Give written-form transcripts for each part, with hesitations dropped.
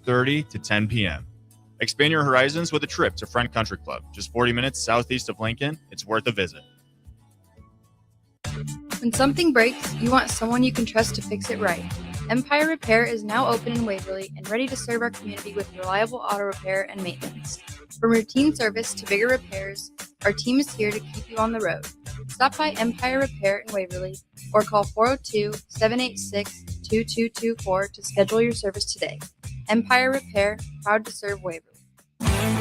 7:30 to 10 p.m. Expand your horizons with a trip to Front Country Club, just 40 minutes southeast of Lincoln. It's worth a visit. When something breaks, you want someone you can trust to fix it right. Empire Repair is now open in Waverly and ready to serve our community with reliable auto repair and maintenance. From routine service to bigger repairs, our team is here to keep you on the road. Stop by Empire Repair in Waverly or call 402-786-2224 to schedule your service today. Empire Repair, proud to serve Waverly.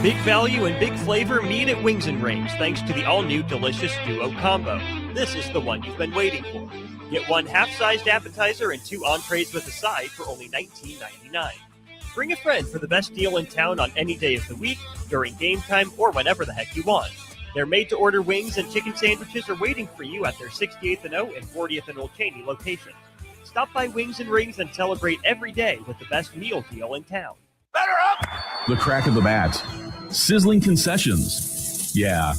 Big value and big flavor meet at Wings and Rings thanks to the all-new delicious Duo Combo. This is the one you've been waiting for. Get one half-sized appetizer and 2 entrees with a side for only $19.99. Bring a friend for the best deal in town on any day of the week, during game time, or whenever the heck you want. Their made-to-order wings and chicken sandwiches are waiting for you at their 68th and O and 40th and Old Cheney locations. Stop by Wings and Rings and celebrate every day with the best meal deal in town. Better up! The crack of the bat. Sizzling concessions. Yeah,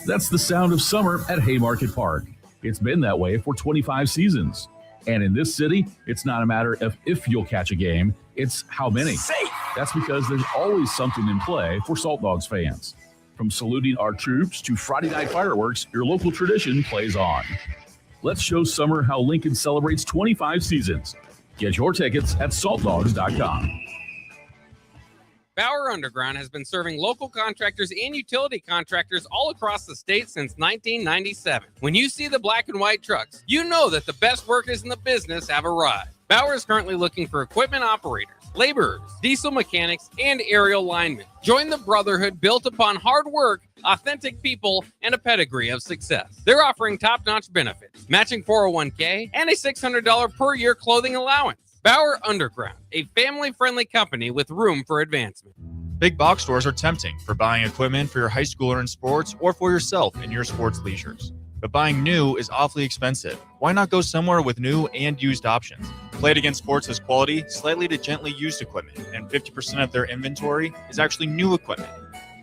that's the sound of summer at Haymarket Park. It's been that way for 25 seasons. And in this city, it's not a matter of if you'll catch a game, it's how many. Safe. That's because there's always something in play for Salt Dogs fans. From saluting our troops to Friday night fireworks, your local tradition plays on. Let's show summer how Lincoln celebrates 25 seasons. Get your tickets at saltdogs.com. Bauer Underground has been serving local contractors and utility contractors all across the state since 1997. When you see the black and white trucks, you know that the best workers in the business have arrived. Bauer is currently looking for equipment operators, laborers, diesel mechanics, and aerial linemen. Join the brotherhood built upon hard work, authentic people, and a pedigree of success. They're offering top-notch benefits, matching 401k, and a $600 per year clothing allowance. Bauer Underground, a family-friendly company with room for advancement. Big box stores are tempting for buying equipment for your high schooler in sports or for yourself in your sports leisures. But buying new is awfully expensive. Why not go somewhere with new and used options? Play It Again Sports has quality, slightly to gently used equipment, and 50% of their inventory is actually new equipment.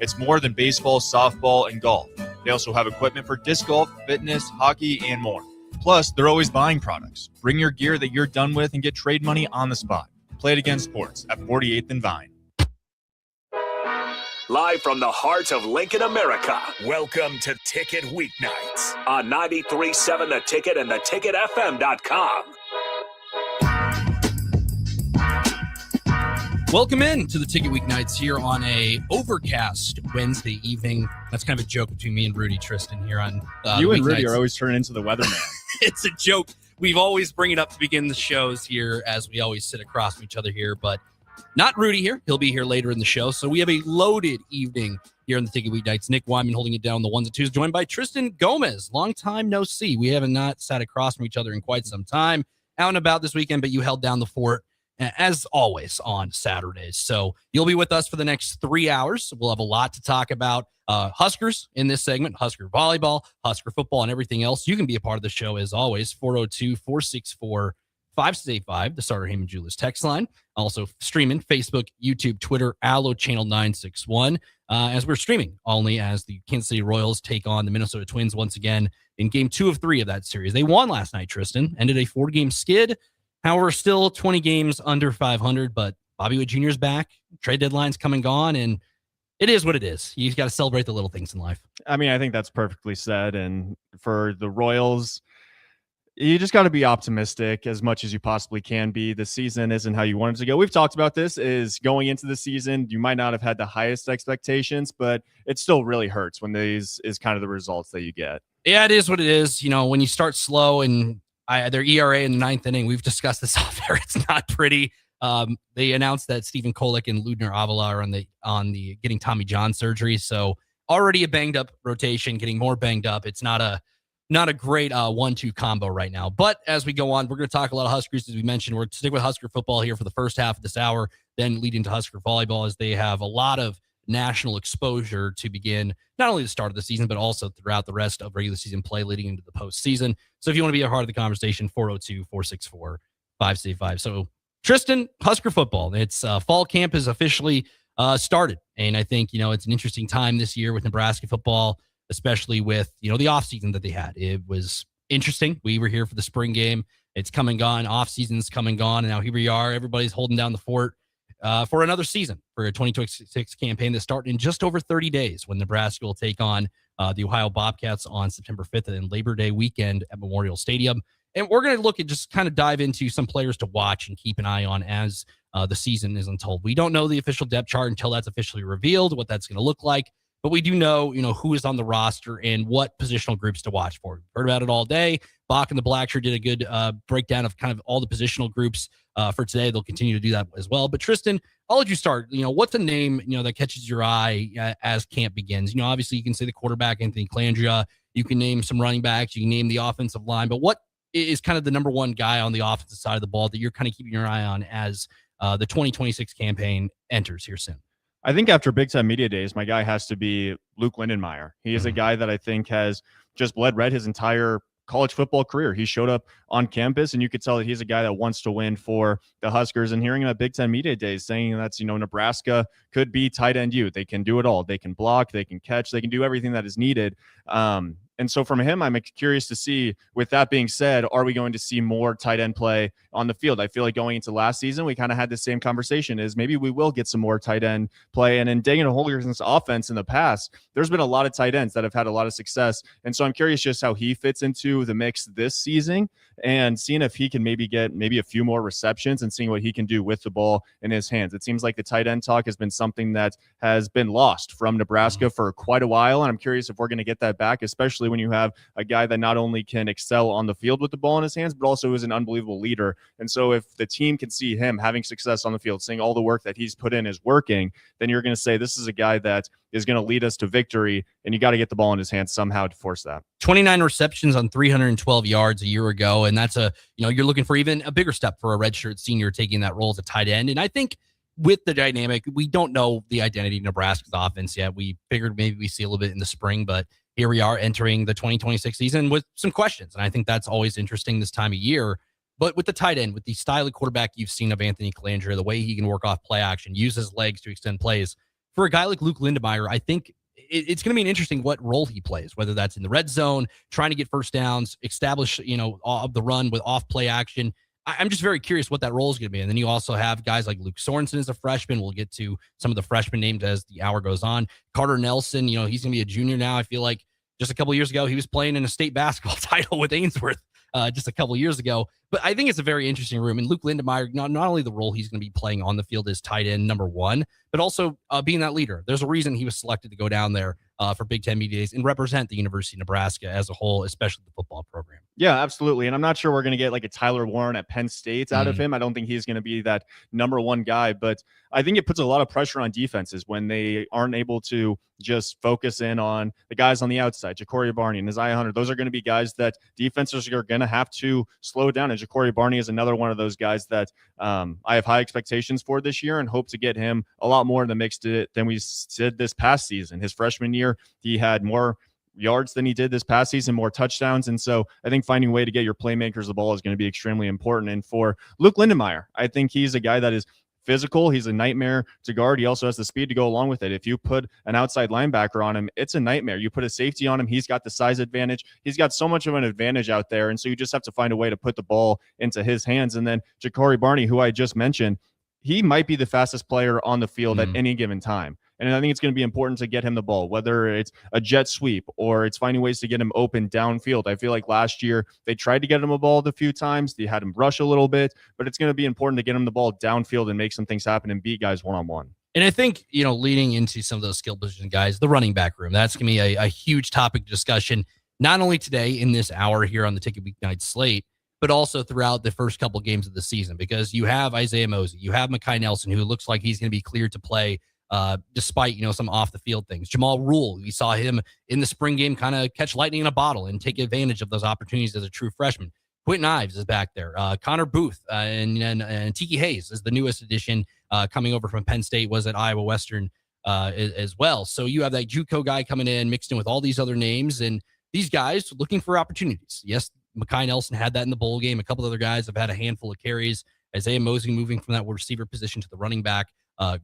It's more than baseball, softball, and golf. They also have equipment for disc golf, fitness, hockey, and more. Plus, they're always buying products. Bring your gear that you're done with and get trade money on the spot. Play It Again Sports at 48th and Vine. Live from the heart of Lincoln, America. Welcome to Ticket Weeknights on 93.7 The Ticket and theticketfm.com. Welcome in to the Ticket Weeknights here on a overcast Wednesday evening. That's kind of a joke between me and Rudy, Tristan, here on You and Weeknights. Rudy are always turning into the weatherman. It's a joke. We've always bring it up to begin the shows here as we always sit across from each other here, but not Rudy here. He'll be here later in the show. So we have a loaded evening here on the Ticket Weeknights. Nick Whyman holding it down the ones and twos, joined by Tristan Gomes. Long time no see. We have not sat across from each other in quite some time. Out and about this weekend, but you held down the fort as always on Saturdays. So you'll be with us for the next 3 hours. We'll have a lot to talk about. Huskers in this segment, Husker volleyball, Husker football, and everything else. You can be a part of the show as always. 402-464-5685, the Starter Heyman Jewelers text line. Also streaming Facebook, YouTube, Twitter, Allo Channel 961. As we're streaming only as the Kansas City Royals take on the Minnesota Twins once again in game 2 of 3 of that series. They won last night, Tristan. Ended a 4-game skid. However, still 20 games under 500, but Bobby Witt Jr. is back. Trade deadline's come and gone, and it is what it is. You've got to celebrate the little things in life. I mean, I think that's perfectly said. And for the Royals, you just got to be optimistic as much as you possibly can be. The season isn't how you wanted it to go. We've talked about this, is going into the season, you might not have had the highest expectations, but it still really hurts when these is kind of the results that you get. Yeah, it is what it is. You know, when you start slow and their ERA in the 9th inning, we've discussed this off air. It's not pretty. They announced that Stephen Kolek and Ludner Avila are on the getting Tommy John surgery. So already a banged up rotation, getting more banged up. It's not a great 1-2 combo right now. But as we go on, we're going to talk a lot of Huskers, as we mentioned. We're sticking with Husker football here for the first half of this hour, then leading to Husker volleyball as they have a lot of national exposure to begin not only the start of the season, but also throughout the rest of regular season play leading into the postseason. So if you want to be a part of the conversation, 402-464-5685. So Tristan, Husker football, it's fall camp is officially started. And I think, it's an interesting time this year with Nebraska football, especially with, the offseason that they had. It was interesting. We were here for the spring game. It's come and gone. Off season's come and gone. And now here we are. Everybody's holding down the fort. for another season for a 2026 campaign that's starting in just over 30 days when Nebraska will take on the Ohio Bobcats on September 5th and Labor Day weekend at Memorial Stadium. And we're going to look at just kind of dive into some players to watch and keep an eye on as the season is untold. We don't know the official depth chart until that's officially revealed, what that's going to look like. But we do know, who is on the roster and what positional groups to watch for. We've heard about it all day. Bach and the Blackshirt did a good breakdown of kind of all the positional groups for today. They'll continue to do that as well. But Tristan, I'll let you start. What's a name, that catches your eye as camp begins? Obviously you can say the quarterback, Anthony Calandria. You can name some running backs. You can name the offensive line. But what is kind of the number one guy on the offensive side of the ball that you're kind of keeping your eye on as the 2026 campaign enters here soon? I think after Big Ten Media Days, my guy has to be Luke Lindenmeyer. He is a guy that I think has just bled red his entire college football career. He showed up on campus, and you could tell that he's a guy that wants to win for the Huskers. And hearing him at Big Ten Media Days saying that's, Nebraska could be tight end you. They can do it all. They can block, they can catch, they can do everything that is needed. And so from him, I'm curious to see, with that being said, are we going to see more tight end play on the field? I feel like going into last season, we kind of had the same conversation is maybe we will get some more tight end play. And in Daniel Holgerson's offense in the past, there's been a lot of tight ends that have had a lot of success. And so I'm curious just how he fits into the mix this season and seeing if he can maybe get a few more receptions and seeing what he can do with the ball in his hands. It seems like the tight end talk has been something that has been lost from Nebraska for quite a while. And I'm curious if we're going to get that back, especially when you have a guy that not only can excel on the field with the ball in his hands, but also is an unbelievable leader. And so if the team can see him having success on the field, seeing all the work that he's put in is working, then you're going to say this is a guy that is going to lead us to victory, and you got to get the ball in his hands somehow to force that. 29 receptions on 312 yards a year ago, and that's you're looking for even a bigger step for a redshirt senior taking that role as a tight end. And I think with the dynamic, we don't know the identity of Nebraska's offense yet. We figured maybe we see a little bit in the spring, but here we are entering the 2026 season with some questions. And I think that's always interesting this time of year. But with the tight end, with the style of quarterback you've seen of Anthony Calandria, the way he can work off play action, use his legs to extend plays, for a guy like Luke Lindenmeyer, I think it's going to be an interesting what role he plays, whether that's in the red zone, trying to get first downs, establish, the run with off play action. I'm just very curious what that role is going to be. And then you also have guys like Luke Sorensen as a freshman. We'll get to some of the freshmen named as the hour goes on. Carter Nelson, he's going to be a junior now. I feel like just a couple of years ago, he was playing in a state basketball title with Ainsworth just a couple of years ago. But I think it's a very interesting room. And Luke Lindenmeyer, not only the role he's going to be playing on the field as tight end number one, but also being that leader. There's a reason he was selected to go down there for Big Ten Media Days and represent the University of Nebraska as a whole, especially the football program. Yeah, absolutely. And I'm not sure we're going to get like a Tyler Warren at Penn State out of him. I don't think he's going to be that number one guy, but I think it puts a lot of pressure on defenses when they aren't able to just focus in on the guys on the outside, Ja'Cory Barney and Isaiah Hunter. Those are going to be guys that defenses are going to have to slow down. And Ja'Cory Barney is another one of those guys that I have high expectations for this year and hope to get him a lot more in the mix than we did this past season. His freshman year, he had more yards than he did this past season, more touchdowns. And so I think finding a way to get your playmakers the ball is going to be extremely important. And for Luke Lindenmeyer, I think he's a guy that is physical. He's a nightmare to guard. He also has the speed to go along with it. If you put an outside linebacker on him, it's a nightmare. You put a safety on him, he's got the size advantage. He's got so much of an advantage out there. And so you just have to find a way to put the ball into his hands. And then Ja'Cory Barney, who I just mentioned, he might be the fastest player on the field at any given time. And I think it's going to be important to get him the ball, whether it's a jet sweep or it's finding ways to get him open downfield. I feel like last year they tried to get him a ball a few times. They had him rush a little bit, but it's going to be important to get him the ball downfield and make some things happen and beat guys one-on-one. And I think, leading into some of those skill position guys, the running back room, that's going to be a huge topic of discussion, not only today in this hour here on the Ticket Weeknight slate, but also throughout the first couple games of the season, because you have Isaiah Mosey, you have Mekhi Nelson, who looks like he's going to be cleared to play despite, some off the field things. Jamal Rule, we saw him in the spring game kind of catch lightning in a bottle and take advantage of those opportunities as a true freshman. Quentin Ives is back there. Connor Booth and Tiki Hayes is the newest addition coming over from Penn State, was at Iowa Western as well. So you have that JUCO guy coming in mixed in with all these other names, and these guys looking for opportunities. Yes, Mekhi Nelson had that in the bowl game. A couple other guys have had a handful of carries. Isaiah Mosey moving from that receiver position to the running back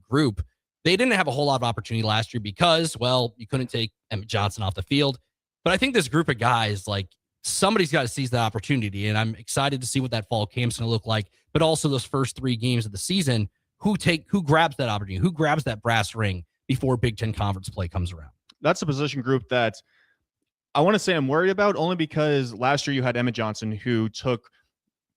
group. They didn't have a whole lot of opportunity last year because, you couldn't take Emmett Johnson off the field. But I think this group of guys, somebody's got to seize that opportunity, and I'm excited to see what that fall camp's going to look like. But also those first 3 games of the season, who grabs that opportunity, who grabs that brass ring before Big Ten conference play comes around. That's a position group that I want to say I'm worried about, only because last year you had Emmett Johnson, who took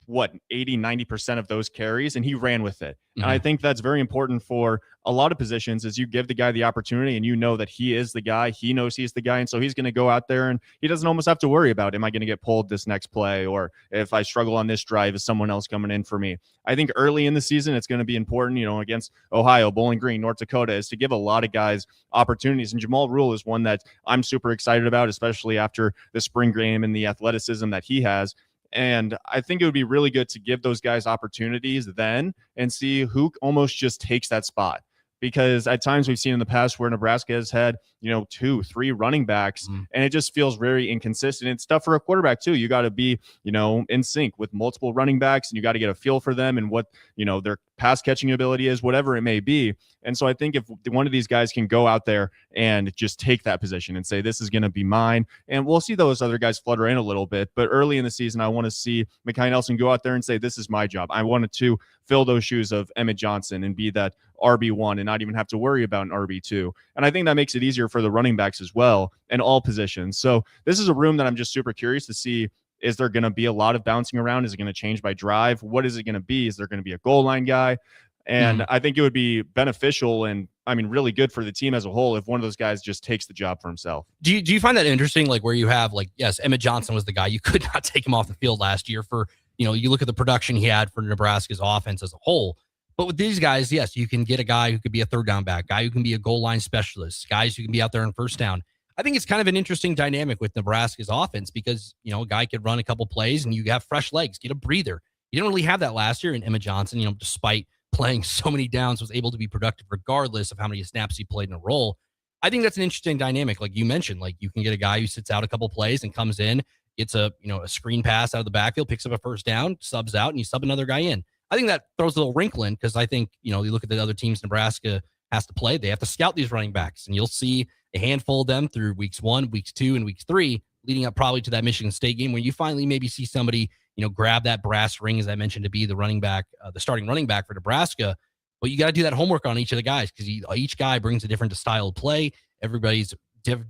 80-90% of those carries, and he ran with it. And I think that's very important for a lot of positions, is you give the guy the opportunity and you know that he is the guy, he knows he's the guy. And so he's going to go out there and he doesn't almost have to worry about, am I going to get pulled this next play? Or if I struggle on this drive, is someone else coming in for me? I think early in the season, it's going to be important, against Ohio, Bowling Green, North Dakota, is to give a lot of guys opportunities. And Jamal Rule is one that I'm super excited about, especially after the spring game and the athleticism that he has. And I think it would be really good to give those guys opportunities then and see who almost just takes that spot. Because at times we've seen in the past where Nebraska has had, 2-3 running backs, and it just feels very inconsistent. It's tough for a quarterback too. You got to be, in sync with multiple running backs, and you got to get a feel for them and what, their pass catching ability is, whatever it may be. And so I think if one of these guys can go out there and just take that position and say, this is going to be mine, and we'll see those other guys flutter in a little bit. But early in the season, I want to see Mekhi Nelson go out there and say, this is my job. I wanted to fill those shoes of Emmett Johnson and be that RB1 and not even have to worry about an RB2. And I think that makes it easier for the running backs as well in all positions. So this is a room that I'm just super curious to see. Is there going to be a lot of bouncing around? Is it going to change by drive? What is it going to be? Is there going to be a goal line guy? And I think it would be beneficial and, really good for the team as a whole if one of those guys just takes the job for himself. Do you find that interesting? Like where you have yes, Emmett Johnson was the guy. You could not take him off the field last year for, you look at the production he had for Nebraska's offense as a whole. But with these guys, yes, you can get a guy who could be a third down back, guy who can be a goal line specialist, guys who can be out there on first down. I think it's kind of an interesting dynamic with Nebraska's offense because, a guy could run a couple plays and you have fresh legs, get a breather. You didn't really have that last year. And Emmett Johnson, despite playing so many downs, was able to be productive regardless of how many snaps he played in a role. I think that's an interesting dynamic. Like you mentioned, you can get a guy who sits out a couple plays and comes in, gets a screen pass out of the backfield, picks up a first down, subs out, and you sub another guy in. I think that throws a little wrinkle in because I think, you look at the other teams Nebraska has to play. They have to scout these running backs, and you'll see a handful of them through weeks 1, weeks 2, and weeks 3, leading up probably to that Michigan State game where you finally maybe see somebody, grab that brass ring, as I mentioned, to be the running back, the starting running back for Nebraska. But you got to do that homework on each of the guys because each guy brings a different style of play. Everybody's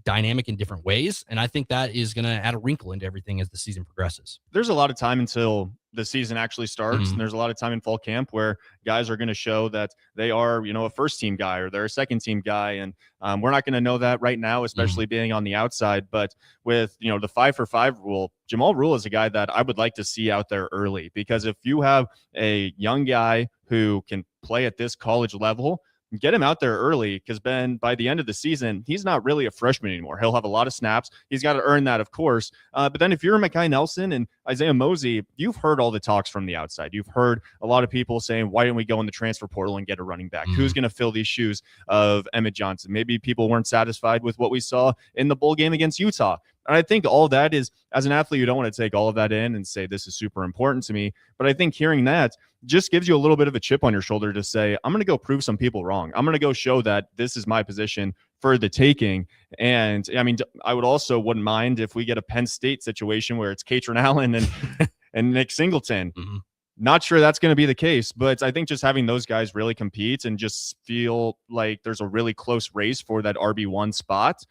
dynamic in different ways. And I think that is going to add a wrinkle into everything as the season progresses. There's a lot of time until the season actually starts. And there's a lot of time in fall camp where guys are going to show that they are, a first team guy or they're a second team guy. And we're not going to know that right now, especially being on the outside. But with, the 5-for-5 rule, Jamal Rule is a guy that I would like to see out there early, because if you have a young guy who can play at this college level, get him out there early, because Ben, by the end of the season, he's not really a freshman anymore. He'll have a lot of snaps. He's got to earn that, of course. But then if you're Mekhi Nelson and Isaiah Mosey, you've heard all the talks from the outside. You've heard a lot of people saying, why didn't we go in the transfer portal and get a running back? Who's going to fill these shoes of Emmett Johnson? Maybe people weren't satisfied with what we saw in the bowl game against Utah. And I think all that is, as an athlete, you don't want to take all of that in and say, this is super important to me. But I think hearing that just gives you a little bit of a chip on your shoulder to say, I'm going to go prove some people wrong. I'm going to go show that this is my position for the taking. And I wouldn't mind if we get a Penn State situation where it's Katrin Allen and Nick Singleton. Not sure that's going to be the case, but I think just having those guys really compete and just feel like there's a really close race for that RB1 spot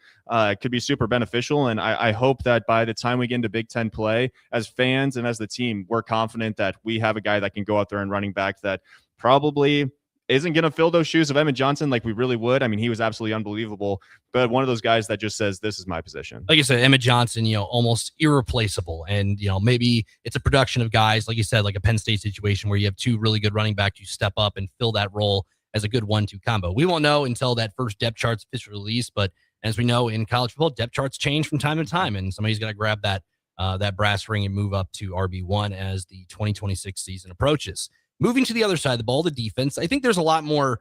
could be super beneficial. And I hope that by the time we get into Big Ten play, as fans and as the team, we're confident that we have a guy that can go out there and running back that probably isn't going to fill those shoes of Emmett Johnson like we really would. He was absolutely unbelievable, but one of those guys that just says, this is my position. Like you said, Emmett Johnson, almost irreplaceable. And, maybe it's a production of guys, like you said, like a Penn State situation where you have two really good running backs who step up and fill that role as a good 1-2 combo. We won't know until that first depth chart's officially released, but as we know in college football, depth charts change from time to time, and somebody's got to grab that brass ring and move up to RB1 as the 2026 season approaches. Moving to the other side of the ball, the defense, I think there's a lot more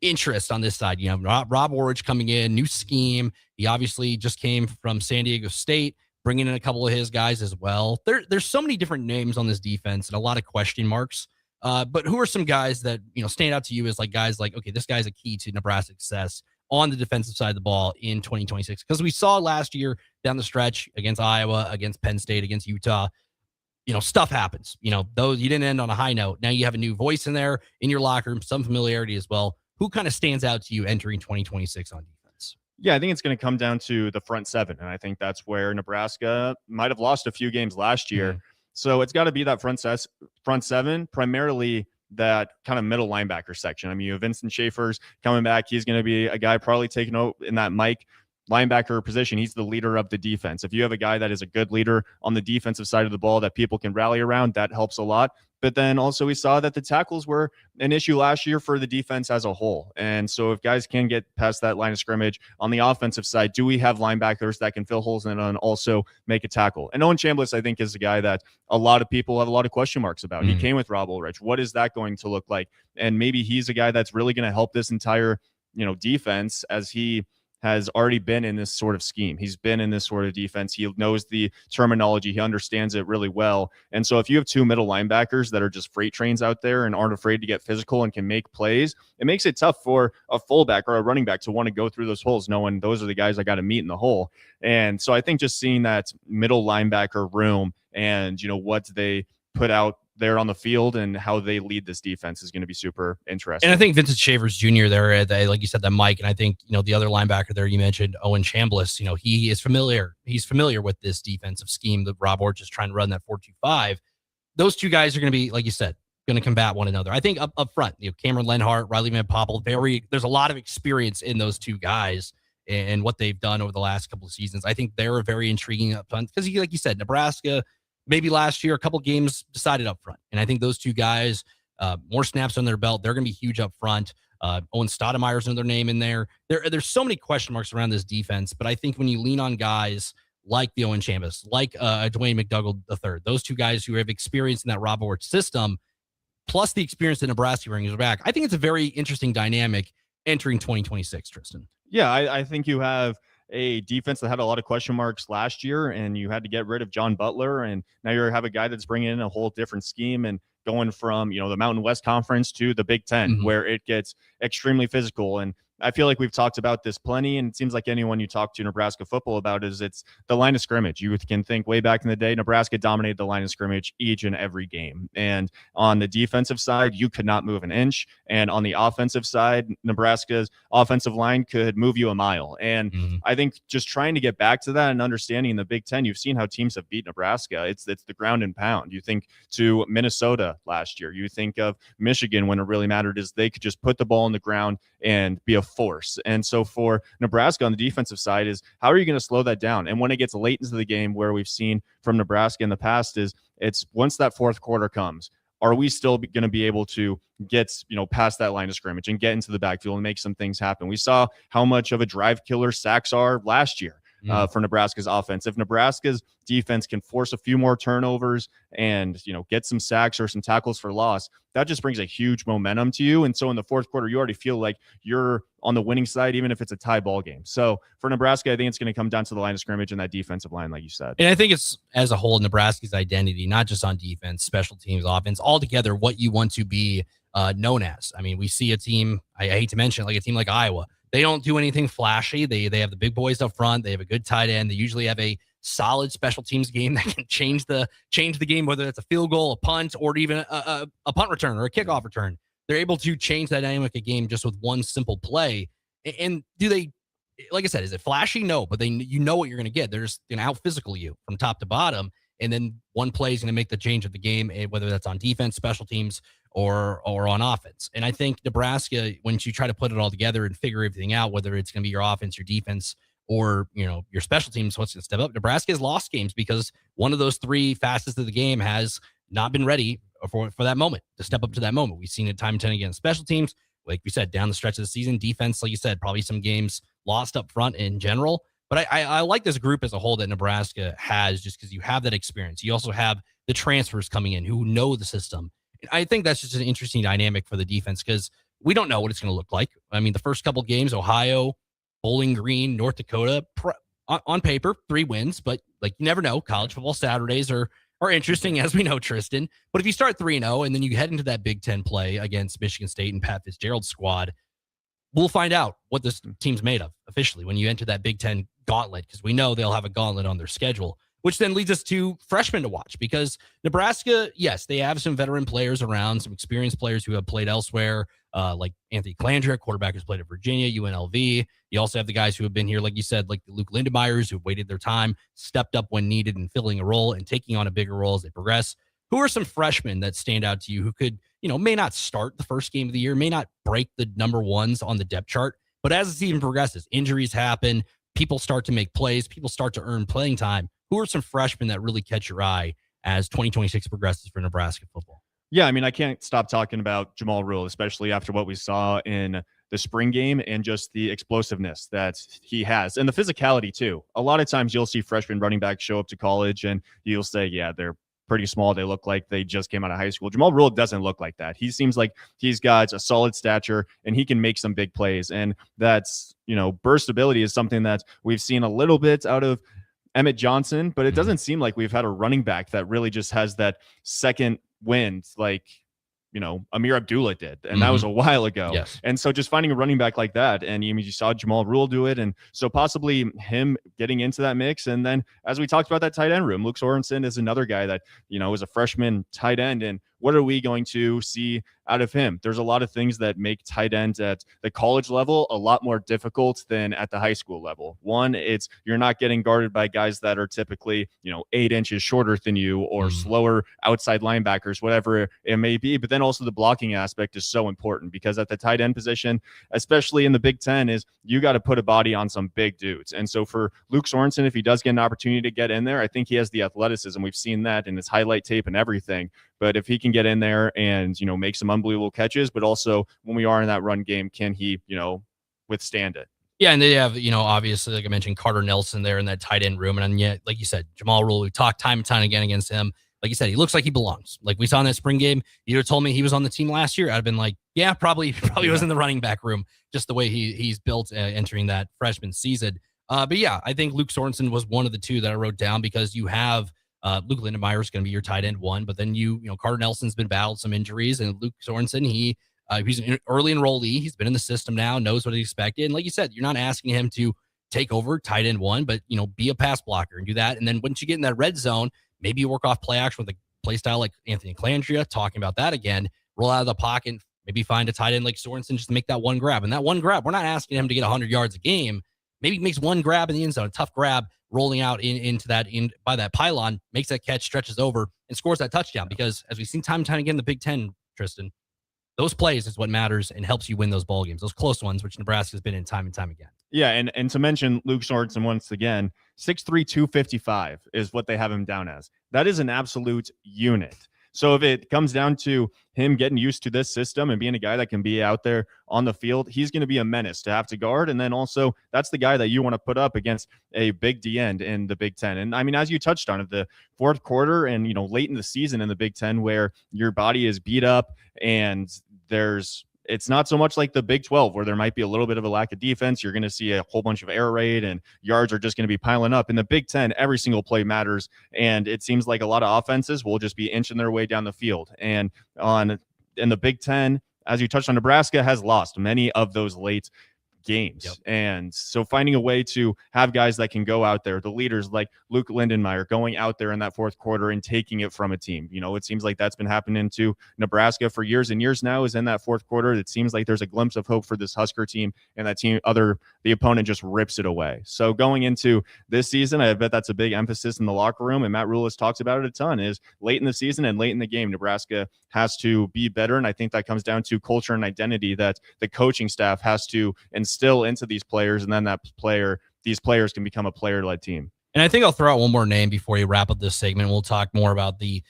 interest on this side. Rob Orridge coming in, new scheme. He obviously just came from San Diego State, bringing in a couple of his guys as well. There's so many different names on this defense and a lot of question marks. But who are some guys that, stand out to you as guys like, okay, this guy's a key to Nebraska's success on the defensive side of the ball in 2026? Because we saw last year down the stretch against Iowa, against Penn State, against Utah, stuff happens. Those you didn't end on a high note. Now you have a new voice in there in your locker room, some familiarity as well. Who kind of stands out to you entering 2026 on defense? Yeah, I think it's going to come down to the front seven. And I think that's where Nebraska might have lost a few games last year. So it's got to be that front seven, primarily that kind of middle linebacker section. I mean, you have Vincent Schaefer's coming back. He's going to be a guy probably taking over in that Mike linebacker position. He's the leader of the defense. If you have a guy that is a good leader on the defensive side of the ball that people can rally around, that helps a lot. But then also we saw that the tackles were an issue last year for the defense as a whole. And so if guys can get past that line of scrimmage on the offensive side, do we have linebackers that can fill holes in it and also make a tackle? And Owen Chambliss, I think, is a guy that a lot of people have a lot of question marks about. He came with Rob Ulrich. What is that going to look like? And maybe he's a guy that's really going to help this entire, defense, as he has already been in this sort of scheme. He's been in this sort of defense. He knows the terminology. He understands it really well. And so if you have two middle linebackers that are just freight trains out there and aren't afraid to get physical and can make plays, it makes it tough for a fullback or a running back to want to go through those holes, knowing those are the guys I got to meet in the hole. And so I think just seeing that middle linebacker room and, what they put out there on the field and how they lead this defense is going to be super interesting. And I think Vincent Schaefer's Jr. there, like you said, that Mike, and I think, the other linebacker there you mentioned, Owen Chambliss, he is familiar. He's familiar with this defensive scheme that Rob Orch is trying to run, that 4-2-5. Those two guys are going to be, like you said, going to combat one another. I think up front, Cameron Lenhart, Riley Van Poppel, there's a lot of experience in those two guys and what they've done over the last couple of seasons. I think they're very intriguing up front because, like you said, Nebraska, maybe last year, a couple games decided up front. And I think those two guys, more snaps on their belt, they're going to be huge up front. Owen Stoudemire's another name in there. There's so many question marks around this defense, but I think when you lean on guys like the Owen Chambliss, like Dwayne McDougald III, those two guys who have experience in that Rob Orch system, plus the experience that Nebraska brings back, I think it's a very interesting dynamic entering 2026, Tristan. Yeah, I think you have a defense that had a lot of question marks last year, and you had to get rid of John Butler, and now you have a guy that's bringing in a whole different scheme and going from the Mountain West Conference to the Big Ten, where it gets extremely physical. And I feel like we've talked about this plenty, and it seems like anyone you talk to Nebraska football about it's the line of scrimmage. You can think way back in the day, Nebraska dominated the line of scrimmage each and every game. And on the defensive side, you could not move an inch. And on the offensive side, Nebraska's offensive line could move you a mile. And I think just trying to get back to that and understanding in the Big Ten, you've seen how teams have beat Nebraska. It's the ground and pound. You think to Minnesota last year. You think of Michigan when it really mattered is they could just put the ball on the ground and be a force. And so for Nebraska on the defensive side is how are you going to slow that down? And when it gets late into the game, where we've seen from Nebraska in the past is it's once that fourth quarter comes, are we still going to be able to get past that line of scrimmage and get into the backfield and make some things happen? We saw how much of a drive killer sacks are last year. For Nebraska's offense. If Nebraska's defense can force a few more turnovers and, get some sacks or some tackles for loss, that just brings a huge momentum to you. And so in the fourth quarter, you already feel like you're on the winning side, even if it's a tie ball game. So for Nebraska, I think it's going to come down to the line of scrimmage and that defensive line, like you said. And I think it's as a whole, Nebraska's identity, not just on defense, special teams, offense, altogether, what you want to be known as. I mean, we see a team, I hate to mention, like a team like Iowa. They don't do anything flashy. They have the big boys up front. They have a good tight end. They usually have a solid special teams game that can change the game, whether it's a field goal, a punt, or even a punt return or a kickoff return. They're able to change that dynamic of game just with one simple play. And do they, like I said, is it flashy? No, but you know what you're going to get. They're just going to out physical you from top to bottom. And then one play is going to make the change of the game, whether that's on defense, special teams, or on offense. And I think Nebraska, once you try to put it all together and figure everything out, whether it's going to be your offense, your defense, or your special teams, what's going to step up, Nebraska has lost games because one of those three fastest of the game has not been ready for that moment, to step up to that moment. We've seen it time and time again. Special teams, like we said, down the stretch of the season. Defense, like you said, probably some games lost up front in general. But I like this group as a whole that Nebraska has, just because you have that experience. You also have the transfers coming in who know the system. I think that's just an interesting dynamic for the defense because we don't know what it's going to look like. I mean, the first couple games, Ohio, Bowling Green, North Dakota, on paper, 3 wins, but like you never know. College football Saturdays are interesting, as we know, Tristan. But if you start 3-0 and then you head into that Big Ten play against Michigan State and Pat Fitzgerald's squad, we'll find out what this team's made of officially when you enter that Big Ten gauntlet, because we know they'll have a gauntlet on their schedule. which then leads us to freshmen to watch, because Nebraska, yes, they have some veteran players around, some experienced players who have played elsewhere, like Anthony Calandra, quarterback who's played at Virginia, UNLV. You also have the guys who have been here, like you said, like the Luke Lindemeyers, who waited their time, stepped up when needed and filling a role and taking on a bigger role as they progress. Who are some freshmen that stand out to you who could, may not start the first game of the year, may not break the number ones on the depth chart, but as the season progresses, injuries happen, people start to make plays, people start to earn playing time. Who are some freshmen that really catch your eye as 2026 progresses for Nebraska football? Yeah, I mean, I can't stop talking about Jamal Rule, especially after what we saw in the spring game and just the explosiveness that he has and the physicality too. A lot of times you'll see freshman running backs show up to college and you'll say, yeah, they're pretty small. They look like they just came out of high school. Jamal Rule doesn't look like that. He seems like he's got a solid stature and he can make some big plays. And that's, burst ability is something that we've seen a little bit out of Emmett Johnson, but it doesn't seem like we've had a running back that really just has that second wind like Amir Abdullah did, and that was a while ago. Yes. And so just finding a running back like that, and you saw Jamal Rule do it, and so possibly him getting into that mix. And then as we talked about that tight end room, Luke Sorensen is another guy that is a freshman tight end, and what are we going to see out of him? There's a lot of things that make tight ends at the college level a lot more difficult than at the high school level. One, it's you're not getting guarded by guys that are typically 8 inches shorter than you or slower outside linebackers, whatever it may be. But then also the blocking aspect is so important, because at the tight end position, especially in the Big Ten, is you got to put a body on some big dudes. And so for Luke Sorensen, if he does get an opportunity to get in there, I think he has the athleticism. We've seen that in his highlight tape and everything. But if he can get in there and, make some unbelievable catches, but also when we are in that run game, can he, withstand it? Yeah, and they have, obviously, like I mentioned, Carter Nelson there in that tight end room. And yet, like you said, Jamal Rule, we talked time and time again against him. Like you said, he looks like he belongs. Like we saw in that spring game, you would have told me he was on the team last year, I'd have been like, yeah, probably was in the running back room, just the way he's built entering that freshman season. But yeah, I think Luke Sorensen was one of the two that I wrote down, because you have Luke Lindemeyer is going to be your tight end one, but then Carter Nelson's been battled some injuries, and Luke Sorensen, he's an early enrollee. He's been in the system now, knows what he expected. And like you said, you're not asking him to take over tight end one, but be a pass blocker and do that. And then once you get in that red zone, maybe you work off play action with a play style like Anthony Calandria, talking about that again, roll out of the pocket, maybe find a tight end like Sorensen just to make that one grab. And that one grab, we're not asking him to get 100 yards a game. Maybe he makes one grab in the end zone, a tough grab, rolling out into that by that pylon, makes that catch, stretches over, and scores that touchdown. Because as we've seen time and time again in the Big Ten, Tristan, those plays is what matters and helps you win those ball games, those close ones, which Nebraska's been in time and time again. Yeah, and to mention Luke Sorensen once again, 6'3", 255 is what they have him down as. That is an absolute unit. So if it comes down to him getting used to this system and being a guy that can be out there on the field, he's going to be a menace to have to guard. And then also that's the guy that you want to put up against a big D end in the Big Ten. And I mean, as you touched on it, the fourth quarter and, late in the season in the Big Ten, where your body is beat up and it's not so much like the Big 12 where there might be a little bit of a lack of defense. You're going to see a whole bunch of air raid and yards are just going to be piling up. In the Big 10, every single play matters. And it seems like a lot of offenses will just be inching their way down the field. And in the Big 10, as you touched on, Nebraska has lost many of those late games. Yep. And so finding a way to have guys that can go out there, the leaders like Luke Lindenmeyer going out there in that fourth quarter and taking it from a team. It seems like that's been happening to Nebraska for years and years now, is in that fourth quarter. It seems like there's a glimpse of hope for this Husker team, and that team, the opponent just rips it away. So going into this season, I bet that's a big emphasis in the locker room, and Matt Rule has talked about it a ton, is late in the season and late in the game, Nebraska has to be better. And I think that comes down to culture and identity that the coaching staff has to instill into these players, and then these players can become a player-led team. And I think I'll throw out one more name before you wrap up this segment. We'll talk more about the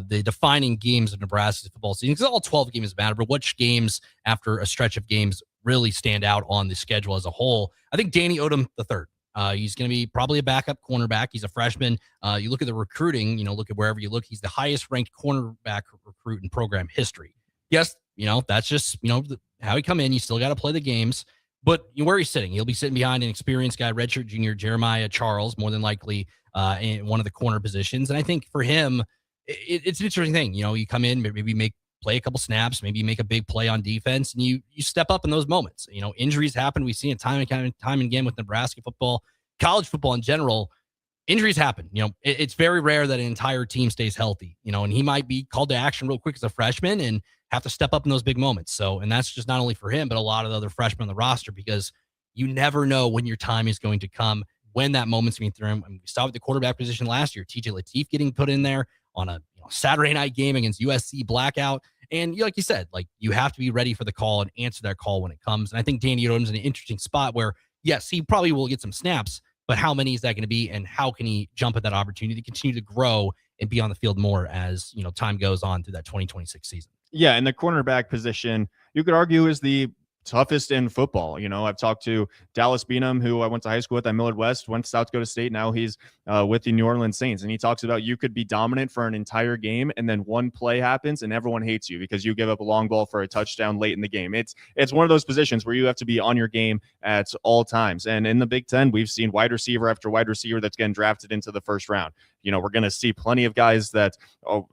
defining games of Nebraska's football season, because all 12 games matter, but which games after a stretch of games really stand out on the schedule as a whole. I think Danny Odom III, he's going to be probably a backup cornerback. He's a freshman. You look at the recruiting, look at wherever you look, he's the highest ranked cornerback recruit in program history. Yes, that's just, how he come in. You still got to play the games. But where he's sitting, he'll be sitting behind an experienced guy, redshirt junior Jeremiah Charles, more than likely in one of the corner positions. And I think for him, it's an interesting thing. You come in, maybe play a couple snaps, maybe you make a big play on defense, and you step up in those moments. Injuries happen. We've seen it time and time again with Nebraska football, college football in general. injuries happen. It's very rare that an entire team stays healthy, and he might be called to action real quick as a freshman and have to step up in those big moments. So, and that's just not only for him, but a lot of the other freshmen on the roster, because you never know when your time is going to come, when that moment's going to be through. I mean, we saw with the quarterback position last year, TJ Lateef getting put in there on a Saturday night game against USC blackout. And like you said, like, you have to be ready for the call and answer that call when it comes. And I think Danny Odom's in an interesting spot where, yes, he probably will get some snaps, but how many is that going to be? And how can he jump at that opportunity to continue to grow and be on the field more as, time goes on through that 2026 season? Yeah, and the cornerback position, you could argue, is the toughest in football. I've talked to Dallas Beanham, who I went to high school with at Millard West, went to South Dakota State. Now he's with the New Orleans Saints. And he talks about you could be dominant for an entire game, and then one play happens and everyone hates you because you give up a long ball for a touchdown late in the game. It's one of those positions where you have to be on your game at all times. And in the Big Ten, we've seen wide receiver after wide receiver that's getting drafted into the first round. We're going to see plenty of guys that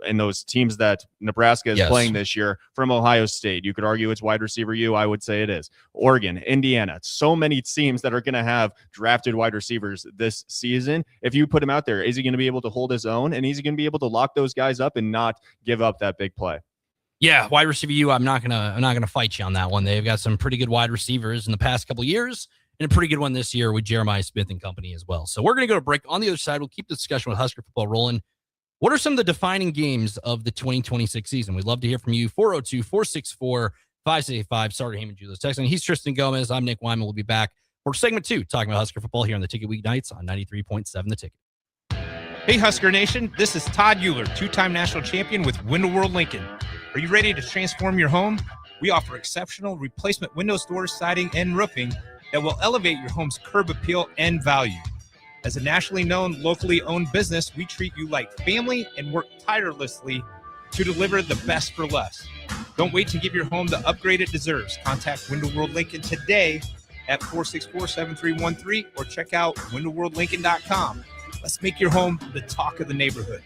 in those teams that Nebraska is playing this year from Ohio State. You could argue it's wide receiver U. I would say it is. Oregon, Indiana, so many teams that are going to have drafted wide receivers this season. If you put him out there, is he going to be able to hold his own? And is he going to be able to lock those guys up and not give up that big play? Yeah, wide receiver U, I'm not gonna fight you on that one. They've got some pretty good wide receivers in the past couple of years, and a pretty good one this year with Jeremiah Smith and company as well. So we're going to go to break. On the other side, we'll keep the discussion with Husker football rolling. What are some of the defining games of the 2026 season? We'd love to hear from you. 402-464-5685. Starter Heyman Julius texting. He's Tristan Gomez. I'm Nick Whyman. We'll be back for segment 2, talking about Husker football here on the Ticket Weeknights on 93.7 The Ticket. Hey, Husker Nation. This is Todd Euler, 2-time national champion with Window World Lincoln. Are you ready to transform your home? We offer exceptional replacement windows, doors, siding, and roofing that will elevate your home's curb appeal and value. As a nationally known, locally owned business, we treat you like family and work tirelessly to deliver the best for less. Don't wait to give your home the upgrade it deserves. Contact Window World Lincoln today at 464-7313 or check out windowworldlincoln.com. Let's make your home the talk of the neighborhood.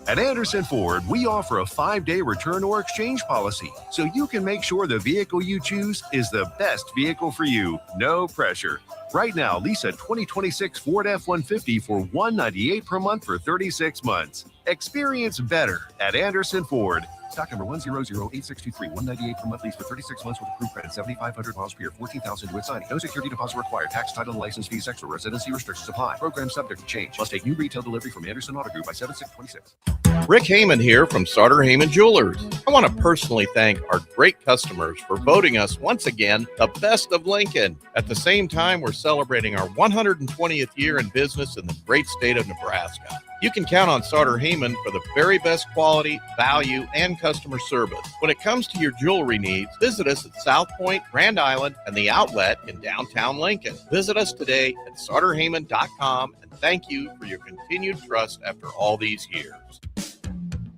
At Anderson Ford, we offer a 5-day return or exchange policy, so you can make sure the vehicle you choose is the best vehicle for you. No pressure. Right now, lease a 2026 Ford F-150 for $198 per month for 36 months. Experience better at Anderson Ford. Stock number 1008623, $198 per month lease for 36 months with approved credit, 7,500 miles per year, 14,000 with signing. No security deposit required. Tax, title, and license fees extra. Residency restrictions apply. Program subject to change. Must take new retail delivery from Anderson Auto Group by 7/6/26. Rick Heyman here from Starter Heyman Jewelers. I want to personally thank our great customers for voting us once again the best of Lincoln. At the same time, we're celebrating our 120th year in business in the great state of Nebraska. You can count on Starter Heyman for the very best quality, value, and customer service. When it comes to your jewelry needs, visit us at South Point, Grand Island, and the Outlet in downtown Lincoln. Visit us today at starterheyman.com, and thank you for your continued trust after all these years.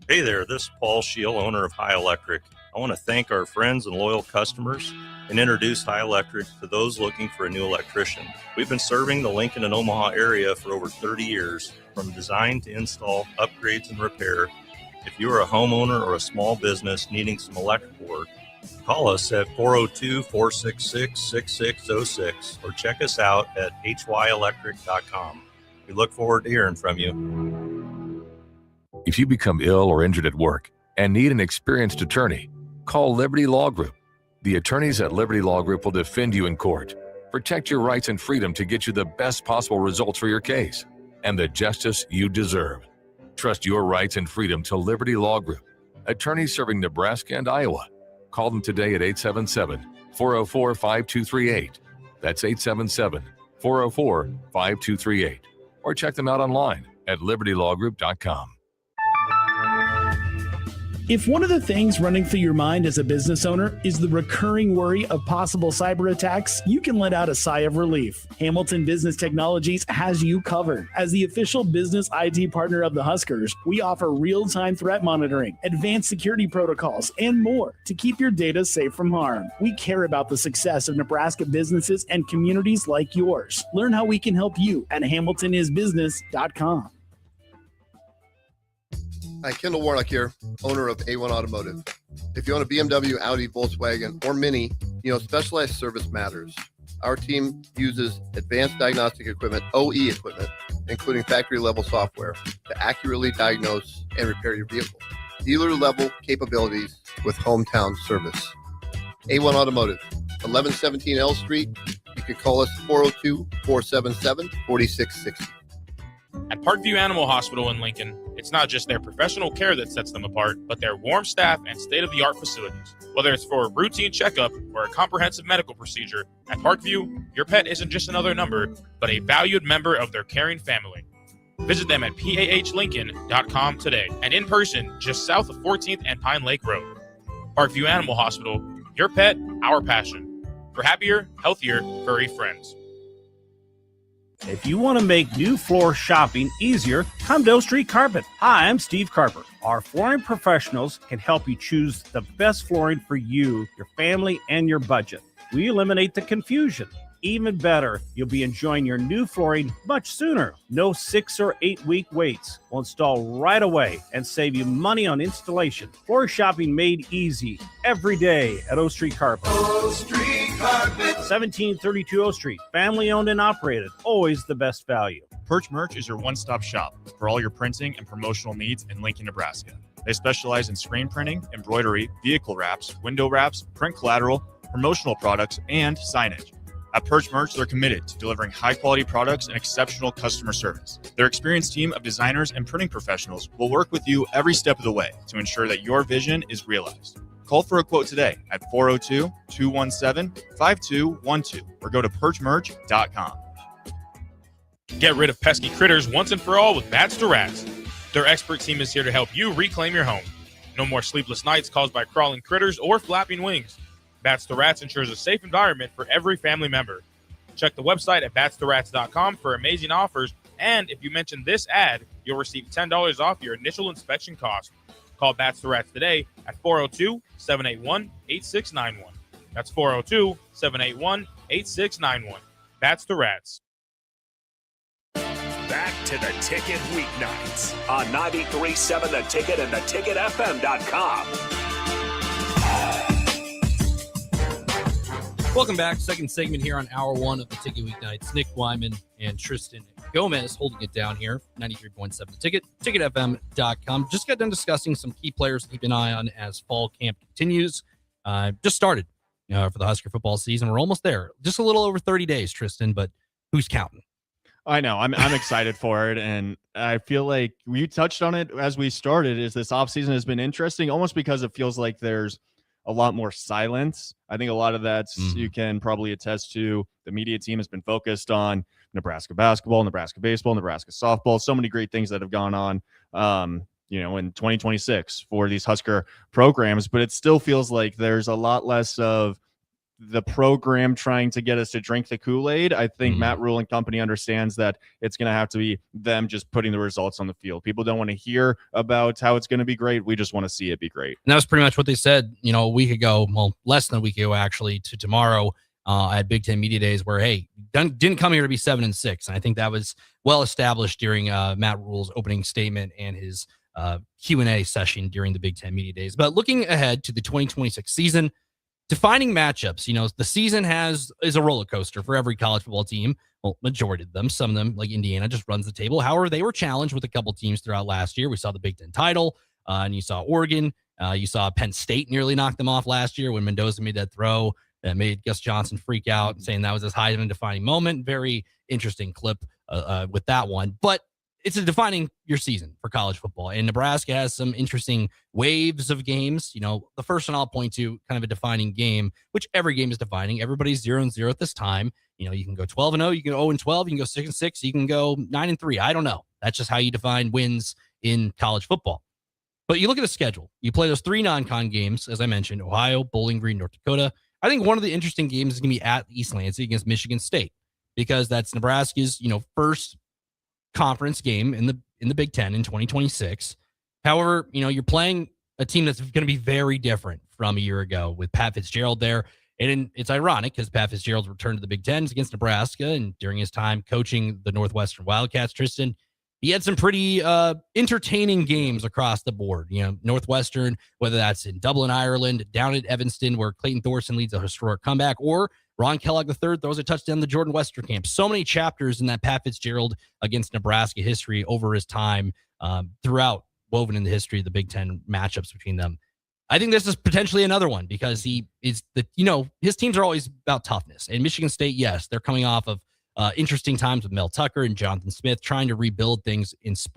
Hey there, this is Paul Scheel, owner of High Electric. I want to thank our friends and loyal customers and introduce High Electric to those looking for a new electrician. We've been serving the Lincoln and Omaha area for over 30 years, from design to install, upgrades, and repair. If you are a homeowner or a small business needing some electrical work, call us at 402-466-6606 or check us out at hyelectric.com. We look forward to hearing from you. If you become ill or injured at work and need an experienced attorney, call Liberty Law Group. The attorneys at Liberty Law Group will defend you in court, protect your rights and freedom to get you the best possible results for your case and the justice you deserve. Trust your rights and freedom to Liberty Law Group, attorneys serving Nebraska and Iowa. Call them today at 877-404-5238. That's 877-404-5238. Or check them out online at libertylawgroup.com. If one of the things running through your mind as a business owner is the recurring worry of possible cyber attacks, you can let out a sigh of relief. Hamilton Business Technologies has you covered. As the official business IT partner of the Huskers, we offer real-time threat monitoring, advanced security protocols, and more to keep your data safe from harm. We care about the success of Nebraska businesses and communities like yours. Learn how we can help you at hamiltonisbusiness.com. Hi, Kendall Warnock here, owner of A1 Automotive. If you own a BMW, Audi, Volkswagen, or Mini, you know specialized service matters. Our team uses advanced diagnostic equipment, OE equipment, including factory-level software to accurately diagnose and repair your vehicle. Dealer-level capabilities with hometown service. A1 Automotive, 1117 L Street. You can call us 402-477-4660. At Parkview Animal Hospital in Lincoln, it's not just their professional care that sets them apart, but their warm staff and state-of-the-art facilities. Whether it's for a routine checkup or a comprehensive medical procedure, at Parkview, your pet isn't just another number, but a valued member of their caring family. Visit them at pahlincoln.com today and in person just south of 14th and Pine Lake Road. Parkview Animal Hospital, your pet, our passion. For happier, healthier, furry friends. If you want to make new floor shopping easier, come to O Street Carpet. Hi, I'm Steve Carper. Our flooring professionals can help you choose the best flooring for you, your family, and your budget. We eliminate the confusion. Even better, you'll be enjoying your new flooring much sooner. No 6 or 8 week waits. We'll install right away and save you money on installation. Floor shopping made easy every day at O Street Carpet. O Street Carpet. 1732 O Street. Family owned and operated. Always the best value. Perch Merch is your one-stop shop for all your printing and promotional needs in Lincoln, Nebraska. They specialize in screen printing, embroidery, vehicle wraps, window wraps, print collateral, promotional products, and signage. At Perch Merch, they're committed to delivering high-quality products and exceptional customer service. Their experienced team of designers and printing professionals will work with you every step of the way to ensure that your vision is realized. Call for a quote today at 402-217-5212 or go to perchmerch.com. Get rid of pesky critters once and for all with Bats to Rats. Their expert team is here to help you reclaim your home. No more sleepless nights caused by crawling critters or flapping wings. Bats to Rats ensures a safe environment for every family member. Check the website at batstoRats.com for amazing offers, and if you mention this ad, you'll receive $10 off your initial inspection cost. Call Bats to Rats today at 402-781-8691. That's 402-781-8691. Bats to Rats. Back to the Ticket Weeknights on 93.7 The Ticket and theticketfm.com. Welcome back. Second segment here on Hour 1 of the Ticket Weeknights. Nick Whyman and Tristan Gomes holding it down here. 93.7 The Ticket, ticketfm.com. Just got done discussing some key players to keep an eye on as fall camp continues. Just started for the Husker football season. We're almost there. Just a little over 30 days, Tristan, but who's counting? I know. I'm excited for it, and I feel like we touched on it as we started, is this offseason has been interesting, almost because it feels like there's a lot more silence. I think a lot of that's you can probably attest to. The media team has been focused on Nebraska basketball, Nebraska baseball, Nebraska softball, so many great things that have gone on, in 2026 for these Husker programs, but it still feels like there's a lot less of the program trying to get us to drink the Kool-Aid. I think Matt Rule and company understands that it's going to have to be them just putting the results on the field. People don't want to hear about how it's going to be great. We just want to see it be great. And that was pretty much what they said, a week ago, well, less than a week ago, actually, to tomorrow at Big Ten Media Days, where, hey, didn't come here to be 7-6. And I think that was well established during Matt Rule's opening statement and his Q&A session during the Big Ten Media Days. But looking ahead to the 2026 season, defining matchups, the season is a roller coaster for every college football team. Well, majority of them, some of them, like Indiana, just runs the table. However, they were challenged with a couple teams throughout last year. We saw the Big Ten title, and you saw Oregon. You saw Penn State nearly knock them off last year when Mendoza made that throw that made Gus Johnson freak out, saying that was his Heisman-defining moment. Very interesting clip with that one. But it's a defining your season for college football. And Nebraska has some interesting waves of games. The first one I'll point to, kind of a defining game, which every game is defining. Everybody's 0-0 at this time. You can go 12-0, you can go 0-12, you can go 6-6, you can go 9-3. I don't know. That's just how you define wins in college football. But you look at the schedule. You play those 3 non-con games, as I mentioned, Ohio, Bowling Green, North Dakota. I think one of the interesting games is going to be at East Lansing against Michigan State, because that's Nebraska's, first conference game in the Big Ten in 2026. However, you're playing a team that's going to be very different from a year ago with Pat Fitzgerald there. And it's ironic because Pat Fitzgerald's return to the Big Ten is against Nebraska, and during his time coaching the Northwestern Wildcats, Tristan, he had some pretty entertaining games across the board. Northwestern, whether that's in Dublin, Ireland, down at Evanston, where Clayton Thorson leads a historic comeback, or Ron Kellogg III throws a touchdown to Jordan Western camp. So many chapters in that Pat Fitzgerald against Nebraska history over his time throughout, woven in the history of the Big Ten matchups between them. I think this is potentially another one because his teams are always about toughness. And Michigan State, yes, they're coming off of interesting times with Mel Tucker and Jonathan Smith trying to rebuild things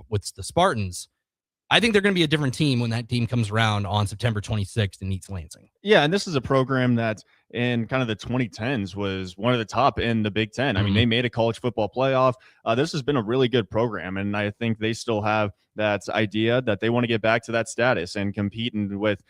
with the Spartans. I think they're going to be a different team when that team comes around on September 26th in East Lansing. Yeah, and this is a program that in kind of the 2010s was one of the top in the Big Ten. I mean, they made a college football playoff. This has been a really good program, and I think they still have that idea that they want to get back to that status and competing with,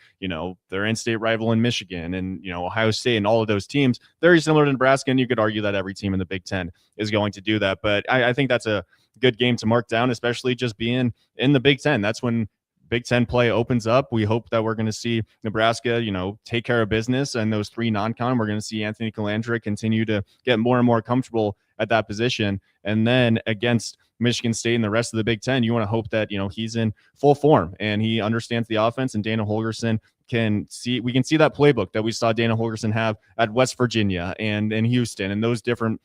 their in-state rival in Michigan and, Ohio State and all of those teams. Very similar to Nebraska, and you could argue that every team in the Big Ten is going to do that. But I think that's a good game to mark down, especially just being in the Big Ten. That's when Big Ten play opens up. We hope that we're going to see Nebraska, take care of business, and those three non-con. We're going to see Anthony Calandra continue to get more and more comfortable at that position. And then against Michigan State and the rest of the Big Ten, you want to hope that, he's in full form and he understands the offense, and Dana Holgorsen we can see that playbook that we saw Dana Holgorsen have at West Virginia and in Houston, and those different,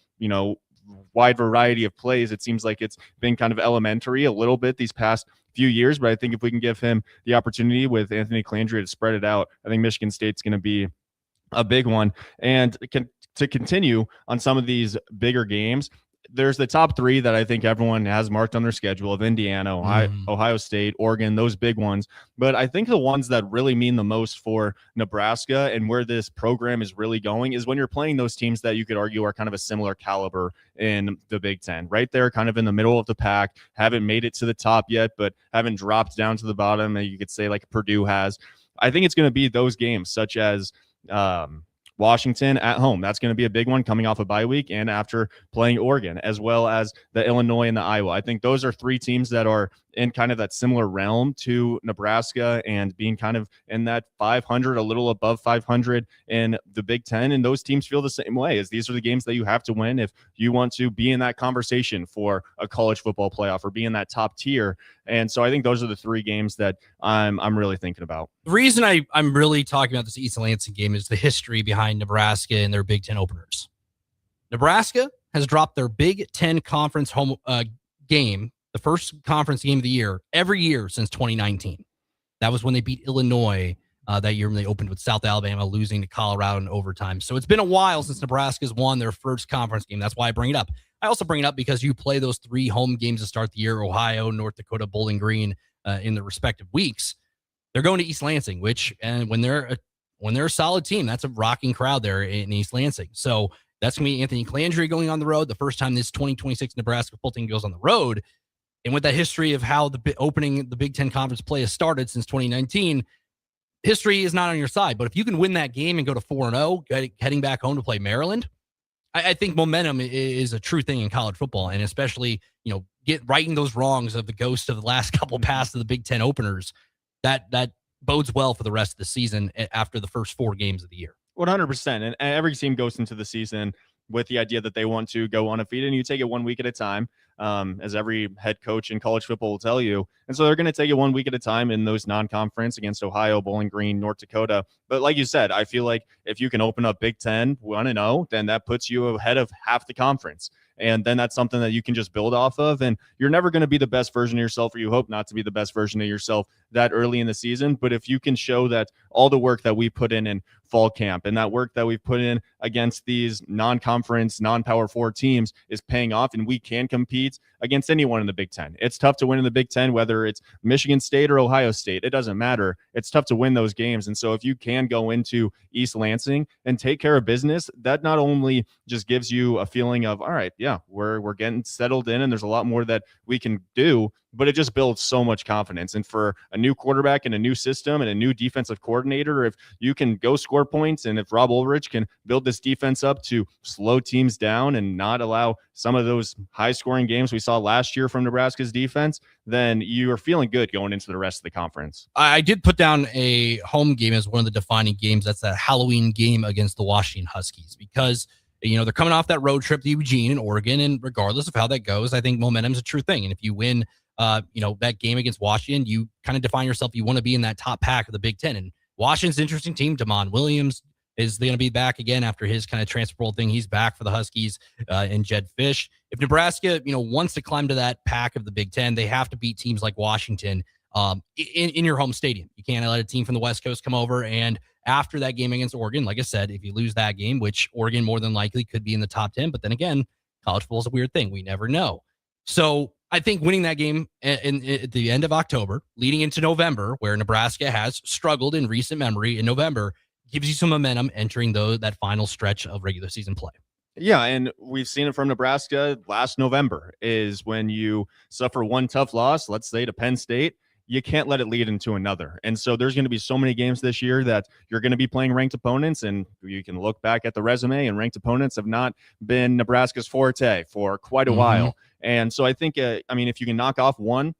wide variety of plays. It seems like it's been kind of elementary a little bit these past few years, but I think if we can give him the opportunity with Anthony Calandra to spread it out, I think Michigan State's going to be a big one. And to continue on some of these bigger games, there's the top three that I think everyone has marked on their schedule of Indiana, Ohio State, Oregon, those big ones. But I think the ones that really mean the most for Nebraska and where this program is really going is when you're playing those teams that you could argue are kind of a similar caliber in the Big Ten. Right there, kind of in the middle of the pack, haven't made it to the top yet, but haven't dropped down to the bottom, and you could say like Purdue has. I think it's going to be those games such as Washington at home. That's going to be a big one coming off a bye week and after playing Oregon, as well as the Illinois and the Iowa. I think those are three teams that are in kind of that similar realm to Nebraska and being kind of in that 500, a little above 500 in the Big Ten. And those teams feel the same way, as these are the games that you have to win if you want to be in that conversation for a college football playoff or be in that top tier. And so I think those are the three games that I'm really thinking about. The reason I'm really talking about this East Lansing game is the history behind Nebraska and their Big Ten openers. Nebraska has dropped their Big Ten conference home game, the first conference game of the year, every year since 2019. That was when they beat Illinois that year when they opened with South Alabama, losing to Colorado in overtime. So it's been a while since Nebraska's won their first conference game. That's why I bring it up. I also bring it up because you play those three home games to start the year, Ohio, North Dakota, Bowling Green, in the respective weeks. They're going to East Lansing, which, and when they're a solid team, that's a rocking crowd there in East Lansing. So that's going to be Anthony Calandra going on the road. The first time this 2026 Nebraska football team goes on the road. And with that history of how the opening the Big Ten conference play has started since 2019, history is not on your side. But if you can win that game and go to 4-0, heading back home to play Maryland, I think momentum is a true thing in college football, and especially, get righting those wrongs of the ghost of the last couple passes of the Big Ten openers. That bodes well for the rest of the season after the first 4 games of the year. 100%. And every team goes into the season with the idea that they want to go undefeated, and you take it 1 week at a time, as every head coach in college football will tell you. And so they're going to take it 1 week at a time in those non-conference against Ohio, Bowling Green, North Dakota. But like you said, I feel like if you can open up Big Ten 1-0, then that puts you ahead of half the conference. And then that's something that you can just build off of. And you're never going to be the best version of yourself, or you hope not to be the best version of yourself that early in the season. But if you can show that all the work that we put in fall camp and that work that we've put in against these non-conference, non-power 4 teams is paying off, and we can compete against anyone in the Big Ten. It's tough to win in the Big Ten, whether it's Michigan State or Ohio State. It doesn't matter. It's tough to win those games. And so if you can go into East Lansing and take care of business, that not only just gives you a feeling of, all right, yeah, we're getting settled in and there's a lot more that we can do, but it just builds so much confidence. And for a new quarterback and a new system and a new defensive coordinator, if you can go score points, and if Rob Ulrich can build this defense up to slow teams down and not allow some of those high-scoring games we saw last year from Nebraska's defense, then you are feeling good going into the rest of the conference. I did put down a home game as one of the defining games. That's that Halloween game against the Washington Huskies, because They're coming off that road trip to Eugene and Oregon, and regardless of how that goes, I think momentum's a true thing. And if you win, that game against Washington, you kind of define yourself. You want to be in that top pack of the Big Ten. And Washington's an interesting team. Damon Williams is going to be back again after his kind of transfer portal thing. He's back for the Huskies, and Jed Fish. If Nebraska, wants to climb to that pack of the Big Ten, they have to beat teams like Washington in your home stadium. You can't let a team from the West Coast come over. And after that game against Oregon, like I said, if you lose that game, which Oregon more than likely could be in the top 10, but then again, college football is a weird thing. We never know. So I think winning that game at the end of October, leading into November, where Nebraska has struggled in recent memory in November, gives you some momentum entering that final stretch of regular season play. Yeah, and we've seen it from Nebraska last November is when you suffer one tough loss, let's say to Penn State, you can't let it lead into another. And so there's going to be so many games this year that you're going to be playing ranked opponents, and you can look back at the resume, and ranked opponents have not been Nebraska's forte for quite a while. And so I think, if you can knock off one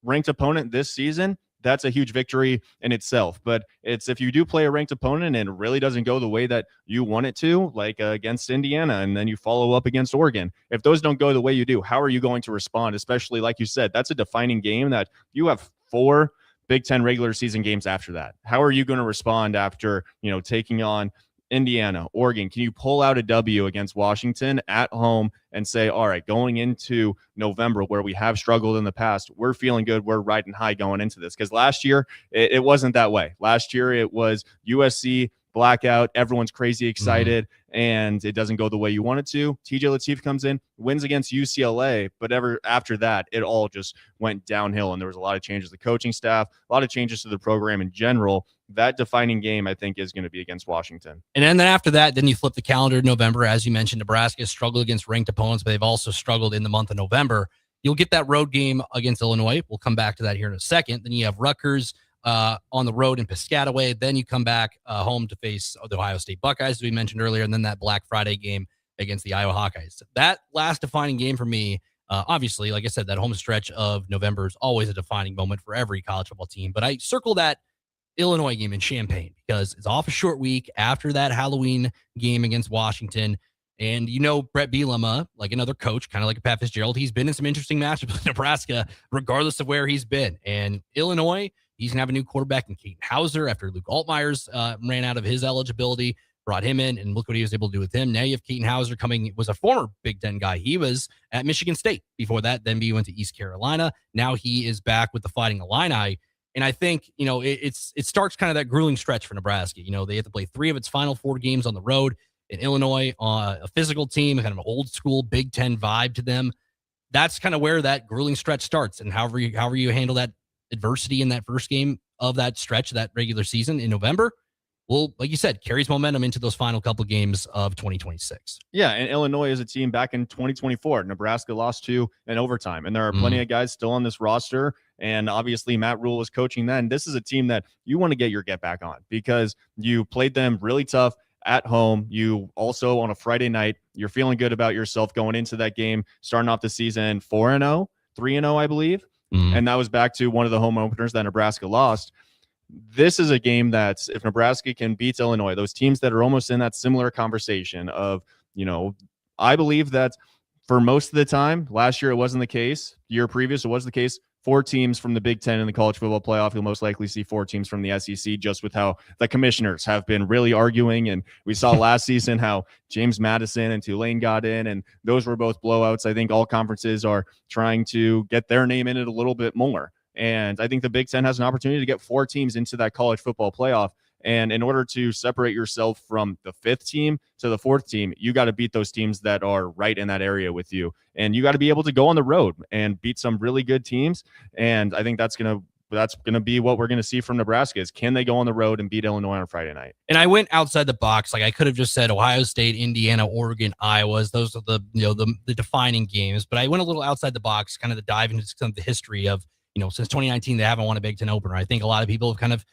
ranked opponent this season, that's a huge victory in itself. But it's if you do play a ranked opponent and it really doesn't go the way that you want it to, like against Indiana, and then you follow up against Oregon, if those don't go the way you do, how are you going to respond? Especially, like you said, that's a defining game that you have 4 Big Ten regular season games after that. How are you going to respond after, taking on Indiana, Oregon? Can you pull out a W against Washington at home and say, all right, going into November where we have struggled in the past, we're feeling good, we're riding high going into this? Because last year, it wasn't that way. Last year, it was USC blackout, everyone's crazy excited, and it doesn't go the way you want it to. TJ Lateef comes in, wins against UCLA, but after that, it all just went downhill, and there was a lot of changes to the coaching staff, a lot of changes to the program in general. That defining game, I think, is going to be against Washington. And then after that, then you flip the calendar to November. As you mentioned, Nebraska has struggled against ranked opponents, but they've also struggled in the month of November. You'll get that road game against Illinois. We'll come back to that here in a second. Then you have Rutgers on the road in Piscataway. Then you come back home to face the Ohio State Buckeyes, as we mentioned earlier, and then that Black Friday game against the Iowa Hawkeyes. That last defining game for me, obviously, like I said, that home stretch of November is always a defining moment for every college football team. But I circle that Illinois game in Champaign because it's off a short week after that Halloween game against Washington. And Brett Bielema, like another coach, kind of like a Pat Fitzgerald, he's been in some interesting matchups with Nebraska, regardless of where he's been. And Illinois, he's going to have a new quarterback in Keaton Hauser after Luke Altmaier's ran out of his eligibility, brought him in, and look what he was able to do with him. Now you have Keaton Hauser was a former Big Ten guy. He was at Michigan State before that. Then he went to East Carolina. Now he is back with the Fighting Illini. And I think, it starts kind of that grueling stretch for Nebraska. They have to play 3 of its final 4 games on the road in Illinois, a physical team, kind of an old school Big Ten vibe to them. That's kind of where that grueling stretch starts. And however you handle that adversity in that first game of that stretch, that regular season in November, well, like you said, carries momentum into those final couple games of 2026. Yeah, and Illinois is a team back in 2024. Nebraska lost to in overtime, and there are plenty of guys still on this roster. And obviously, Matt Rule was coaching then. This is a team that you want to get your get back on because you played them really tough at home. You also, on a Friday night, you're feeling good about yourself going into that game, starting off the season 4-0, 3-0, I believe. And that was back to one of the home openers that Nebraska lost. This is a game that's, if Nebraska can beat Illinois, those teams that are almost in that similar conversation of, I believe that for most of the time, last year it wasn't the case. Year previous, it was the case. 4 teams from the Big Ten in the college football playoff. You'll most likely see 4 teams from the SEC, just with how the commissioners have been really arguing. And we saw last season how James Madison and Tulane got in, and those were both blowouts. I think all conferences are trying to get their name in it a little bit more. And I think the Big Ten has an opportunity to get 4 teams into that college football playoff. And in order to separate yourself from the 5th team to the 4th team, you got to beat those teams that are right in that area with you. And you got to be able to go on the road and beat some really good teams. And I think that's going to be what we're going to see from Nebraska is, can they go on the road and beat Illinois on Friday night? And I went outside the box. Like I could have just said Ohio State, Indiana, Oregon, Iowa. Those are the defining games. But I went a little outside the box, kind of to dive into some of the history of, since 2019, they haven't won a Big Ten opener. I think a lot of people have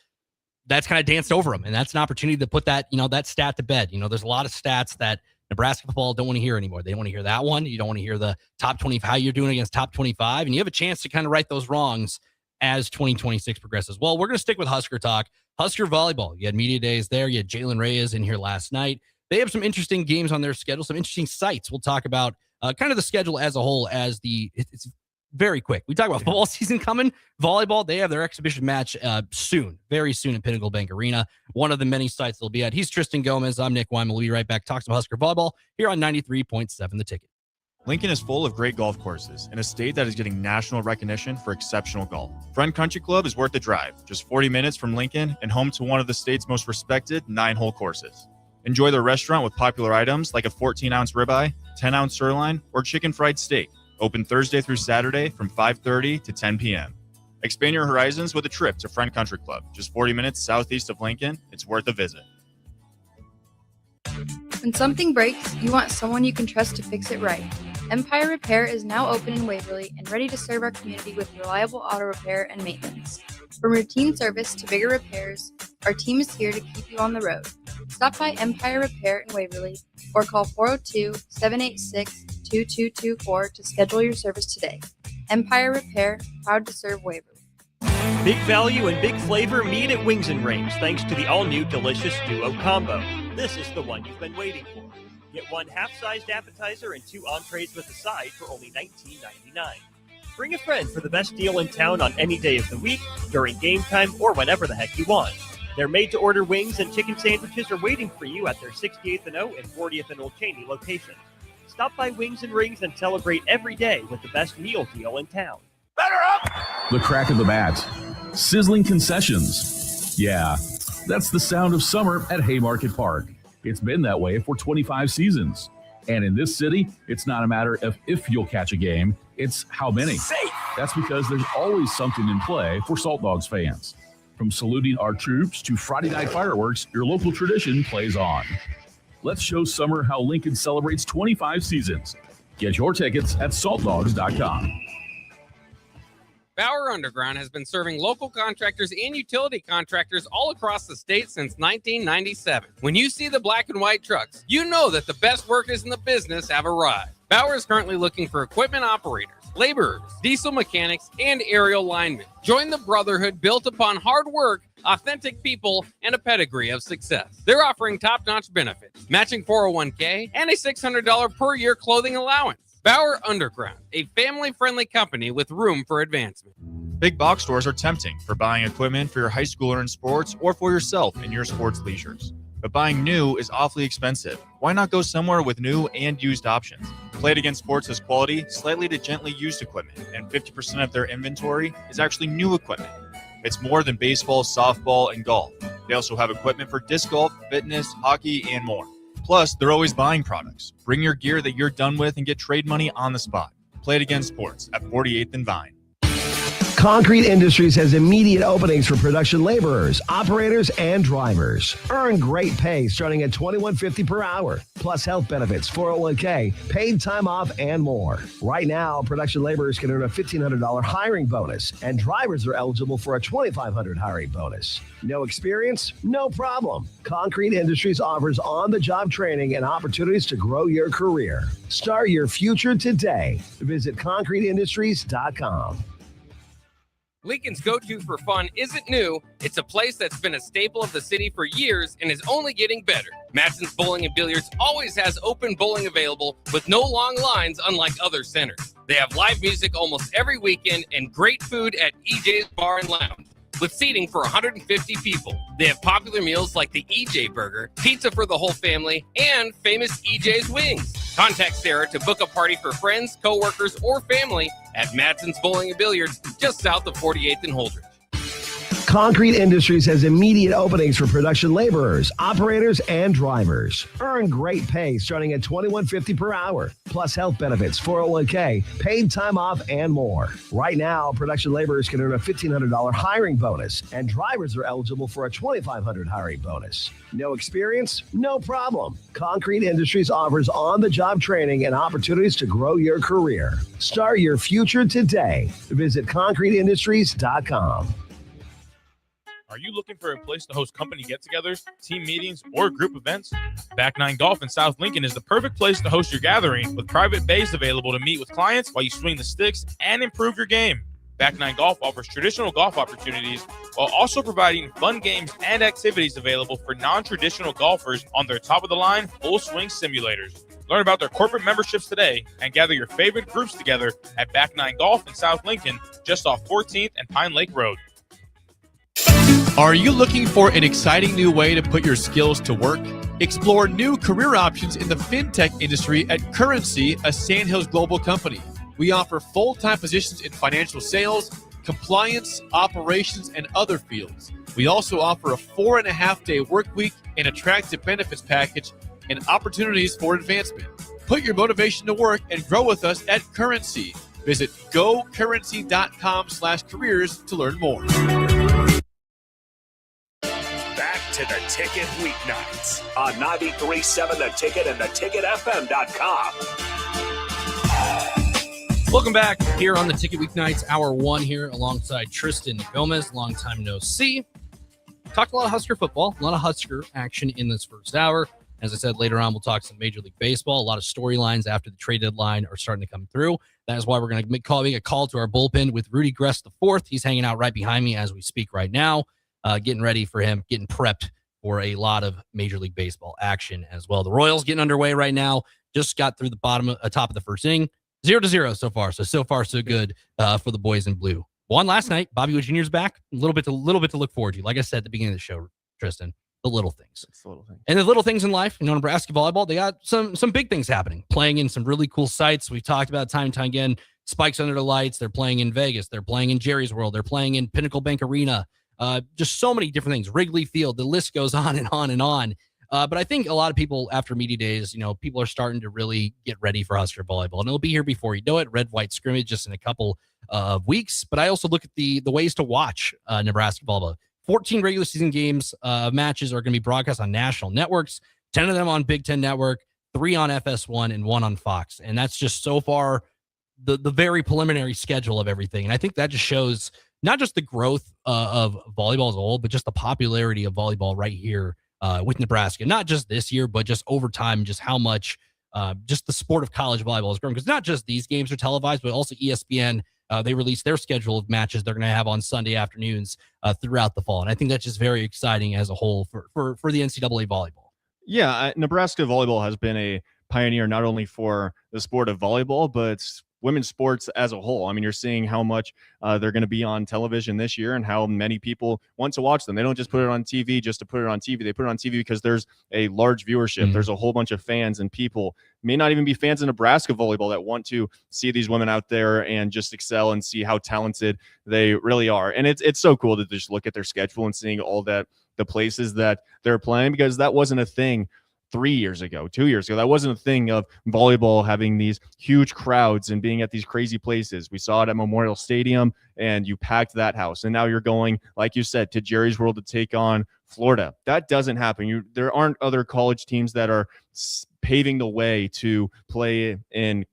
that's kind of danced over them. And that's an opportunity to put that, that stat to bed. There's a lot of stats that Nebraska football don't want to hear anymore. They don't want to hear that one. You don't want to hear the top 20, how you're doing against top 25. And you have a chance to kind of right those wrongs as 2026 progresses. Well, we're going to stick with Husker talk. Husker volleyball. You had media days there. You had Jalen Reyes in here last night. they have some interesting games on their schedule, some interesting sites. We'll talk about kind of the schedule as a whole it's very quick. We talk about football season coming, volleyball. They have their exhibition match soon, very soon at Pinnacle Bank Arena, one of the many sites they'll be at. He's Tristan Gomes. I'm Nick Whyman. We'll be right back. Talks about Husker volleyball here on 93.7 The Ticket. Lincoln is full of great golf courses in a state that is getting national recognition for exceptional golf. Friend Country Club is worth the drive, just 40 minutes from Lincoln and home to one of the state's most respected 9-hole courses. Enjoy their restaurant with popular items like a 14-ounce ribeye, 10-ounce sirloin, or chicken fried steak. Open Thursday through Saturday from 5:30 to 10 p.m. Expand your horizons with a trip to Friend Country Club, just 40 minutes southeast of Lincoln. It's worth a visit. When something breaks, you want someone you can trust to fix it right. Empire Repair is now open in Waverly and ready to serve our community with reliable auto repair and maintenance. From routine service to bigger repairs, our team is here to keep you on the road. Stop by Empire Repair in Waverly or call 402-786-2224 to schedule your service today. Empire Repair, proud to serve Waverly. Big value and big flavor meet at Wings and Rings thanks to the all-new delicious Duo Combo. This is the one you've been waiting for. Get one half-sized appetizer and 2 entrees with a side for only $19.99. Bring a friend for the best deal in town on any day of the week, during game time, or whenever the heck you want. Their made-to-order wings and chicken sandwiches are waiting for you at their 68th and O and 40th and Old Cheney locations. Stop by Wings and Rings and celebrate every day with the best meal deal in town. The crack of the bat. Sizzling concessions. Yeah, that's the sound of summer at Haymarket Park. It's been that way for 25 seasons. And in this city, it's not a matter of if you'll catch a game, it's how many. That's because there's always something in play for Salt Dogs fans. From saluting our troops to Friday night fireworks, your local tradition plays on. Let's show summer how Lincoln celebrates 25 seasons. Get your tickets at saltdogs.com. Bauer Underground has been serving local contractors and utility contractors all across the state since 1997. When you see the black and white trucks, you know that the best workers in the business have arrived. Bauer is currently looking for equipment operators, laborers, diesel mechanics, and aerial linemen. Join the brotherhood built upon hard work, authentic people, and a pedigree of success. They're offering top-notch benefits, matching 401k, and a $600 per year clothing allowance. Bauer Underground, a family-friendly company with room for advancement. Big box stores are tempting for buying equipment for your high schooler in sports or for yourself in your sports leisures. But buying new is awfully expensive. Why not go somewhere with new and used options? Played Against Sports has quality, slightly to gently used equipment, and 50% of their inventory is actually new equipment. It's more than baseball, softball, and golf. They also have equipment for disc golf, fitness, hockey, and more. Plus, they're always buying products. Bring your gear that you're done with and get trade money on the spot. Play It Against Sports at 48th and Vine. Concrete Industries has immediate openings for production laborers, operators, and drivers. Earn great pay starting at $21.50 per hour, plus health benefits, 401k, paid time off, and more. Right now, production laborers can earn a $1,500 hiring bonus, and drivers are eligible for a $2,500 hiring bonus. No experience? No problem. Concrete Industries offers on-the-job training and opportunities to grow your career. Start your future today. Visit concreteindustries.com. Lincoln's go-to for fun isn't new. It's a place that's been a staple of the city for years and is only getting better. Matson's Bowling and Billiards always has open bowling available with no long lines, unlike other centers. They have live music almost every weekend and great food at EJ's Bar and Lounge, with seating for 150 people. They have popular meals like the EJ Burger, pizza for the whole family, and famous EJ's Wings. Contact Sarah to book a party for friends, coworkers, or family at Matson's Bowling and Billiards, just south of 48th and Holdridge. Concrete Industries has immediate openings for production laborers, operators, and drivers. Earn great pay starting at $21.50 per hour, plus health benefits, 401k, paid time off, and more. Right now, production laborers can earn a $1,500 hiring bonus, and drivers are eligible for a $2,500 hiring bonus. No experience? No problem. Concrete Industries offers on-the-job training and opportunities to grow your career. Start your future today. Visit concreteindustries.com. Are you looking for a place to host company get-togethers, team meetings, or group events? Back Nine Golf in South Lincoln is the perfect place to host your gathering, with private bays available to meet with clients while you swing the sticks and improve your game. Back Nine Golf offers traditional golf opportunities while also providing fun games and activities available for non-traditional golfers on their top-of-the-line full-swing simulators. Learn about their corporate memberships today and gather your favorite groups together at Back Nine Golf in South Lincoln, just off 14th and Pine Lake Road. Are you looking for an exciting new way to put your skills to work? Explore new career options in the fintech industry at Currency, a Sandhills global company. We offer full-time positions in financial sales, compliance, operations, and other fields. We also offer a 4.5-day work week, an attractive benefits package, and opportunities for advancement. Put your motivation to work and grow with us at Currency. Visit gocurrency.com/careers to learn more. Back to the Ticket Weeknights on 93.7 The Ticket and theticketfm.com. Welcome back here on the Ticket Weeknights, Hour 1 here alongside Tristan Gomes, long time no see. Talked a lot of Husker football, a lot of Husker action in this first hour. As I said, later on, we'll talk some Major League Baseball. A lot of storylines after the trade deadline are starting to come through. That is why we're going to make a call to our bullpen with Rudy Gres IV. He's hanging out right behind me as we speak right now, getting ready for him, getting prepped for a lot of Major League Baseball action as well. The Royals getting underway right now. Just got through the top of the first inning. 0-0 so far. So far, so good for the boys in blue. Won last night. Bobby Wood Jr.'s back. A little bit to look forward to. Like I said at the beginning of the show, Tristan, the little things. It's the little things. And the little things in life, Nebraska volleyball, they got some big things happening. Playing in some really cool sites. We've talked about time and time again. Spikes Under the Lights. They're playing in Vegas. They're playing in Jerry's World. They're playing in Pinnacle Bank Arena. Just so many different things. Wrigley Field. The list goes on and on and on. But I think a lot of people after media days, people are starting to really get ready for Husker volleyball. And it'll be here before you know it. Red-white scrimmage just in a couple of weeks. But I also look at the ways to watch Nebraska volleyball. 14 regular season games, matches are going to be broadcast on national networks. 10 of them on Big Ten Network, 3 on FS1, and 1 on Fox. And that's just so far the very preliminary schedule of everything. And I think that just shows not just the growth of volleyball as a whole, but just the popularity of volleyball right here with Nebraska, not just this year, but just over time, just how much just the sport of college volleyball has grown. Because not just these games are televised, but also ESPN, they release their schedule of matches they're going to have on Sunday afternoons throughout the fall. And I think that's just very exciting as a whole for the NCAA volleyball. Yeah, Nebraska volleyball has been a pioneer not only for the sport of volleyball, but women's sports as a whole. I mean, you're seeing how much they're going to be on television this year and how many people want to watch them. They don't just put it on TV just to put it on TV. They put it on TV because there's a large viewership. Mm-hmm. There's a whole bunch of fans and people, may not even be fans of Nebraska volleyball, that want to see these women out there and just excel and see how talented they really are. And it's so cool to just look at their schedule and seeing all that, the places that they're playing, because that wasn't a thing 3 years ago, 2 years ago. That wasn't a thing of volleyball having these huge crowds and being at these crazy places. We saw it at Memorial Stadium and you packed that house. And now you're going, like you said, to Jerry's World to take on Florida. That doesn't happen. There aren't other college teams that are paving the way to play in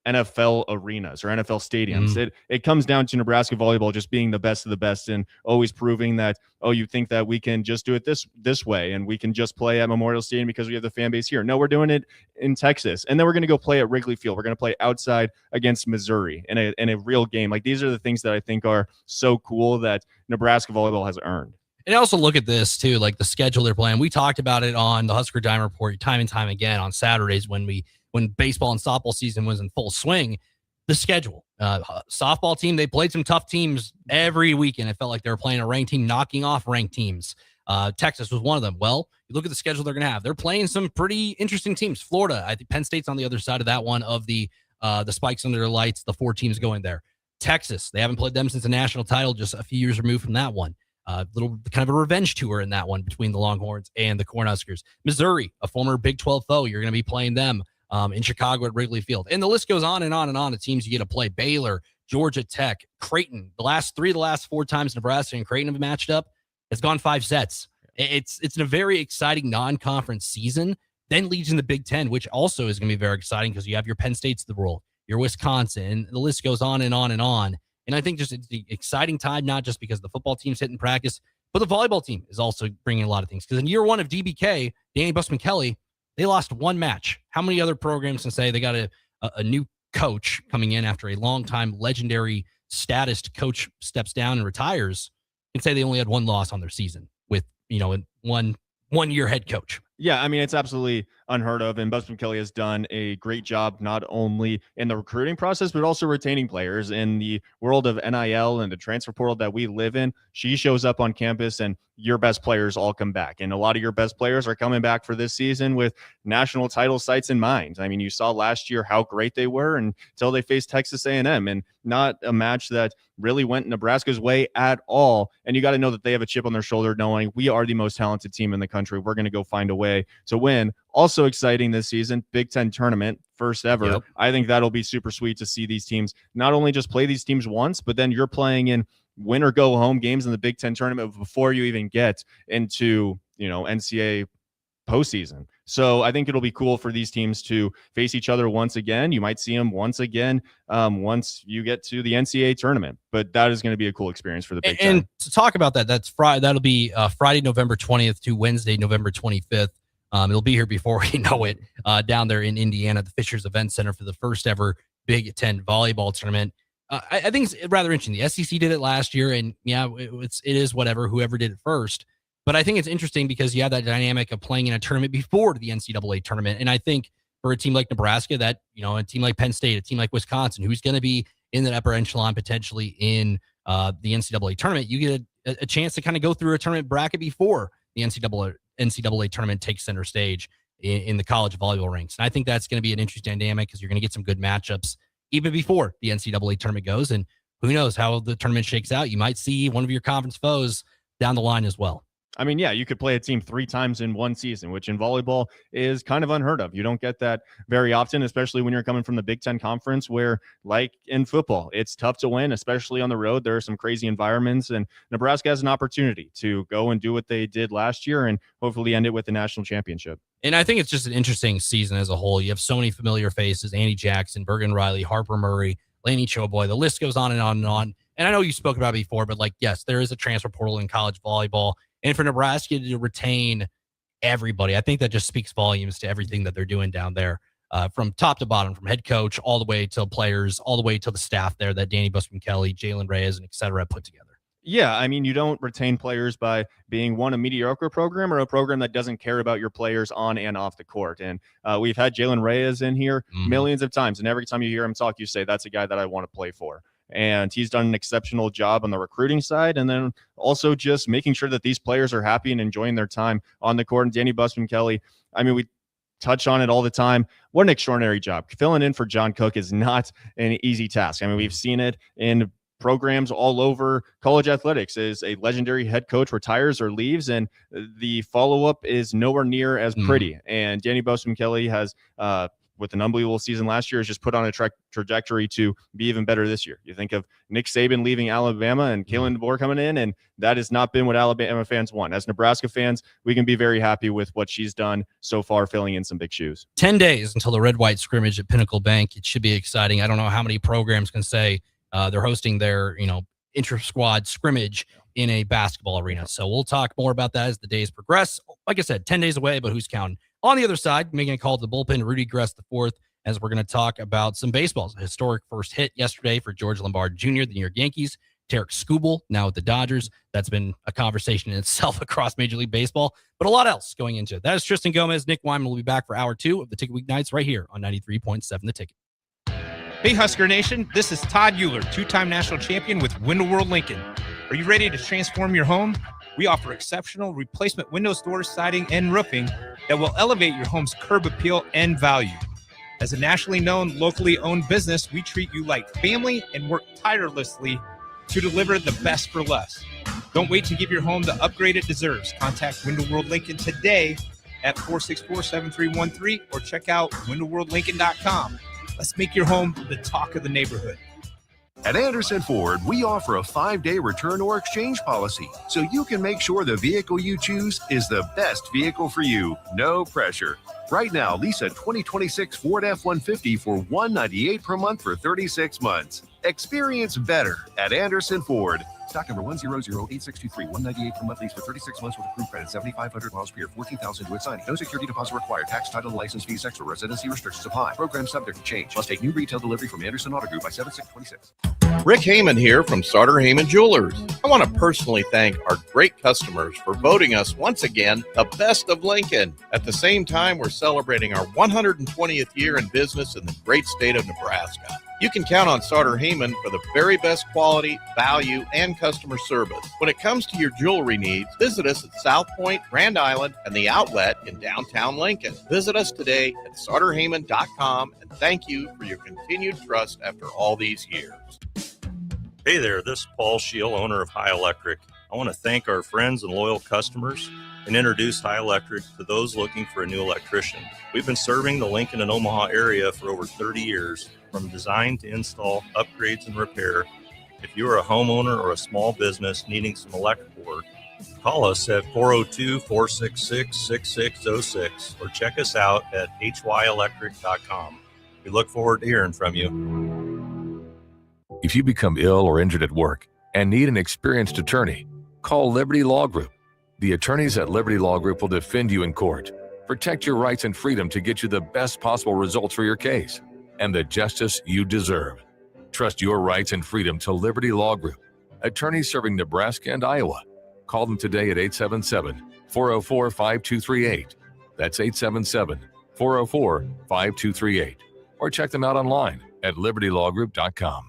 NFL arenas or NFL stadiums. Mm-hmm. It comes down to Nebraska volleyball just being the best of the best and always proving that, you think that we can just do it this way and we can just play at Memorial Stadium because we have the fan base here. No, we're doing it in Texas, and then we're going to go play at Wrigley Field. We're going to play outside against Missouri in a real game. Like, these are the things that I think are so cool that Nebraska volleyball has earned. And also look at this too, like the schedule they're playing. We talked about it on the Husker Dime Report time and time again on Saturdays when baseball and softball season was in full swing. The schedule, softball team, they played some tough teams every weekend. It felt like they were playing a ranked team, knocking off ranked teams. Texas was one of them. Well, you look at the schedule they're going to have. They're playing some pretty interesting teams. Florida, I think Penn State's on the other side of that one of the Spikes Under the Lights, the 4 teams going there. Texas, they haven't played them since the national title, just a few years removed from that one. Little kind of a revenge tour in that one between the Longhorns and the Cornhuskers. Missouri, a former Big 12 foe, you're going to be playing them in Chicago at Wrigley Field. And the list goes on and on and on of teams you get to play. Baylor, Georgia Tech, Creighton. The last 4 times Nebraska and Creighton have matched up, it's gone 5 sets. It's a very exciting non-conference season. Then leads in the Big Ten, which also is going to be very exciting because you have your Penn States of the world, your Wisconsin, and the list goes on and on and on. And I think just it's an exciting time, not just because the football team's hitting practice, but the volleyball team is also bringing a lot of things. Because in year 1 of DBK, Danny Busman-Kelly, they lost 1 match. How many other programs can say they got a new coach coming in after a long time legendary status coach steps down and retires, you can say they only had one loss on their season with, one year head coach. Yeah, I mean, it's absolutely unheard of, and Busman Kelly has done a great job not only in the recruiting process, but also retaining players in the world of NIL and the transfer portal that we live in. She shows up on campus, and your best players all come back, and a lot of your best players are coming back for this season with national title sights in mind. I mean, you saw last year how great they were until they faced Texas A&M, and not a match that really went Nebraska's way at all. And you got to know that they have a chip on their shoulder, knowing we are the most talented team in the country. We're going to go find a way to win. Also exciting this season, Big Ten tournament, first ever. Yep. I think that'll be super sweet to see these teams not only just play these teams once, but then you're playing in win or go home games in the Big Ten tournament before you even get into, NCAA postseason. So I think it'll be cool for these teams to face each other once again. You might see them once again once you get to the NCAA tournament, but that is going to be a cool experience for the Big Ten. And to talk about that, that's Friday. That'll be Friday, November 20th to Wednesday, November 25th. It'll be here before we know it, down there in Indiana at the Fishers Event Center for the first ever Big Ten volleyball tournament. I think it's rather interesting. The SEC did it last year, and yeah, it is whatever, whoever did it first. But I think it's interesting because you have that dynamic of playing in a tournament before the NCAA tournament. And I think for a team like Nebraska, that, a team like Penn State, a team like Wisconsin, who's going to be in that upper echelon potentially in the NCAA tournament, you get a chance to kind of go through a tournament bracket before the NCAA tournament takes center stage in the college volleyball ranks. And I think that's going to be an interesting dynamic because you're going to get some good matchups even before the NCAA tournament goes. And who knows how the tournament shakes out. You might see one of your conference foes down the line as well. I mean, yeah, you could play a team 3 times in one season, which in volleyball is kind of unheard of. You don't get that very often, especially when you're coming from the Big Ten Conference where, like in football, it's tough to win, especially on the road. There are some crazy environments, and Nebraska has an opportunity to go and do what they did last year and hopefully end it with the national championship. And I think it's just an interesting season as a whole. You have so many familiar faces: Andy Jackson, Bergen Riley, Harper Murray, Laney Choboy. The list goes on and on and on. And I know you spoke about it before, but yes, there is a transfer portal in college volleyball. And for Nebraska to retain everybody, I think that just speaks volumes to everything that they're doing down there, from top to bottom, from head coach all the way to players, all the way to the staff there that Danny Busman Kelly, Jalen Reyes, and et cetera put together. Yeah, I mean, you don't retain players by being a mediocre program or a program that doesn't care about your players on and off the court. And we've had Jalen Reyes in here millions of times, and every time you hear him talk, you say, that's a guy that I want to play for. And he's done an exceptional job on the recruiting side, and then also just making sure that these players are happy and enjoying their time on the court. And Danny Busman Kelly, I mean, we touch on it all the time. What an extraordinary job. Filling in for John Cook is not an easy task. I mean, we've seen it in programs all over college athletics. Is a legendary head coach retires or leaves, and the follow-up is nowhere near as pretty. And Danny Busman Kelly has, with an unbelievable season last year, has just put on a trajectory to be even better this year. You think of Nick Saban leaving Alabama and Kalen DeBoer coming in, and that has not been what Alabama fans want. As Nebraska fans, we can be very happy with what she's done so far, filling in some big shoes. 10 days until the red-white scrimmage at Pinnacle Bank. It should be exciting. I don't know how many programs can say they're hosting their, inter-squad scrimmage in a basketball arena. So we'll talk more about that as the days progress. Like I said, 10 days away, but who's counting? On the other side, making a call to the bullpen, Rudy Gres IV, as we're going to talk about some baseballs. A historic first hit yesterday for George Lombard Jr., the New York Yankees. Tarek Skubal, now with the Dodgers. That's been a conversation in itself across Major League Baseball, but a lot else going into it. That is Tristan Gomez. Nick Whyman will be back for hour 2 of the Ticket Weeknights right here on 93.7 The Ticket. Hey, Husker Nation, this is Todd Euler, 2-time national champion with Window World Lincoln. Are you ready to transform your home? We offer exceptional replacement windows, doors, siding, and roofing that will elevate your home's curb appeal and value. As a nationally known, locally owned business, we treat you like family and work tirelessly to deliver the best for less. Don't wait to give your home the upgrade it deserves. Contact Window World Lincoln today at 464-7313 or check out windowworldlincoln.com. Let's make your home the talk of the neighborhood. At Anderson Ford, we offer a 5-day return or exchange policy, so you can make sure the vehicle you choose is the best vehicle for you. No pressure. Right now, lease a 2026 Ford F-150 for $198 per month for 36 months. Experience better at Anderson Ford. Stock number 1008623, $198 per month lease for 36 months with approved credit, 7,500 miles per year, 14,000 to signing. No security deposit required. Tax, title, license fees, extra residency restrictions apply. Program subject to change. Must take new retail delivery from Anderson Auto Group by 7/6/26. Rick Heyman here from Sartor Heyman Jewelers. I want to personally thank our great customers for voting us once again the best of Lincoln. At the same time, we're celebrating our 120th year in business in the great state of Nebraska. You can count on Sartor Heyman for the very best quality, value, and customer service. When it comes to your jewelry needs, visit us at South Point, Grand Island, and the Outlet in downtown Lincoln. Visit us today at sartorheyman.com, and thank you for your continued trust after all these years. Hey there, this is Paul Scheel, owner of High Electric. I want to thank our friends and loyal customers and introduce High Electric to those looking for a new electrician. We've been serving the Lincoln and Omaha area for over 30 years, from design to install, upgrades, and repair. If you are a homeowner or a small business needing some electrical work, call us at 402-466-6606 or check us out at hyelectric.com. We look forward to hearing from you. If you become ill or injured at work and need an experienced attorney, call Liberty Law Group. The attorneys at Liberty Law Group will defend you in court, protect your rights and freedom to get you the best possible results for your case and the justice you deserve. Trust your rights and freedom to Liberty Law Group. Attorneys serving Nebraska and Iowa. Call them today at 877-404-5238. That's 877-404-5238. Or check them out online at libertylawgroup.com.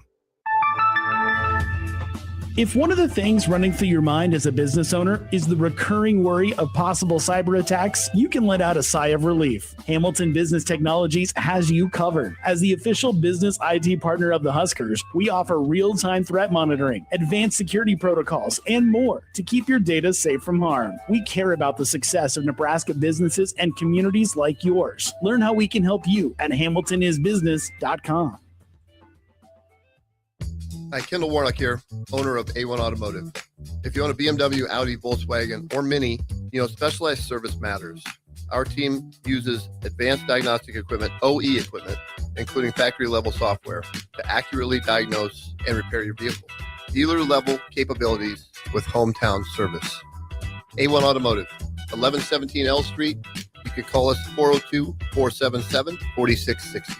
If one of the things running through your mind as a business owner is the recurring worry of possible cyber attacks, you can let out a sigh of relief. Hamilton Business Technologies has you covered. As the official business IT partner of the Huskers, we offer real-time threat monitoring, advanced security protocols, and more to keep your data safe from harm. We care about the success of Nebraska businesses and communities like yours. Learn how we can help you at hamiltonisbusiness.com. Hi, Kendall Warnock here, owner of A1 Automotive. If you own a BMW, Audi, Volkswagen, or Mini, you know specialized service matters. Our team uses advanced diagnostic equipment, OE equipment, including factory-level software, to accurately diagnose and repair your vehicle. Dealer-level capabilities with hometown service. A1 Automotive, 1117 L Street. You can call us 402-477-4660.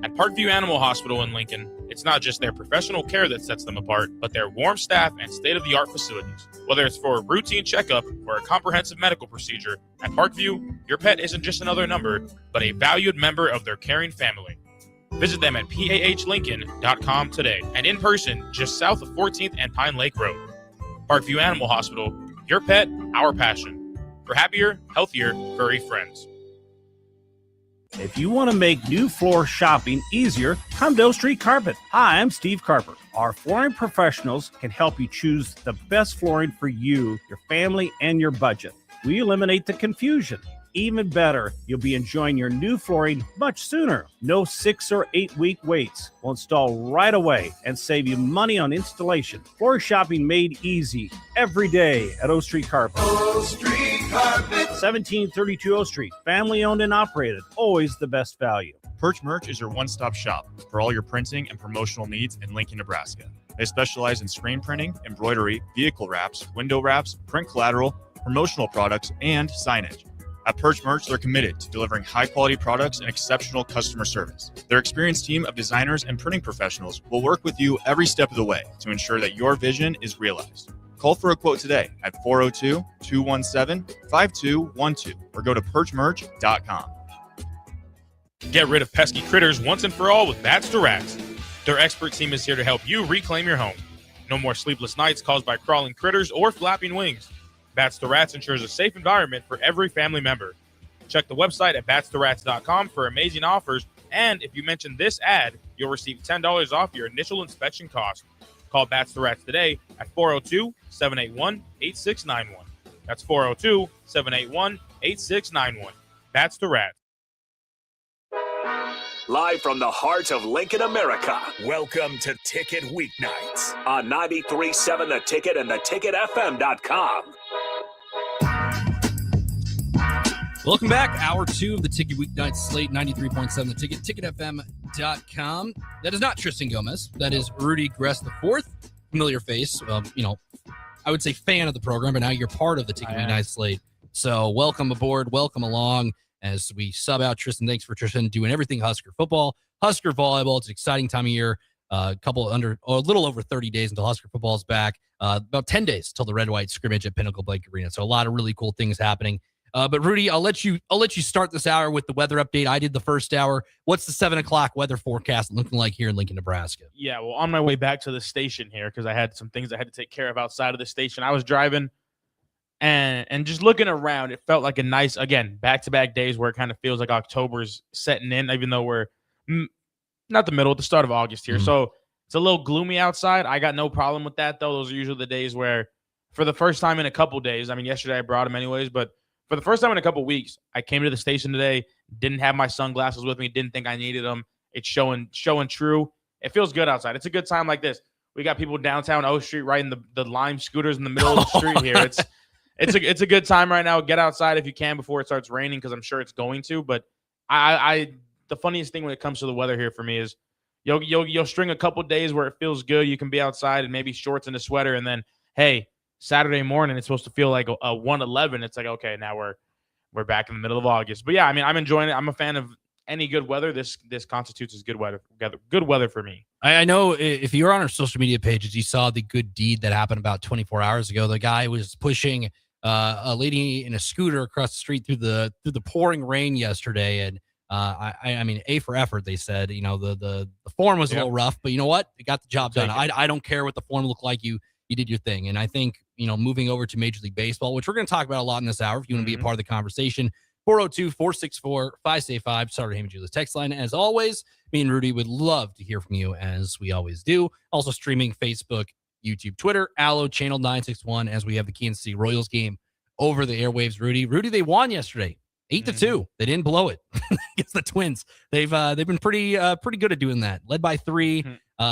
At Parkview Animal Hospital in Lincoln, it's not just their professional care that sets them apart, but their warm staff and state-of-the-art facilities. Whether it's for a routine checkup or a comprehensive medical procedure, at Parkview, your pet isn't just another number, but a valued member of their caring family. Visit them at pahlincoln.com today and in person just south of 14th and Pine Lake Road. Parkview Animal Hospital, your pet, our passion. For happier, healthier, furry friends. If you want to make new floor shopping easier, come to O Street Carpet. Hi, I'm Steve Carper. Our flooring professionals can help you choose the best flooring for you, your family, and your budget. We eliminate the confusion. Even better, you'll be enjoying your new flooring much sooner. No 6 or 8 week waits. We'll install right away and save you money on installation. Floor shopping made easy every day at O Street Carpet. O Street Carpet. 1732 O Street. Family owned and operated. Always the best value. Perch Merch is your one-stop shop for all your printing and promotional needs in Lincoln, Nebraska. They specialize in screen printing, embroidery, vehicle wraps, window wraps, print collateral, promotional products, and signage. At Perch Merch, they're committed to delivering high-quality products and exceptional customer service. Their experienced team of designers and printing professionals will work with you every step of the way to ensure that your vision is realized. Call for a quote today at 402-217-5212 or go to perchmerch.com. Get rid of pesky critters once and for all with Bats to Rats. Their expert team is here to help you reclaim your home. No more sleepless nights caused by crawling critters or flapping wings. Bats to Rats ensures a safe environment for every family member. Check the website at batstoRats.com for amazing offers, and if you mention this ad, you'll receive $10 off your initial inspection cost. Call Bats to Rats today at 402-781-8691. That's 402-781-8691. Bats to Rats. Live from the heart of Lincoln, America, welcome to Ticket Weeknights on 93.7 The Ticket and theticketfm.com. Welcome back. Hour 2 of the Ticket Weeknights slate, 93.7 The Ticket, ticketfm.com. That is not Tristan Gomes. That is Rudy Gres IV, familiar face. I would say fan of the program, but now you're part of the Ticket Weeknights slate. So welcome aboard. Welcome along as we sub out Tristan. Thanks for Tristan doing everything Husker football, Husker volleyball. It's an exciting time of year. A little over 30 days until Husker football is back. About 10 days till the red-white scrimmage at Pinnacle Bank Arena. So a lot of really cool things happening. But Rudy, I'll let you start this hour with the weather update. I did the first hour. What's the 7 o'clock weather forecast looking like here in Lincoln, Nebraska? Yeah, well, on my way back to the station here, because I had some things I had to take care of outside of the station. I was driving and just looking around. It felt like a nice, again, back-to-back days where it kind of feels like October's setting in, even though we're not the middle, at the start of August here. So it's a little gloomy outside. I got no problem with that, though. Those are usually the days where, for the first time in a couple days, I mean, yesterday I brought them anyways, but for the first time in a couple weeks, I came to the station today, didn't have my sunglasses with me, didn't think I needed them. It's showing true. It feels good outside. It's a good time like this. We got people downtown O Street riding the Lime scooters in the middle of the street here. It's a good time right now. Get outside if you can before it starts raining, because I'm sure it's going to. But the funniest thing when it comes to the weather here for me is you'll string a couple days where it feels good. You can be outside and maybe shorts and a sweater, and then hey, Saturday morning, it's supposed to feel like a 111. It's like, okay, now we're back in the middle of August. But yeah, I mean, I'm enjoying it. I'm a fan of any good weather. This constitutes as good weather for me. I know if you're on our social media pages, you saw the good deed that happened about 24 hours ago. The guy was pushing a lady in a scooter across the street through the pouring rain yesterday, and I mean, A for effort. They said, the form was a little rough, but you know what? It got the job done. I don't care what the form looked like. You did your thing. And I think, moving over to Major League Baseball, which we're going to talk about a lot in this hour, if you want to be a part of the conversation, 402-464-5685, Sartor Hamann Julius text line. As always, me and Rudy would love to hear from you, as we always do. Also streaming Facebook, YouTube, Twitter, Allo, Channel 961, as we have the Kansas City Royals game over the airwaves. Rudy, they won yesterday, 8-2. They didn't blow it against the Twins. They've been pretty good at doing that. Led by 3,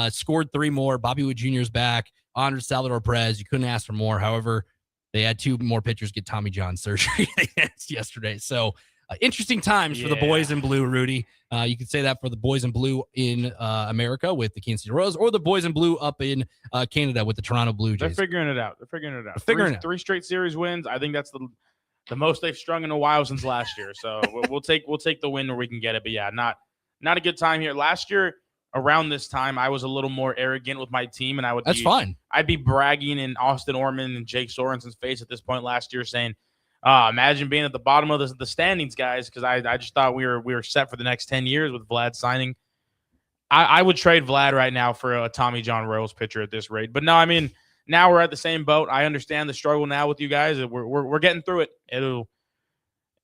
scored 3 more. Bobby Wood Jr. is back. Andres Salvador Perez, you couldn't ask for more. However, they had 2 more pitchers get Tommy John surgery yesterday. So interesting times for the boys in blue, Rudy. You could say that for the boys in blue in America with the Kansas City Royals, or the boys in blue up in Canada with the Toronto Blue Jays. They're figuring it out. Three straight series wins. I think that's the most they've strung in a while since last year. So we'll take the win where we can get it. But yeah, not a good time here. Last year, around this time, I was a little more arrogant with my team, and That's fine. I'd be bragging in Austin Orman and Jake Sorensen's face at this point last year, saying, imagine being at the bottom of the standings, guys, because I just thought we were set for the next 10 years with Vlad signing. I would trade Vlad right now for a Tommy John Royals pitcher at this rate. But no, I mean, now we're at the same boat. I understand the struggle now with you guys. We're getting through it.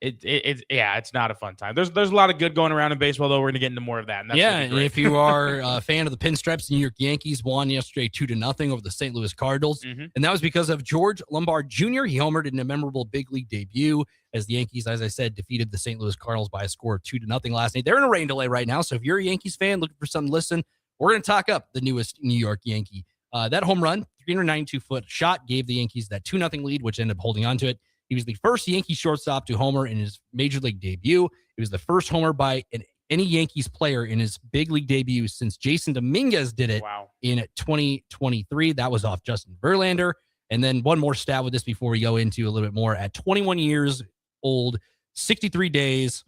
It's not a fun time. There's a lot of good going around in baseball, though. We're going to get into more of that. And that's and if you are a fan of the Pinstripes, New York Yankees won yesterday 2-0 over the St. Louis Cardinals. And that was because of George Lombard Jr. He homered in a memorable big league debut as the Yankees, as I said, defeated the St. Louis Cardinals by a score of 2-0 last night. They're in a rain delay right now, so if you're a Yankees fan looking for something to listen, we're going to talk up the newest New York Yankee. That home run, 392-foot shot, gave the Yankees that 2-0 lead, which ended up holding on to it. He was the first Yankee shortstop to homer in his major league debut. He was the first homer by any Yankees player in his big league debut since Jason Dominguez did it in 2023. That was off Justin Verlander. And then one more stat with this before we go into a little bit more. At 21 years old, 63 days,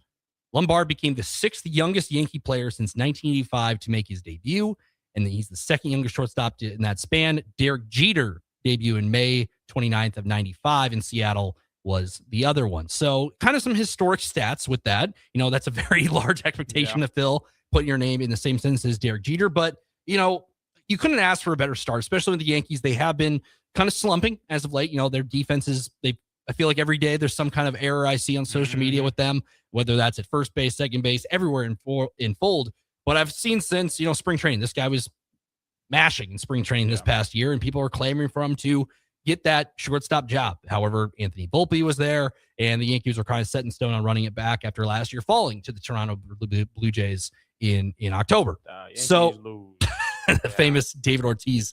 Lombard became the 6th youngest Yankee player since 1985 to make his debut. And he's the 2nd youngest shortstop in that span. Derek Jeter debut in May 29th of 95 in Seattle was the other one. So kind of some historic stats with that. That's a very large expectation to fill, putting your name in the same sentence as Derek Jeter. But, you couldn't ask for a better start, especially with the Yankees. They have been kind of slumping as of late. Their defenses, I feel like every day there's some kind of error I see on social media with them, whether that's at first base, second base, everywhere in fold. But I've seen since, spring training, this guy was mashing in spring training this past year, and people are clamoring for him to get that shortstop job. However, Anthony Volpe was there, and the Yankees were kind of set in stone on running it back after last year falling to the Toronto Blue Jays in October. So the famous David Ortiz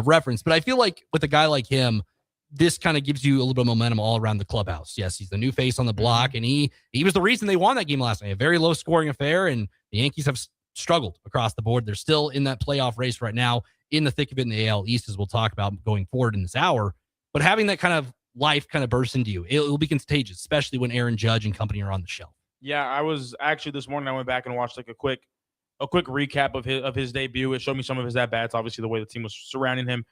reference. But I feel like with a guy like him, this kind of gives you a little bit of momentum all around the clubhouse. Yes, he's the new face on the block, and he was the reason they won that game last night. A very low scoring affair, and the Yankees have struggled across the board. They're still in that playoff race right now, in the thick of it in the AL East, as we'll talk about going forward in this hour. But having that kind of life kind of burst into you, it'll be contagious, especially when Aaron Judge and company are on the shelf. Yeah, I was actually this morning, I went back and watched like a quick a quick recap of his debut. It showed me some of his at-bats, obviously the way the team was surrounding him.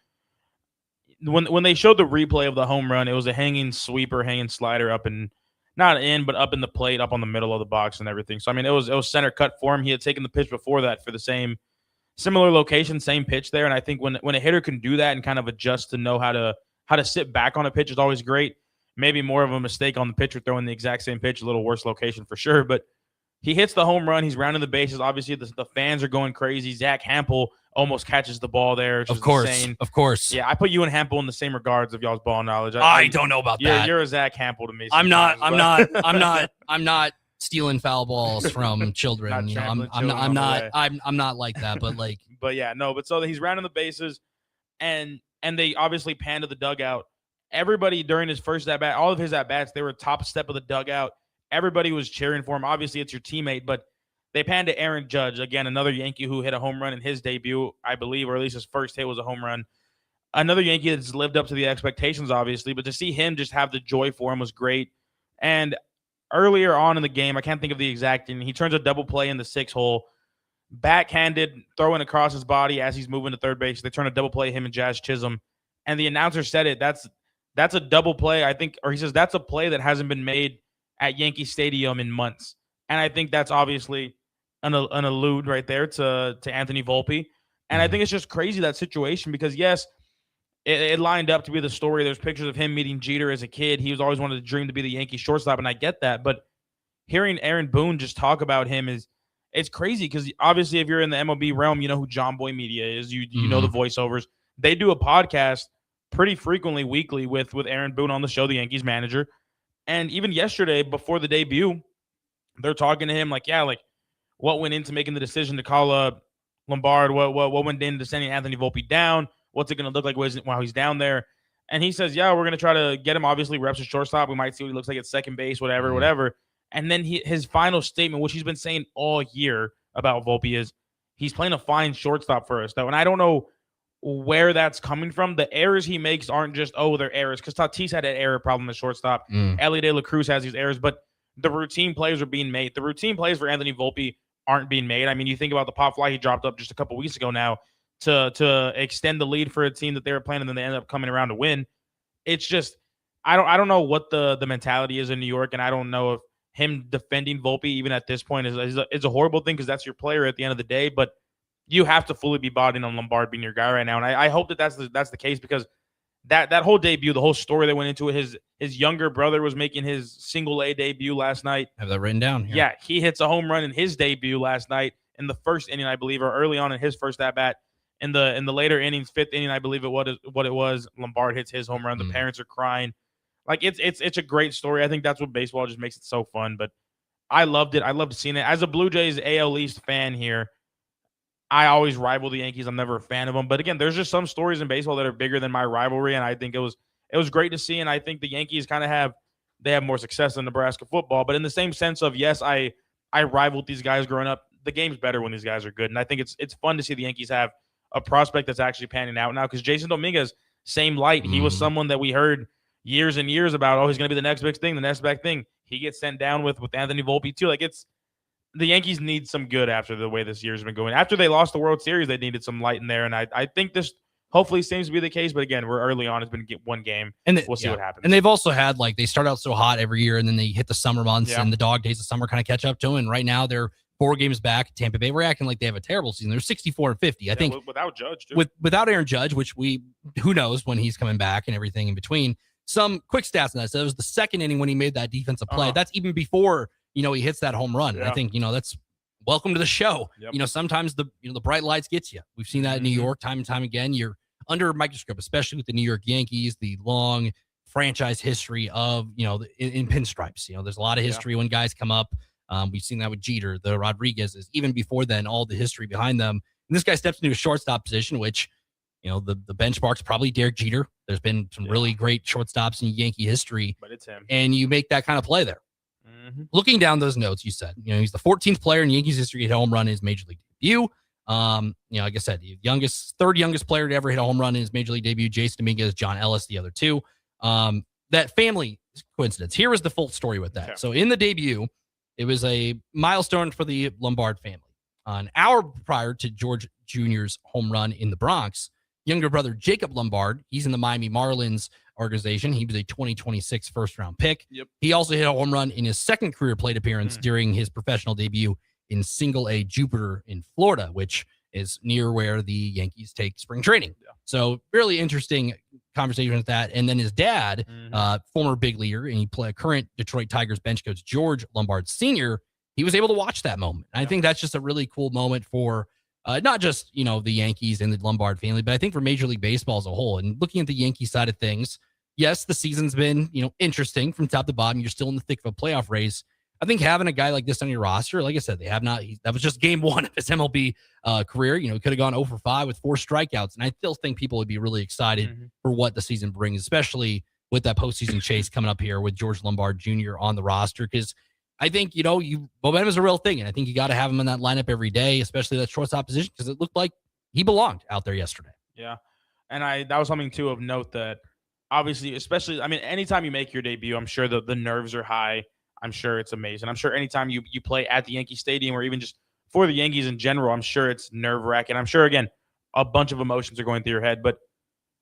When they showed the replay of the home run, it was a hanging sweeper, hanging slider up and not in, but up in the plate, up on the middle of the box and everything. So I mean, it was center cut for him. He had taken the pitch before that for the similar location, same pitch there. And I think when a hitter can do that and kind of adjust to know how to sit back on a pitch is always great. Maybe more of a mistake on the pitcher throwing the exact same pitch, a little worse location for sure. But he hits the home run. He's rounding the bases. Obviously, the fans are going crazy. Zach Hampel almost catches the ball there. Of course. Yeah, I put you and Hampel in the same regards of y'all's ball knowledge. I don't know about that. You're a Zach Hampel to me. I'm not stealing foul balls from children. I'm not like that. But like, but yeah, no. But so he's rounding the bases, and they obviously pan to the dugout. Everybody during his first at bat, all of his at bats, they were top step of the dugout. Everybody was cheering for him. Obviously, it's your teammate, but they panned to Aaron Judge, again, another Yankee who hit a home run in his debut, I believe, or at least his first hit was a home run. Another Yankee that's lived up to the expectations, obviously, but to see him just have the joy for him was great. And earlier on in the game, I can't think of the exact thing, he turns a double play in the 6 hole, backhanded, throwing across his body as he's moving to third base. They turn a double play, him and Jazz Chisholm. And the announcer said it, that's a double play, I think, or he says that's a play that hasn't been made at Yankee Stadium in months. And I think that's obviously an allude right there to Anthony Volpe. And I think it's just crazy, that situation, because, yes, it lined up to be the story. There's pictures of him meeting Jeter as a kid. He was always wanted to dream to be the Yankee shortstop, and I get that. But hearing Aaron Boone just talk about him it's crazy, because obviously if you're in the MLB realm, you know who John Boy Media is. You know the voiceovers. They do a podcast pretty frequently, weekly, with Aaron Boone on the show, the Yankees manager. And even yesterday, before the debut, they're talking to him like, yeah, like what went into making the decision to call up Lombard, what went into sending Anthony Volpe down, what's it going to look like while he's down there. And he says, yeah, we're going to try to get him, obviously, reps at shortstop. We might see what he looks like at second base, whatever. And then his final statement, which he's been saying all year about Volpe, is he's playing a fine shortstop for us, though. And I don't know where that's coming from. The errors he makes aren't just, they're errors, because Tatis had an error problem at shortstop. Ellie De La Cruz has these errors, but the routine plays are being made. The routine plays for Anthony Volpe aren't being made. I mean, you think about the pop fly he dropped up just a couple weeks ago now to extend the lead for a team that they were playing, and then they ended up coming around to win. It's just, I don't know what the mentality is in New York, and I don't know if him defending Volpe even at this point is a horrible thing, because that's your player at the end of the day. But you have to fully be bought in on Lombard being your guy right now, and I hope that's the case, because that whole debut, the whole story that went into it, his younger brother was making his single A debut last night. Have that written down here. Yeah, he hits a home run in his debut last night in the first inning, I believe, or early on in his first at bat. In the later innings, 5th inning, I believe what it was, Lombard hits his home run. The parents are crying. Like, it's a great story. I think that's what baseball just makes it so fun. But I loved it. I loved seeing it. As a Blue Jays AL East fan here, I always rival the Yankees. I'm never a fan of them. But again, there's just some stories in baseball that are bigger than my rivalry, and I think it was great to see. And I think the Yankees kind of have more success than Nebraska football. But in the same sense of, yes, I rivaled these guys growing up. The game's better when these guys are good, and I think it's fun to see the Yankees have a prospect that's actually panning out now. Because Jason Dominguez, same light. He was someone that we heard years and years about. He's going to be the next big thing, the next big thing. He gets sent down with Anthony Volpe too. Like, the Yankees need some good after the way this year's been going. After they lost the World Series, they needed some light in there, and I think this hopefully seems to be the case. But again, we're early on. It's been one game, and we'll see what happens. And they've also had, like, they start out so hot every year, and then they hit the summer months, and the dog days of summer kind of catch up to them. And right now they're 4 games back. Tampa Bay, we're acting like they have a terrible season. They're 64-50. I think without Judge, too. Without Aaron Judge, which who knows when he's coming back and everything in between. Some quick stats on that. So it was the 2nd inning when he made that defensive play. That's even before he hits that home run. And I think that's welcome to the show. Yep. Sometimes the bright lights gets you. We've seen that in New York time and time again. You're under a microscope, especially with the New York Yankees, the long franchise history of in pinstripes. There's a lot of history when guys come up. We've seen that with Jeter, the Rodriguez's, even before then, all the history behind them. And this guy steps into a shortstop position, which, the benchmark's probably Derek Jeter. There's been some really great shortstops in Yankee history. But it's him. And you make that kind of play there. Looking down those notes, you said, he's the 14th player in Yankees history to hit a home run in his major league debut. Like I said, third youngest player to ever hit a home run in his major league debut, Jason Dominguez, John Ellis, the other two. That family coincidence. Here is the full story with that. Okay. So in the debut, it was a milestone for the Lombard family. An hour prior to George Jr.'s home run in the Bronx, younger brother Jacob Lombard, he's in the Miami Marlins organization. He was a 2026 first-round pick. Yep. He also hit a home run in his second career plate appearance during his professional debut in Single-A Jupiter in Florida, which is near where the Yankees take spring training. Yeah. So really interesting conversation with that. And then his dad, former big leaguer, and he current Detroit Tigers bench coach George Lombard Sr., he was able to watch that moment. And I think that's just a really cool moment for not just, the Yankees and the Lombard family, but I think for Major League Baseball as a whole. And looking at the Yankee side of things, yes, the season's been, interesting from top to bottom. You're still in the thick of a playoff race. I think having a guy like this on your roster, like I said, that was just game one of his MLB career. He could have gone 0 for 5 with 4 strikeouts. And I still think people would be really excited for what the season brings, especially with that postseason chase coming up here with George Lombard Jr. on the roster. Because I think, momentum is a real thing. And I think you got to have him in that lineup every day, especially that shortstop position, because it looked like he belonged out there yesterday. Yeah. And that was something, too, of note that obviously, especially, anytime you make your debut, I'm sure the nerves are high. I'm sure it's amazing. I'm sure anytime you play at the Yankee Stadium or even just for the Yankees in general, I'm sure it's nerve-wracking. I'm sure, again, a bunch of emotions are going through your head. But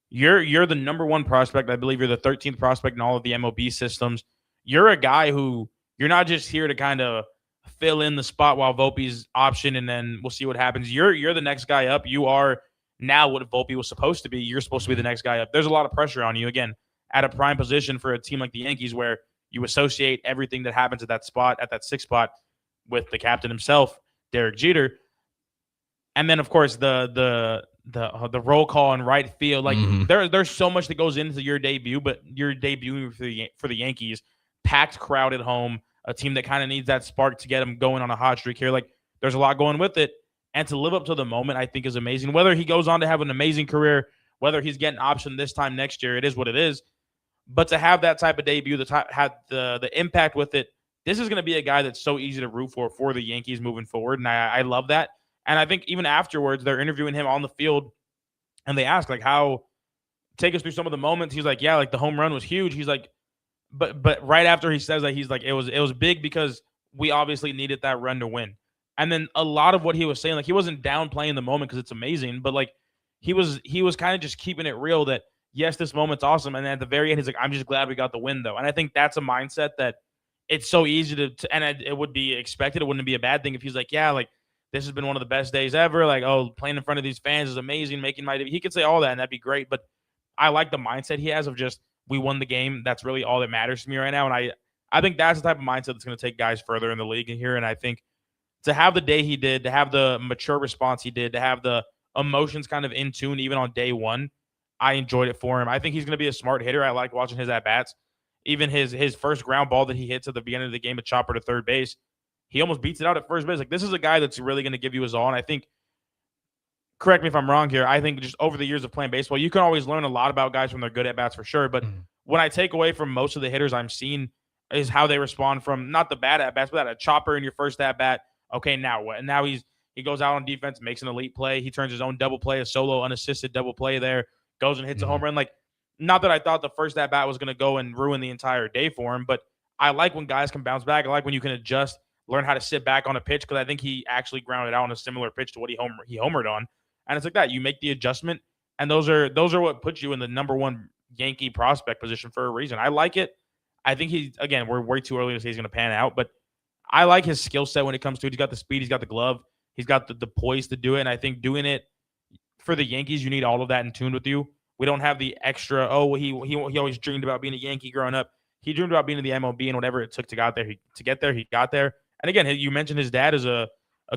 you're the number one prospect. I believe you're the 13th prospect in all of the MLB systems. You're a guy who you're not just here to kind of fill in the spot while Volpe's option and then we'll see what happens. You're the next guy up. You are now what Volpe was supposed to be. You're supposed to be the next guy up. There's a lot of pressure on you, again, at a prime position for a team like the Yankees where you associate everything that happens at that spot, at that 6th spot, with the captain himself, Derek Jeter. And then, of course, the roll call in right field. Like there's so much that goes into your debut, but you're debuting for the Yankees, packed crowd at home, a team that kind of needs that spark to get them going on a hot streak here. Like there's a lot going with it, and to live up to the moment, I think is amazing. Whether he goes on to have an amazing career, whether he's getting option this time next year, it is what it is. But to have that type of debut, had the impact with it, this is going to be a guy that's so easy to root for the Yankees moving forward, and I love that. And I think even afterwards, they're interviewing him on the field, and they ask, like, take us through some of the moments. He's like, yeah, like the home run was huge. He's like, but right after he says that, he's like, it was big because we obviously needed that run to win. And then a lot of what he was saying, like he wasn't downplaying the moment because it's amazing, but like he was kind of just keeping it real that, yes, this moment's awesome. And then at the very end, he's like, I'm just glad we got the win, though. And I think that's a mindset that it's so easy to and it would be expected. It wouldn't be a bad thing if he's like, yeah, like this has been one of the best days ever. Like, oh, playing in front of these fans is amazing. He could say all that, and that'd be great. But I like the mindset he has of just, we won the game. That's really all that matters to me right now. And I think that's the type of mindset that's going to take guys further in the league here. And I think to have the day he did, to have the mature response he did, to have the emotions kind of in tune even on day one, I enjoyed it for him. I think he's going to be a smart hitter. I like watching his at-bats. Even his first ground ball that he hits at the beginning of the game, a chopper to third base, he almost beats it out at first base. Like, this is a guy that's really going to give you his all. And I think, correct me if I'm wrong here, I think just over the years of playing baseball, you can always learn a lot about guys from their good at-bats for sure. But what I take away from most of the hitters I'm seeing is how they respond from not the bad at-bats, but a chopper in your first at-bat. Okay, now what? And now he goes out on defense, makes an elite play. He turns his own double play, a solo unassisted double play there, goes and hits a home run. Like, not that I thought the first at-bat was going to go and ruin the entire day for him, but I like when guys can bounce back. I like when you can adjust, learn how to sit back on a pitch, because I think he actually grounded out on a similar pitch to what he homered on. And it's like that. You make the adjustment, and those are what puts you in the number one Yankee prospect position for a reason. I like it. I think we're way too early to say he's going to pan out, but I like his skill set when it comes to it. He's got the speed, he's got the glove, he's got the poise to do it, and I think doing it for the Yankees, you need all of that in tune with you. We don't have the extra, he always dreamed about being a Yankee growing up. He dreamed about being in the MLB, and whatever it took to get there, he got there. And again, you mentioned his dad is a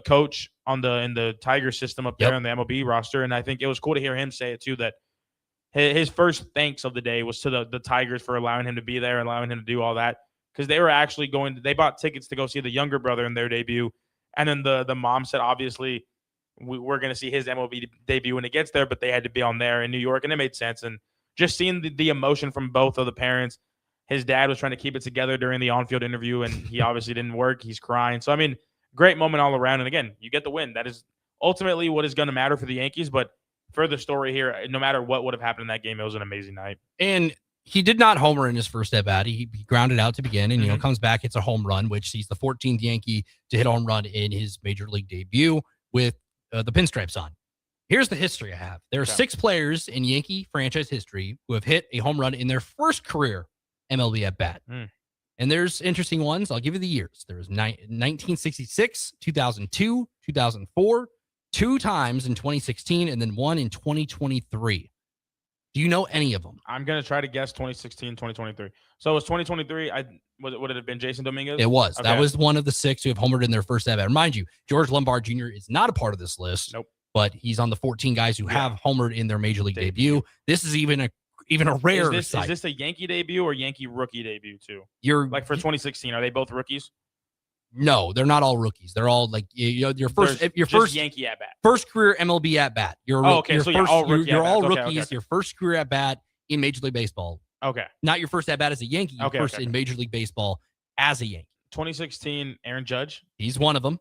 coach in the Tiger system up there on the MLB roster, and I think it was cool to hear him say it too, that his first thanks of the day was to the Tigers for allowing him to be there, allowing him to do all that, because they were actually they bought tickets to go see the younger brother in their debut, and then the mom said, obviously, we're going to see his MLB debut when it gets there, but they had to be on there in New York, and it made sense. And just seeing the emotion from both of the parents. His dad was trying to keep it together during the on-field interview, and he obviously didn't work. He's crying. So, I mean, great moment all around. And again, you get the win. That is ultimately what is going to matter for the Yankees. But for the story here, no matter what would have happened in that game, it was an amazing night. And He did not homer in his first at bat. He grounded out to begin, and comes back, hits a home run, which he's the 14th Yankee to hit a home run in his major league debut with the pinstripes on. Here's the history I have. There are 6 players in Yankee franchise history who have hit a home run in their first career MLB at bat. And there's interesting ones. I'll give you the years. There was 1966, 2002, 2004, 2 times in 2016, and then 1 in 2023. Do you know any of them? I'm going to try to guess 2016, 2023. So it was 2023. Would it have been Jason Dominguez? It was. Okay. That was one of the 6 who have homered in their first at bat. Remind you, George Lombard Jr. is not a part of this list. Nope. But he's on the 14 guys who have homered in their major league debut. This is even a rare sight. Is this a Yankee debut or Yankee rookie debut too? You're like for 2016. Are they both rookies? No, they're not all rookies. They're all like your first Yankee at bat, first career MLB at bat. You're okay. So you're all rookies. Okay. Your first career at bat in Major League Baseball. Okay. Not your first at bat as a Yankee. Your first in Major League Baseball as a Yankee. 2016, Aaron Judge. He's one of them.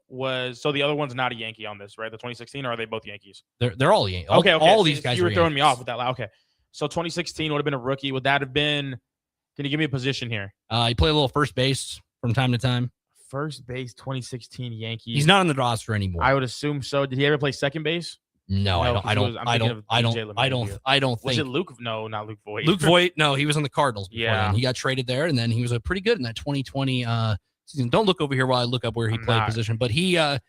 So the other one's not a Yankee on this, right? The 2016, or are they both Yankees? They're all Yankees. Okay. All these guys. You were throwing me off with that. Okay. So 2016 would have been a rookie. Would that have been? Can you give me a position here? He played a little first base from time to time. First base, 2016 Yankees. He's not on the roster anymore. I would assume so. Did he ever play second base? No, I don't think. Was it Luke? No, not Luke Voigt. Luke Voigt. No, he was on the Cardinals. Yeah, then. He got traded there, and then he was pretty good in that 2020 season. Don't look over here while I look up where he played position, but he I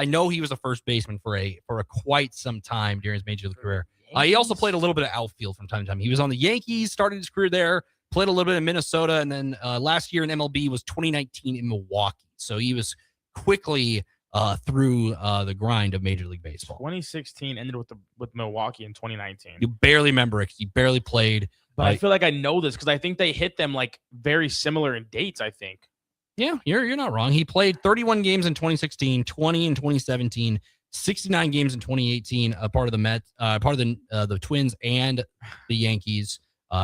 know he was a first baseman for a quite some time during his major league career. He also played a little bit of outfield from time to time. He was on the Yankees, started his career there, played a little bit in Minnesota, and then last year in MLB was 2019 in Milwaukee. So he was quickly through the grind of Major League Baseball. 2016 ended with Milwaukee in 2019. You barely remember it because he barely played. But I feel like I know this because I think they hit them like very similar in dates, I think. Yeah, you're not wrong. He played 31 games in 2016, 20 in 2017, 69 games in 2018, a part of the Mets, part of the Twins and the Yankees.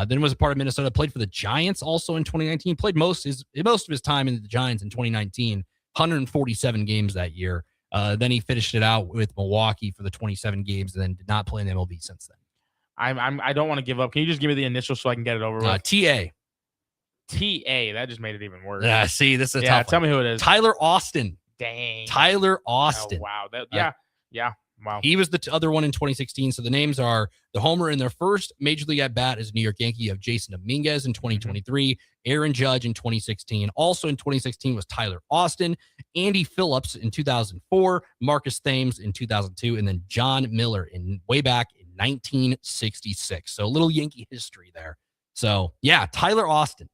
Then was a part of Minnesota. Played for the Giants also in 2019. Played most of his time in the Giants in 2019. 147 games that year. Then he finished it out with Milwaukee for the 27 games, and then did not play in the MLB since then. I don't want to give up. Can you just give me the initials so I can get it over with? TA. That just made it even worse. Yeah, see, this is a tough tell one. me who it is. Tyler Austin. Dang. Tyler Austin. Oh, wow. Yeah. Wow. He was the other one in 2016. So the names are the homer in their first major league at bat as a New York Yankee of Jason Dominguez in 2023, Aaron Judge in 2016. Also in 2016 was Tyler Austin, Andy Phillips in 2004, Marcus Thames in 2002, and then John Miller way back in 1966. So a little Yankee history there. So yeah, Tyler Austin.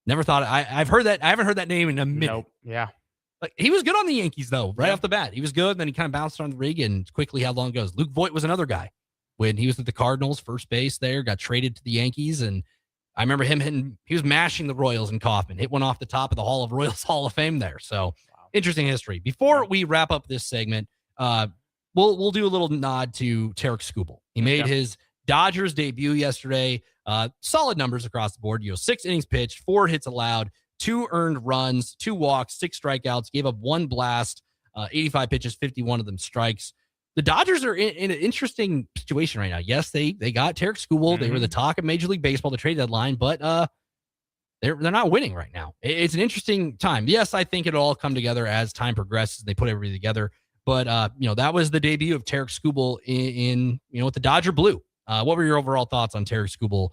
Never thought I've heard that. I haven't heard that name in a minute. Nope. Yeah. Like, he was good on the Yankees, though, right off the bat. He was good. Then he kind of bounced on the rig and quickly how long it goes. Luke Voigt was another guy. When he was at the Cardinals, first base there, got traded to the Yankees. And I remember him he was mashing the Royals in Kauffman. Hit one off the top of the Royals Hall of Fame there. So interesting history. Before we wrap up this segment, we'll do a little nod to Tarek Skubal. He made his Dodgers debut yesterday. Solid numbers across the board. 6 innings pitched, 4 hits allowed, 2 earned runs, 2 walks, 6 strikeouts, gave up 1 blast, 85 pitches, 51 of them strikes. The Dodgers are in an interesting situation right now. Yes, they got Tarek Skubal. Mm-hmm. They were the talk of Major League Baseball, the trade deadline, but they're not winning right now. It's an interesting time. Yes, I think it'll all come together as time progresses. They put everything together. But that was the debut of Tarek Skubal in with the Dodger blue. What were your overall thoughts on Tarek Skubal?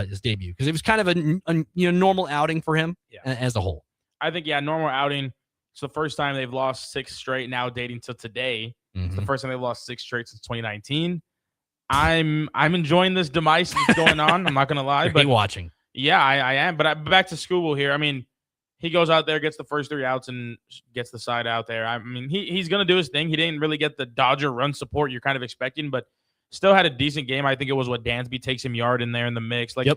His debut, because it was kind of a normal outing for him as a whole. I think normal outing. It's the first time they've lost 6 straight now, dating to today. Mm-hmm. It's the first time they've lost 6 straight since 2019. I'm enjoying this demise that's going on. I'm not gonna lie, but watching. Yeah, I am. But back to Skubal here. I mean, he goes out there, gets the first 3 outs, and gets the side out there. I mean, he's gonna do his thing. He didn't really get the Dodger run support you're kind of expecting, but still had a decent game. I think it was Dansby takes him yard in there in the mix. Like,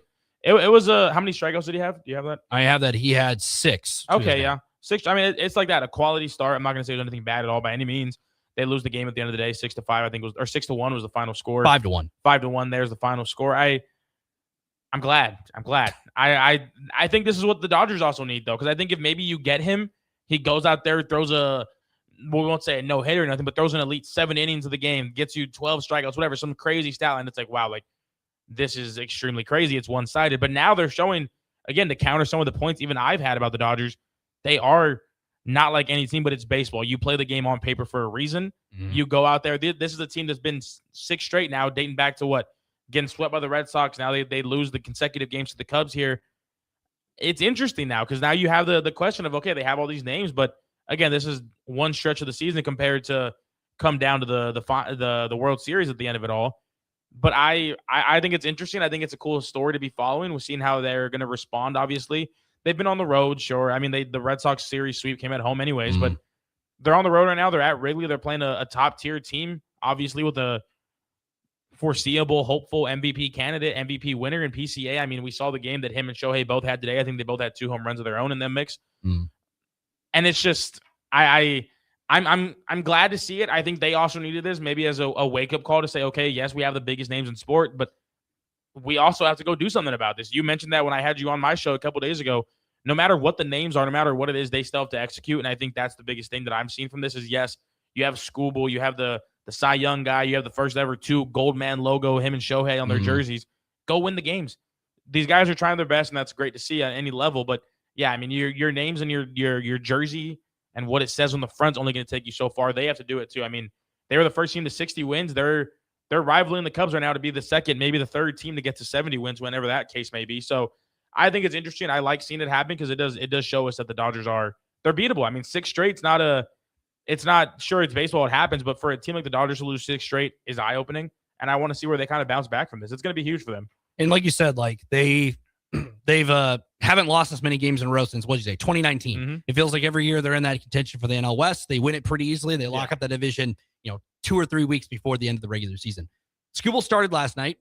it was how many strikeouts did he have? Do you have that? I have that. He had 6. Okay, yeah, 6. I mean, it's like that, a quality start. I'm not going to say it was anything bad at all by any means. They lose the game at the end of the day, 6-5. I think it was, or 6-1 was the final score. 5-1. 5-1. There's the final score. I'm glad. I think this is what the Dodgers also need though, because I think if maybe you get him, he goes out there, throws we won't say a no-hitter or nothing, but throws an elite 7 innings of the game, gets you 12 strikeouts, whatever, some crazy stat line. It's like, wow, like this is extremely crazy. It's one-sided. But now they're showing, again, to counter some of the points even I've had about the Dodgers, they are not like any team, but it's baseball. You play the game on paper for a reason. You go out there. This is a team that's been 6 straight now, dating back to what? Getting swept by the Red Sox. Now they lose the consecutive games to the Cubs here. It's interesting now because now you have the question of, okay, they have all these names, but again, this is one stretch of the season compared to come down to the World Series at the end of it all. But I think it's interesting. I think it's a cool story to be following. We're seeing how they're going to respond, obviously. They've been on the road, sure. I mean, the Red Sox series sweep came at home anyways, but they're on the road right now. They're at Wrigley. They're playing a top-tier team, obviously, with a foreseeable, hopeful MVP candidate, MVP winner in PCA. I mean, we saw the game that him and Shohei both had today. I think they both had 2 home runs of their own in that mix. And it's just I'm glad to see it. I think they also needed this maybe as a wake-up call to say, okay, yes, we have the biggest names in sport, but we also have to go do something about this. You mentioned that when I had you on my show a couple days ago. No matter what the names are, no matter what it is, they still have to execute. And I think that's the biggest thing that I'm seeing from this is, yes, you have Skubal, you have the Cy Young guy, you have the first ever 2 Goldman logo, him and Shohei on their jerseys. Go win the games. These guys are trying their best, and that's great to see at any level. But yeah, I mean, your names and your jersey and what it says on the front's only going to take you so far. They have to do it too. I mean, they were the first team to 60 wins. They're rivaling the Cubs right now to be the second, maybe the third team to get to 70 wins, whenever that case may be. So I think it's interesting. I like seeing it happen because it does show us that the Dodgers they're beatable. I mean, 6 straight, it's not sure it's baseball, it happens, but for a team like the Dodgers to lose 6 straight is eye-opening. And I want to see where they kind of bounce back from this. It's going to be huge for them. And like you said, like they've haven't lost as many games in a row since, what'd you say, 2019. It feels like every year they're in that contention for the NL West. They win it pretty easily. They lock up the division, 2 or 3 weeks before the end of the regular season. Skubal started last night,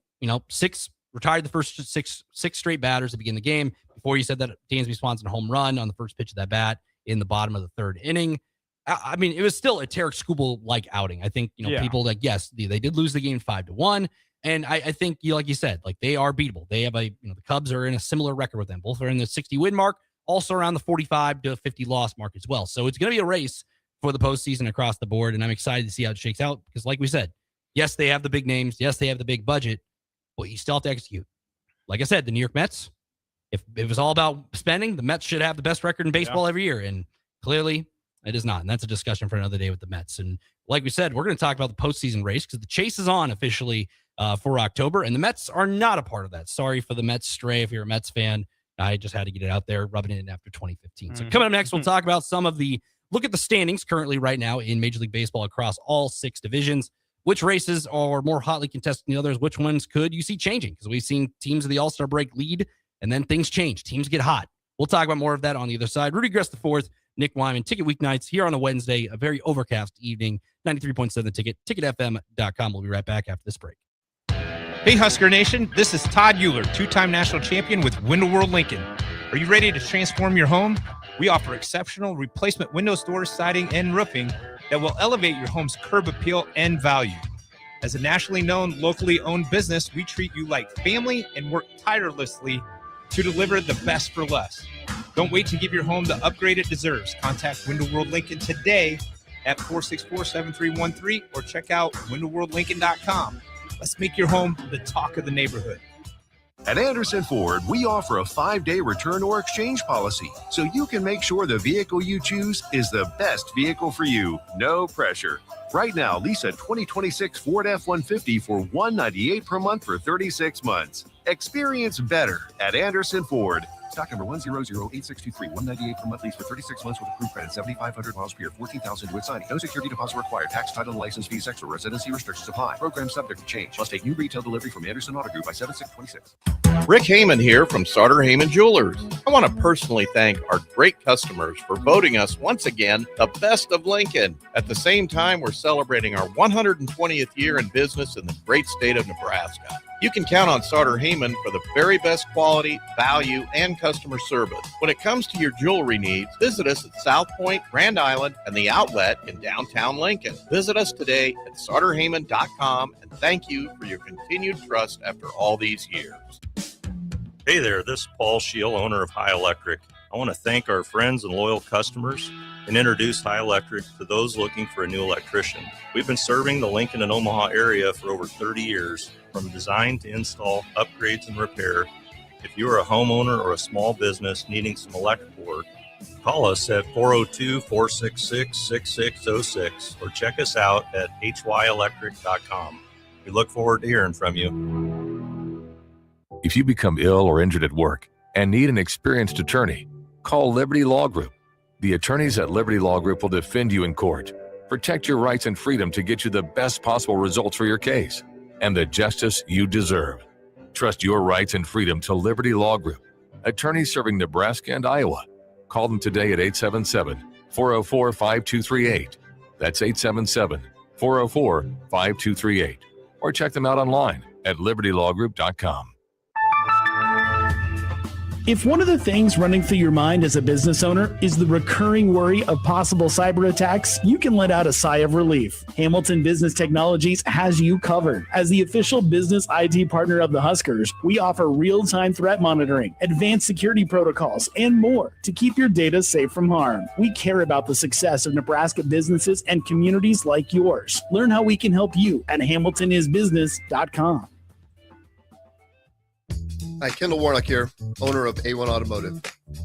retired the first six straight batters to begin the game. Before you said that Dansby Swanson home run on the first pitch of that bat in the bottom of the 3rd inning. I mean, it was still a Tarek Skubal-like outing. I think, people like, yes, they did lose the game 5-1. And I think, like you said, like they are beatable. They have the Cubs are in a similar record with them. Both are in the 60 win mark, also around the 45 to 50 loss mark as well. So it's going to be a race for the postseason across the board. And I'm excited to see how it shakes out because like we said, yes, they have the big names. Yes, they have the big budget, but you still have to execute. Like I said, the New York Mets, if it was all about spending, the Mets should have the best record in baseball every year. And clearly it is not. And that's a discussion for another day with the Mets. And like we said, we're going to talk about the postseason race because the chase is on officially for October. And the Mets are not a part of that. Sorry for the Mets stray. If you're a Mets fan, I just had to get it out there, rubbing it in after 2015. So coming up next, we'll talk about look at the standings currently right now in Major League Baseball across all 6 divisions. Which races are more hotly contested than the others? Which ones could you see changing? Because we've seen teams of the All-Star break lead, and then things change. Teams get hot. We'll talk about more of that on the other side. Rudy Gres IV, Nick Whyman, Ticket Weeknights here on a Wednesday, a very overcast evening, 93.7 The Ticket, ticketfm.com. We'll be right back after this break. Hey, Husker Nation, this is Todd Euler, 2-time national champion with Window World Lincoln. Are you ready to transform your home? We offer exceptional replacement windows, doors, siding, and roofing that will elevate your home's curb appeal and value. As a nationally known, locally owned business, we treat you like family and work tirelessly to deliver the best for less. Don't wait to give your home the upgrade it deserves. Contact Window World Lincoln today at 464-7313 or check out windowworldlincoln.com. Let's make your home the talk of the neighborhood. At Anderson Ford, we offer a 5-day return or exchange policy, so you can make sure the vehicle you choose is the best vehicle for you. No pressure. Right now, lease a 2026 Ford F-150 for $198 per month for 36 months. Experience better at Anderson Ford. Stock number 1008623, $198 per month lease for 36 months with approved credit, 7,500 miles per year, 14,000 to its signing. No security deposit required. Tax, title, and license fees extra. Residency restrictions apply. Program subject to change. Must take new retail delivery from Anderson Auto Group by 7/6/26. Rick Heyman here from Sauter Heyman Jewelers. I want to personally thank our great customers for voting us once again the best of Lincoln. At the same time, we're celebrating our 120th year in business in the great state of Nebraska. You can count on Sauter Heyman for the very best quality, value, and customer service. When it comes to your jewelry needs, visit us at South Point, Grand Island, and the Outlet in downtown Lincoln. Visit us today at sauterheyman.com, and thank you for your continued trust after all these years. Hey there, this is Paul Scheel, owner of High Electric. I want to thank our friends and loyal customers and introduced High Electric to those looking for a new electrician. We've been serving the Lincoln and Omaha area for over 30 years, from design to install, upgrades, and repair. If you are a homeowner or a small business needing some electrical work, call us at 402-466-6606 or check us out at hyelectric.com. We look forward to hearing from you. If you become ill or injured at work and need an experienced attorney, call Liberty Law Group. The attorneys at Liberty Law Group will defend you in court, protect your rights and freedom to get you the best possible results for your case and the justice you deserve. Trust your rights and freedom to Liberty Law Group, attorneys serving Nebraska and Iowa. Call them today at 877-404-5238. That's 877-404-5238. Or check them out online at libertylawgroup.com. If one of the things running through your mind as a business owner is the recurring worry of possible cyber attacks, you can let out a sigh of relief. Hamilton Business Technologies has you covered. As the official business IT partner of the Huskers, we offer real-time threat monitoring, advanced security protocols, and more to keep your data safe from harm. We care about the success of Nebraska businesses and communities like yours. Learn how we can help you at hamiltonisbusiness.com. Hi, Kendall Warnock here, owner of A1 Automotive.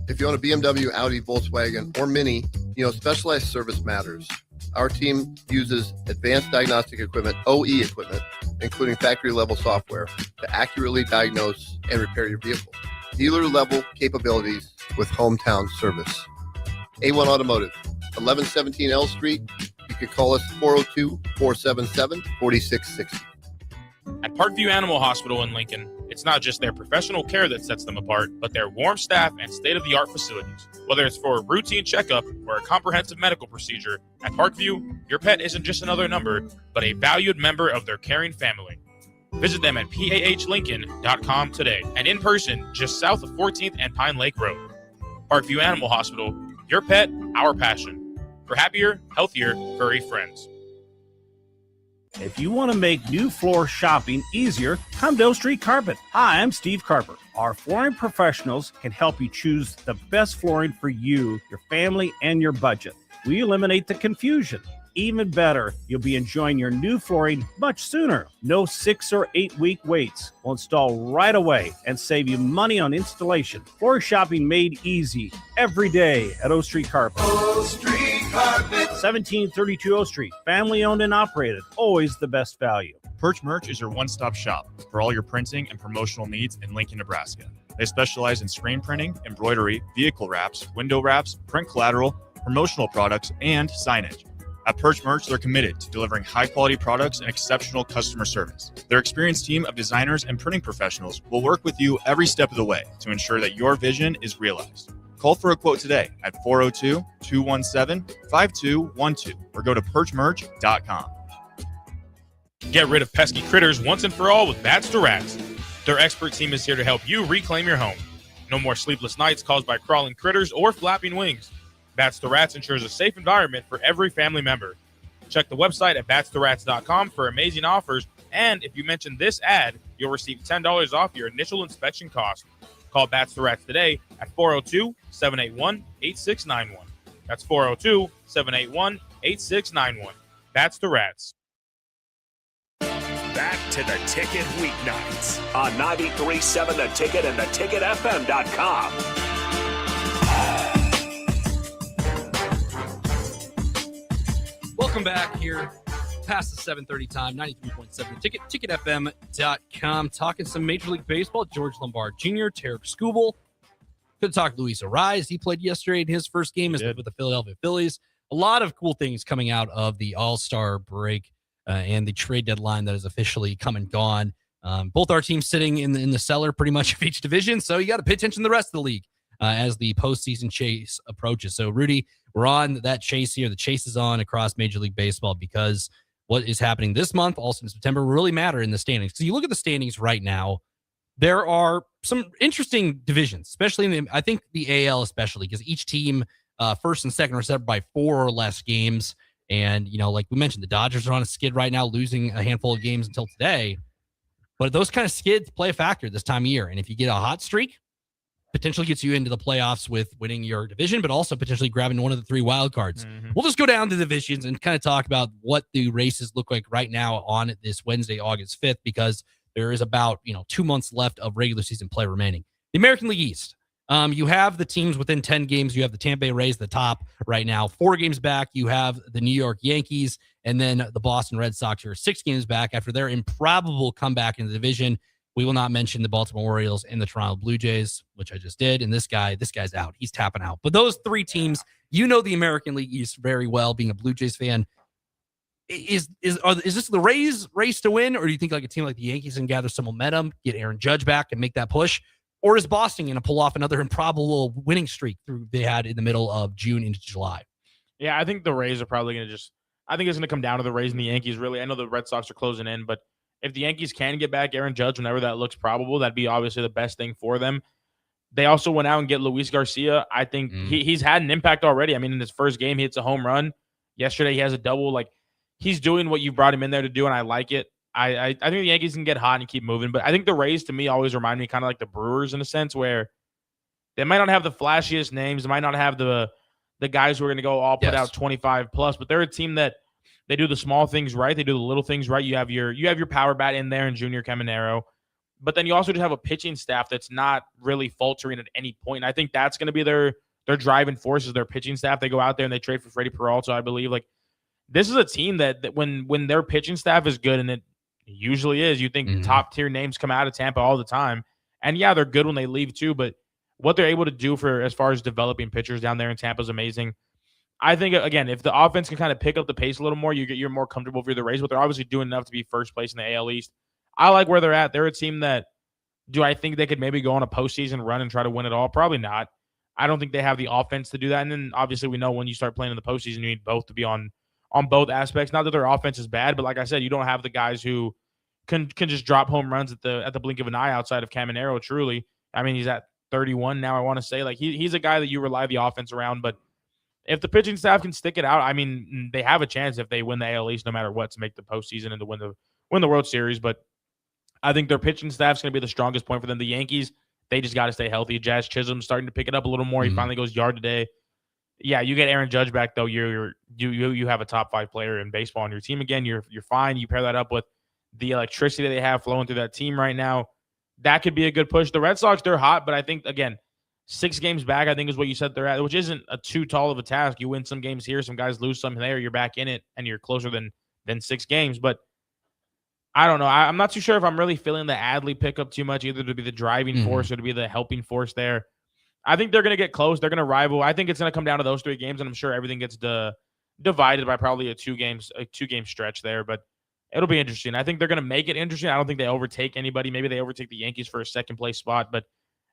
If you own a BMW, Audi, Volkswagen, or Mini, you know specialized service matters. Our team uses advanced diagnostic equipment, OE equipment, including factory-level software, to accurately diagnose and repair your vehicle. Dealer-level capabilities with hometown service. A1 Automotive, 1117 L Street. You can call us 402-477-4660. At Parkview Animal Hospital in Lincoln, it's not just their professional care that sets them apart, but their warm staff and state-of-the-art facilities. Whether it's for a routine checkup or a comprehensive medical procedure, at Parkview, your pet isn't just another number, but a valued member of their caring family. Visit them at pahlincoln.com today and in person just south of 14th and Pine Lake Road. Parkview Animal Hospital, your pet, our passion. For happier, healthier, furry friends. If you want to make new floor shopping easier, come to O Street Carpet. Hi, I'm Steve Carper. Our flooring professionals can help you choose the best flooring for you, your family, and your budget. We eliminate the confusion. Even better, you'll be enjoying your new flooring much sooner. No 6 or 8 week waits. We'll install right away and save you money on installation. Floor shopping made easy every day at O Street Carpet. O Street Carpet. 1732 O Street. Family owned and operated. Always the best value. Perch Merch is your one-stop shop for all your printing and promotional needs in Lincoln, Nebraska. They specialize in screen printing, embroidery, vehicle wraps, window wraps, print collateral, promotional products, and signage. At Perch Merch, they're committed to delivering high-quality products and exceptional customer service. Their experienced team of designers and printing professionals will work with you every step of the way to ensure that your vision is realized. Call for a quote today at 402-217-5212 or go to perchmerch.com. Get rid of pesky critters once and for all with Bats to Rats. Their expert team is here to help you reclaim your home. No more sleepless nights caused by crawling critters or flapping wings. Bats to Rats ensures a safe environment for every family member. Check the website at batstoRats.com for amazing offers, and if you mention this ad, you'll receive $10 off your initial inspection cost. Call Bats to Rats today at 402-781-8691. That's 402-781-8691. Bats to Rats. Back to the Ticket Weeknights on 93.7 The Ticket and theticketfm.com. Welcome back here past the 7:30 time, 93.7 Ticket, ticketfm.com. Talking some Major League Baseball. George Lombard Jr., Tarek Skubal. Could talk Luis Ariz. He played yesterday in his first game with the Philadelphia Phillies. A lot of cool things coming out of the All-Star break and the trade deadline that is officially come and gone. Both our teams sitting in the cellar pretty much of each division, so you got to pay attention to the rest of the league as the postseason chase approaches. So, Rudy, we're on that chase here. The chase is on across Major League Baseball because what is happening this month, also in September, really matter in the standings. Because you look at the standings right now, there are some interesting divisions, especially in I think the AL especially, because each team, first and second, are set by 4 or less games. And, you know, like we mentioned, the Dodgers are on a skid right now, losing a handful of games until today. But those kind of skids play a factor this time of year. And if you get a hot streak, potentially gets you into the playoffs with winning your division, but also potentially grabbing one of the 3 wild cards. We'll just go down to the divisions and kind of talk about what the races look like right now on this Wednesday, August 5th, because there is about 2 months left of regular season play remaining. The American League East. You have the teams within 10 games. You have the Tampa Bay Rays, the top right now. 4 games back, you have the New York Yankees, and then the Boston Red Sox are 6 games back after their improbable comeback in the division. We will not mention the Baltimore Orioles and the Toronto Blue Jays, which I just did. And this guy's out. He's tapping out. But those 3 teams, the American League East very well, being a Blue Jays fan. Is this the Rays race to win, or do you think like a team like the Yankees can gather some momentum, get Aaron Judge back, and make that push? Or is Boston going to pull off another improbable winning streak they had in the middle of June into July? Yeah, I think the Rays are probably going to I think it's going to come down to the Rays and the Yankees, really. I know the Red Sox are closing in, but if the Yankees can get back Aaron Judge whenever that looks probable, that'd be obviously the best thing for them. They also went out and get Luis Garcia. I think he's had an impact already. I mean, in his first game, he hits a home run. Yesterday, he has a double. Like, he's doing what you brought him in there to do, and I like it. I think the Yankees can get hot and keep moving, but I think the Rays, to me, always remind me kind of like the Brewers in a sense, where they might not have the flashiest names, they might not have the guys who are going to go all put out 25 plus, but they're a team that they do the small things right, they do the little things right. You have your power bat in there in Junior Caminero, but then you also just have a pitching staff that's not really faltering at any point. And I think that's going to be their driving force is their pitching staff. They go out there and they trade for Freddie Peralta, I believe. Like, this is a team that when their pitching staff is good, and it usually is, you think top tier names come out of Tampa all the time. And yeah, they're good when they leave too, but what they're able to do for as far as developing pitchers down there in Tampa is amazing. I think, again, if the offense can kind of pick up the pace a little more, you're more comfortable for the Rays, but they're obviously doing enough to be first place in the AL East. I like where they're at. They're a team that, do I think they could maybe go on a postseason run and try to win it all? Probably not. I don't think they have the offense to do that. And then obviously we know when you start playing in the postseason, you need both to be on both aspects. Not that their offense is bad, but like I said, you don't have the guys who can just drop home runs at the blink of an eye outside of Caminero, truly. I mean, he's at 31 now, I want to say. Like, he's a guy that you rely the offense around, but if the pitching staff can stick it out, I mean, they have a chance if they win the AL East no matter what to make the postseason and to win the World Series. But I think their pitching staff's going to be the strongest point for them. The Yankees, they just got to stay healthy. Jazz Chisholm's starting to pick it up a little more. He finally goes yard today. Yeah, you get Aaron Judge back though. You have a top 5 player in baseball on your team again. You're fine. You pair that up with the electricity that they have flowing through that team right now. That could be a good push. The Red Sox, they're hot, but I think again, 6 games back, I think is what you said they're at, which isn't too tall of a task. You win some games here, some guys lose some there. You're back in it, and you're closer than 6 games. But I don't know. I'm not too sure if I'm really feeling the Adley pickup too much, either to be the driving force or to be the helping force there. I think they're going to get close. They're going to rival. I think it's going to come down to those 3 games, and I'm sure everything gets divided by probably a 2-game stretch there. But it'll be interesting. I think they're going to make it interesting. I don't think they overtake anybody. Maybe they overtake the Yankees for a second place spot, but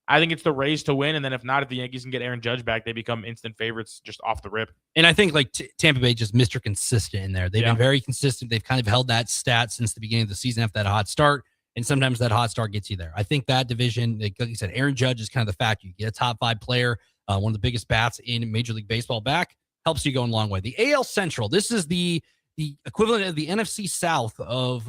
I think it's the Rays to win. And then if not, if the Yankees can get Aaron Judge back, they become instant favorites just off the rip. And I think like Tampa Bay just Mr. Consistent in there. They've been very consistent. They've kind of held that stat since the beginning of the season after that hot start. And sometimes that hot start gets you there. I think that division, like you said, Aaron Judge is kind of the factor. You get a top 5 player, one of the biggest bats in Major League Baseball back, helps you go a long way. The AL Central, this is the equivalent of the NFC South of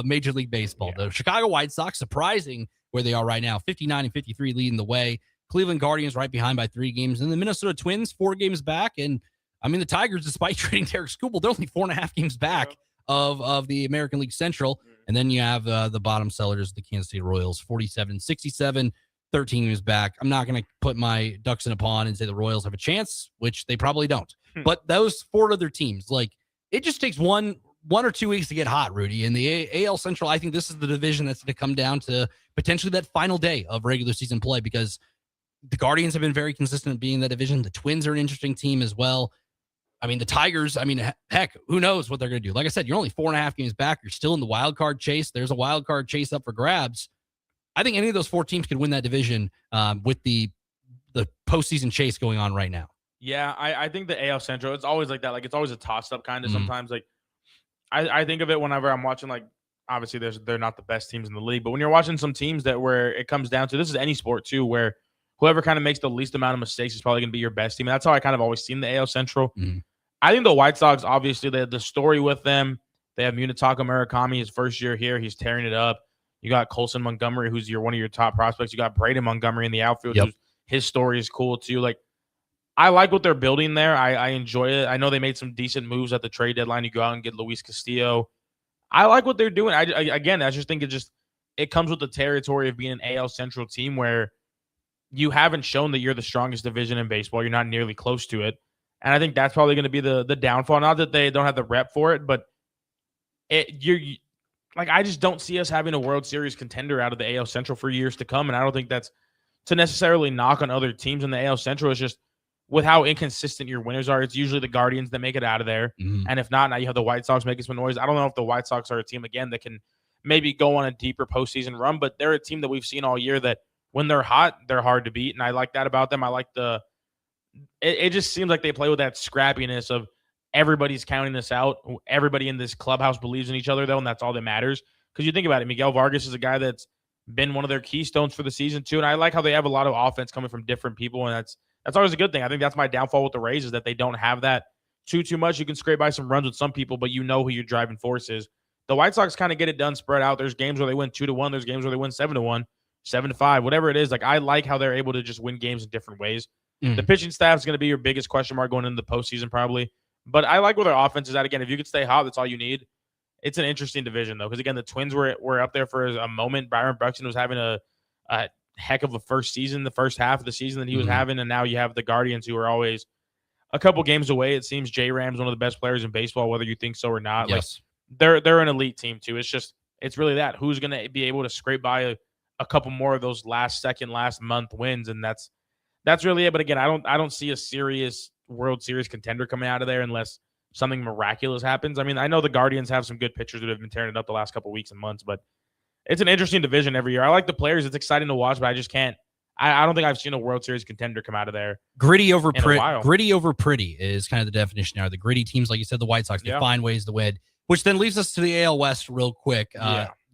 Major League Baseball. The Chicago White Sox, surprising where they are right now, 59 and 53 leading the way. Cleveland Guardians right behind by 3 games. And the Minnesota Twins, 4 games back. And I mean, the Tigers, despite trading Derek Skubal, they're only 4.5 games back of the American League Central. And then you have the bottom sellers, the Kansas City Royals, 47-67, 13 games back. I'm not going to put my ducks in a pond and say the Royals have a chance, which they probably don't. But those 4 other teams, like, it just takes one or 2 weeks to get hot, Rudy. And the AL Central, I think this is the division that's going to come down to potentially that final day of regular season play, because the Guardians have been very consistent at being in that division. The Twins are an interesting team as well. I mean, the Tigers, I mean, heck, who knows what they're going to do? Like I said, you're only 4.5 games back. You're still in the wild card chase. There's a wild card chase up for grabs. I think any of those 4 teams could win that division with the postseason chase going on right now. Yeah, I think the AL Central, it's always like that. Like, it's always a toss-up kind of sometimes. Like, I think of it whenever I'm watching, like, obviously they're not the best teams in the league, but when you're watching some teams that where it comes down to, this is any sport too, where whoever kind of makes the least amount of mistakes is probably going to be your best team. And that's how I kind of always seen the AL Central. I think the White Sox, obviously, they had the story with them. They have Munetaka Murakami, his first year here. He's tearing it up. You got Colson Montgomery, who's one of your top prospects. You got Braden Montgomery in the outfield, who's his story is cool too. Like, I like what they're building there. I enjoy it. I know they made some decent moves at the trade deadline. You go out and get Luis Castillo. I like what they're doing. I just think it comes with the territory of being an AL Central team where you haven't shown that you're the strongest division in baseball. You're not nearly close to it. And I think that's probably going to be the downfall. Not that they don't have the rep for it, but I just don't see us having a World Series contender out of the AL Central for years to come. And I don't think that's to necessarily knock on other teams in the AL Central. It's just with how inconsistent your winners are, it's usually the Guardians that make it out of there. Mm-hmm. And if not, now you have the White Sox making some noise. I don't know if the White Sox are a team, again, that can maybe go on a deeper postseason run, but they're a team that we've seen all year that when they're hot, they're hard to beat. And I like that about them. I like it just seems like they play with that scrappiness of everybody's counting this out. Everybody in this clubhouse believes in each other, though, and that's all that matters. Because you think about it, Miguel Vargas is a guy that's been one of their keystones for the season, too. And I like how they have a lot of offense coming from different people, and that's always a good thing. I think that's my downfall with the Rays is that they don't have that too much. You can scrape by some runs with some people, but you know who your driving force is. The White Sox kind of get it done spread out. There's games where they win 2-1. There's games where they win 7-1, 7-5, whatever it is. Like, I like how they're able to just win games in different ways. The pitching staff is going to be your biggest question mark going into the postseason probably. But I like where their offense is at. Again, if you could stay hot, that's all you need. It's an interesting division, though, because, again, the Twins were up there for a moment. Byron Buxton was having a heck of a first season, the first half of the season that he was having, and now you have the Guardians, who are always a couple games away. It seems J-Ram's one of the best players in baseball, whether you think so or not. Yes. Like, they're an elite team, too. It's really that. Who's going to be able to scrape by a couple more of those last month wins, and that's really it. But again, I don't see a serious World Series contender coming out of there unless something miraculous happens. I mean, I know the Guardians have some good pitchers that have been tearing it up the last couple weeks and months, but it's an interesting division every year. I like the players. It's exciting to watch, but I just can't. I don't think I've seen a World Series contender come out of there. Gritty over pretty is kind of the definition now. The gritty teams, like you said, the White Sox, they find ways to win, which then leaves us to the AL West real quick.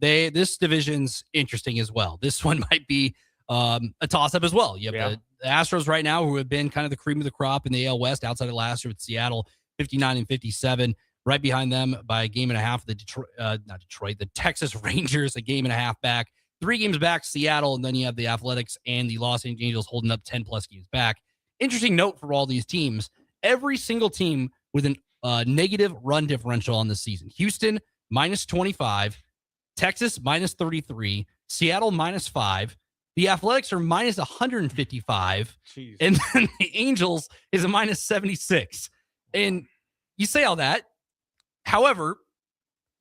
This division's interesting as well. This one might be a toss-up as well. You have the Astros right now, who have been kind of the cream of the crop in the AL West outside of last year with Seattle 59-57. Right behind them by a game and a half, the Texas Rangers, a game and a half back. 3 games back, Seattle, and then you have the Athletics and the Los Angeles Angels holding up 10-plus games back. Interesting note for all these teams, every single team with a negative run differential on the season. Houston, -25. Texas, -33. Seattle, -5. The Athletics are -155. Jeez. And then the Angels is a -76. And you say all that. However,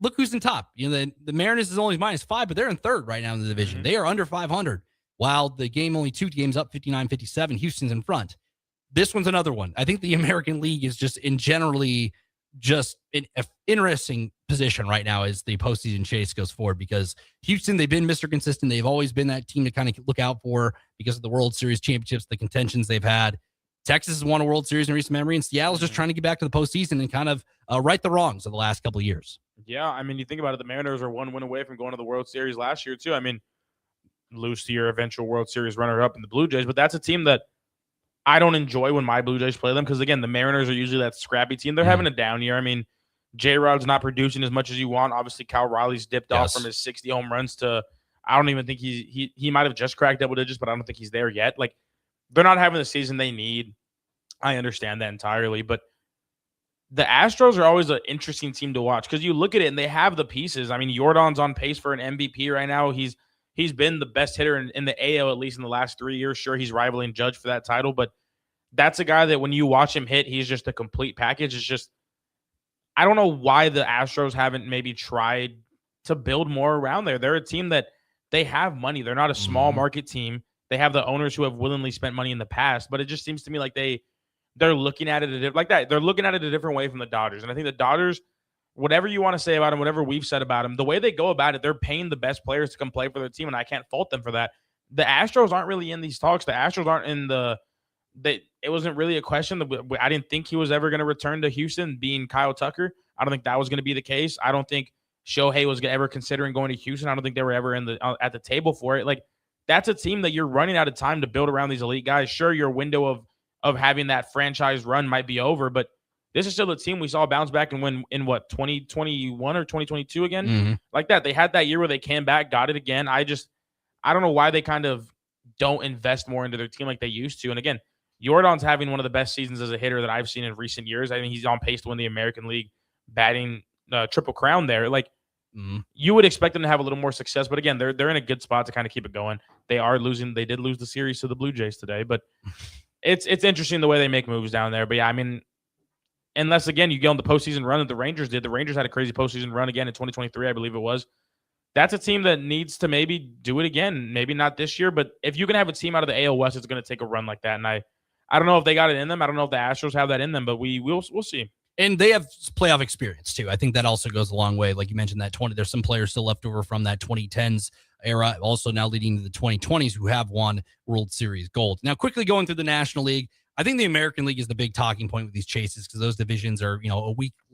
look who's in top. You know, the Mariners is only -5, but they're in third right now in the division. They are under 500, while the game only 2 games up, 59-57. Houston's in front. This one's another one. I think the American League is just in generally just an interesting position right now as the postseason chase goes forward, because Houston, they've been Mr. Consistent. They've always been that team to kind of look out for because of the World Series championships, the contentions they've had. Texas has won a World Series in recent memory, and Seattle's just trying to get back to the postseason and kind of right the wrongs of the last couple of years. Yeah, I mean, you think about it, the Mariners are 1 win away from going to the World Series last year, too. I mean, lose to your eventual World Series runner-up in the Blue Jays, but that's a team that I don't enjoy when my Blue Jays play them because, again, the Mariners are usually that scrappy team. They're having a down year. I mean, J-Rod's not producing as much as you want. Obviously, Kyle Riley's dipped off from his 60 home runs to I don't even think he might have just cracked double digits, but I don't think he's there yet. Like, they're not having the season they need. I understand that entirely, but the Astros are always an interesting team to watch because you look at it and they have the pieces. I mean, Yordan's on pace for an MVP right now. He's been the best hitter in the AL, at least in the last 3 years. Sure, he's rivaling Judge for that title, but that's a guy that when you watch him hit, he's just a complete package. It's just, I don't know why the Astros haven't maybe tried to build more around there. They're a team that they have money. They're not a small market team. They have the owners who have willingly spent money in the past, but it just seems to me like they're looking at it like that. They're looking at it a different way from the Dodgers. And I think the Dodgers, whatever you want to say about them, whatever we've said about them, the way they go about it, they're paying the best players to come play for their team, and I can't fault them for that. The Astros aren't really in these talks. The Astros aren't in it wasn't really a question. I didn't think he was ever going to return to Houston, being Kyle Tucker. I don't think that was going to be the case. I don't think Shohei was ever considering going to Houston. I don't think they were ever at the table for it. Like, that's a team that you're running out of time to build around these elite guys. Sure, your window of having that franchise run might be over, but this is still a team we saw bounce back and win in 2021 or 2022 again. Mm-hmm. Like that. They had that year where they came back, got it again. I don't know why they kind of don't invest more into their team like they used to. And again, Jordan's having one of the best seasons as a hitter that I've seen in recent years. I think he's on pace to win the American League batting triple crown there. Like, you would expect them to have a little more success, but again, they're in a good spot to kind of keep it going. They are losing. They did lose the series to the Blue Jays today, but it's interesting the way they make moves down there. But yeah, I mean, unless again you go on the postseason run that the Rangers did. The Rangers had a crazy postseason run again in 2023, I believe it was. That's a team that needs to maybe do it again. Maybe not this year, but if you can have a team out of the AL West, it's going to take a run like that. And I don't know if they got it in them. I don't know if the Astros have that in them, but we'll see. And they have playoff experience too. I think that also goes a long way. Like you mentioned, that there's some players still left over from that 2010s era, also now leading to the 2020s who have won World Series gold. Now, quickly going through the National League, I think the American League is the big talking point with these chases because those divisions are,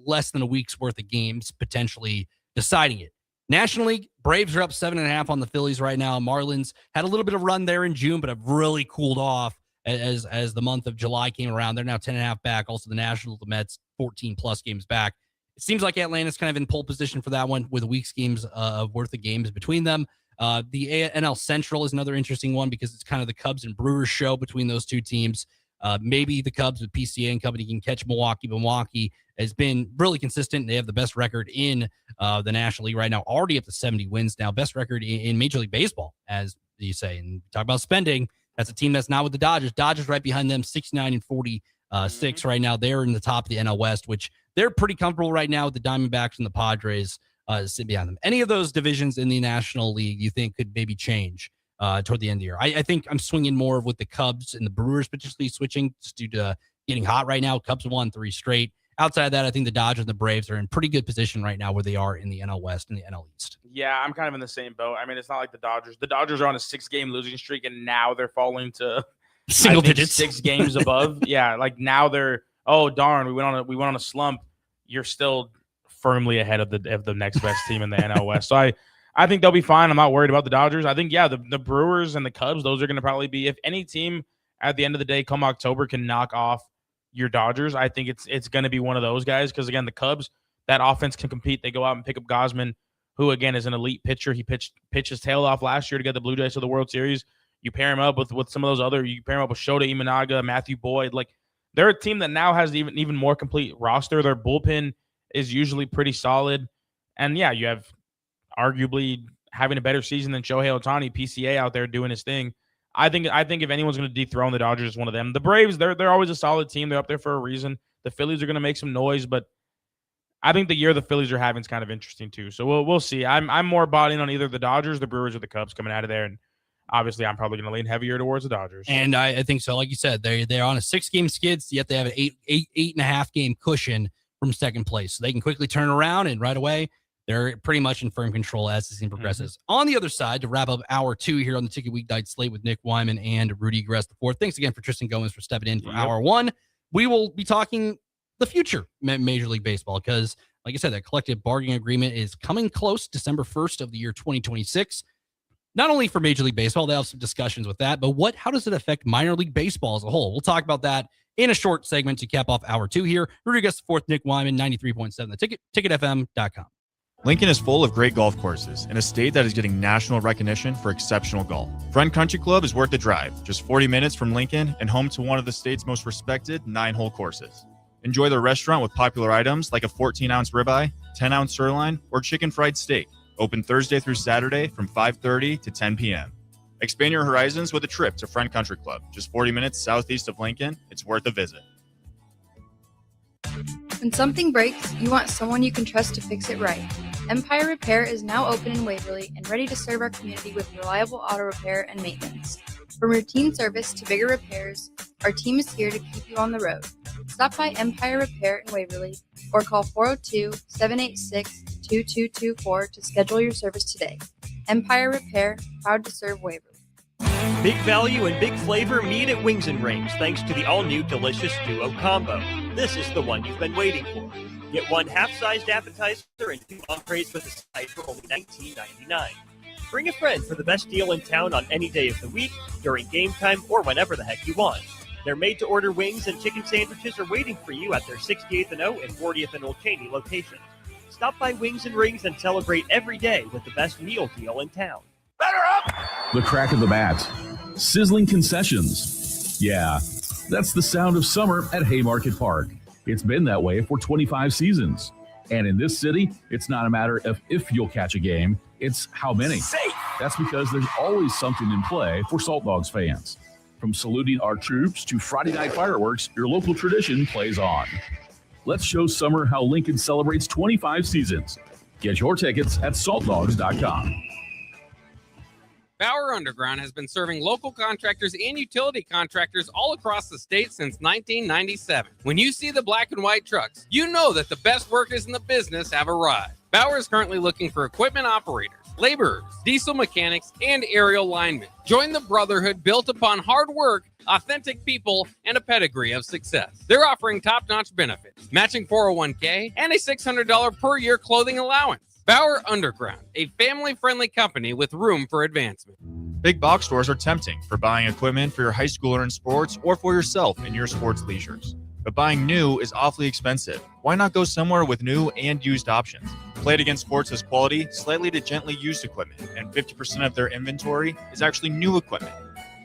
less than a week's worth of games potentially deciding it. National League, Braves are up 7.5 on the Phillies right now. Marlins had a little bit of run there in June, but have really cooled off as the month of July came around. They're now 10.5 back. Also, the Nationals, the Mets, 14+ games back. It seems like Atlanta's kind of in pole position for that one with a week's games worth of games between them. The NL Central is another interesting one because it's kind of the Cubs and Brewers show between those two teams. Maybe the Cubs with PCA and company can catch Milwaukee. Milwaukee has been really consistent. They have the best record in the National League right now, already up to 70 wins now. Best record in Major League Baseball, as you say. And talk about spending. That's a team that's not with the Dodgers. Dodgers right behind them, 69-46 right now. They're in the top of the NL West, which they're pretty comfortable right now with the Diamondbacks and the Padres sitting behind them. Any of those divisions in the National League you think could maybe change toward the end of the year? I think I'm swinging more with the Cubs and the Brewers potentially switching just due to getting hot right now. Cubs won 3 straight. Outside of that, I think the Dodgers and the Braves are in pretty good position right now where they are in the NL West and the NL East. Yeah, I'm kind of in the same boat. I mean, it's not like the Dodgers. The Dodgers are on a 6-game losing streak, and now they're falling to single digits, 6 games above. Yeah, like now they're, oh darn, we went on a slump. You're still firmly ahead of the next best team in the NL West. So I think they'll be fine. I'm not worried about the Dodgers. I think the Brewers and the Cubs, those are going to probably be, if any team at the end of the day come October can knock off your Dodgers, I think it's going to be one of those guys because, again, the Cubs, that offense can compete. They go out and pick up Gosman, who, again, is an elite pitcher. He pitched his tail off last year to get the Blue Jays to the World Series. You pair him up with some of those other – you pair him up with Shota Imanaga, Matthew Boyd. Like, they're a team that now has even more complete roster. Their bullpen is usually pretty solid. And, yeah, you have arguably having a better season than Shohei Ohtani, PCA out there doing his thing. I think if anyone's going to dethrone the Dodgers, it's one of them. The Braves, they're always a solid team. They're up there for a reason. The Phillies are going to make some noise, but I think the year the Phillies are having is kind of interesting too. So we'll see. I'm more bought in on either the Dodgers, the Brewers, or the Cubs coming out of there, and obviously I'm probably going to lean heavier towards the Dodgers. And I think so. Like you said, they're on a 6-game skid, yet they have an 8.5 game cushion from second place, so they can quickly turn around and right away. They're pretty much in firm control as the season progresses. On the other side, to wrap up hour 2 here on the Ticket Weeknight slate with Nick Whyman and Rudy Gres IV. Thanks again for Tristan Gomes for stepping in for hour 1. We will be talking the future Major League Baseball because, like I said, that collective bargaining agreement is coming close, December 1st of the year 2026. Not only for Major League Baseball, they have some discussions with that, but how does it affect minor league baseball as a whole? We'll talk about that in a short segment to cap off hour 2 here. Rudy Gres IV, Nick Whyman, 93.7 The Ticket, ticketfm.com. Lincoln is full of great golf courses in a state that is getting national recognition for exceptional golf. Friend Country Club is worth the drive, just 40 minutes from Lincoln and home to one of the state's most respected 9-hole courses. Enjoy their restaurant with popular items like a 14-ounce ribeye, 10-ounce sirloin, or chicken fried steak. Open Thursday through Saturday from 5:30 to 10 p.m. Expand your horizons with a trip to Friend Country Club, just 40 minutes southeast of Lincoln. It's worth a visit. When something breaks, you want someone you can trust to fix it right. Empire Repair is now open in Waverly and ready to serve our community with reliable auto repair and maintenance. From routine service to bigger repairs, our team is here to keep you on the road. Stop by Empire Repair in Waverly or call 402-786-2224 to schedule your service today. Empire Repair, proud to serve Waverly. Big value and big flavor meet at Wings and Rings thanks to the all-new delicious Duo Combo. This is the one you've been waiting for. Get 1 half-sized appetizer and 2 entrees with a side for only $19.99. Bring a friend for the best deal in town on any day of the week, during game time, or whenever the heck you want. Their made-to-order wings and chicken sandwiches are waiting for you at their 68th and O and 40th and Old Cheney locations. Stop by Wings and Rings and celebrate every day with the best meal deal in town. The crack of the bat. Sizzling concessions. Yeah, that's the sound of summer at Haymarket Park. It's been that way for 25 seasons. And in this city, it's not a matter of if you'll catch a game, it's how many. That's because there's always something in play for Salt Dogs fans. From saluting our troops to Friday night fireworks, your local tradition plays on. Let's show summer how Lincoln celebrates 25 seasons. Get your tickets at saltdogs.com. Bauer Underground has been serving local contractors and utility contractors all across the state since 1997. When you see the black and white trucks, you know that the best workers in the business have arrived. Bauer is currently looking for equipment operators, laborers, diesel mechanics, and aerial linemen. Join the brotherhood built upon hard work, authentic people, and a pedigree of success. They're offering top-notch benefits, matching 401k, and a $600 per year clothing allowance. Bauer Underground, a family-friendly company with room for advancement. Big box stores are tempting for buying equipment for your high schooler in sports or for yourself in your sports leisures. But buying new is awfully expensive. Why not go somewhere with new and used options? Play It Again Sports has quality, slightly to gently used equipment, and 50% of their inventory is actually new equipment.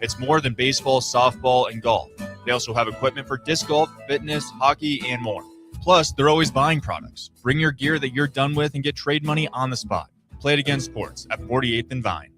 It's more than baseball, softball, and golf. They also have equipment for disc golf, fitness, hockey, and more. Plus, they're always buying products. Bring your gear that you're done with and get trade money on the spot. Play It Again Sports at 48th and Vine.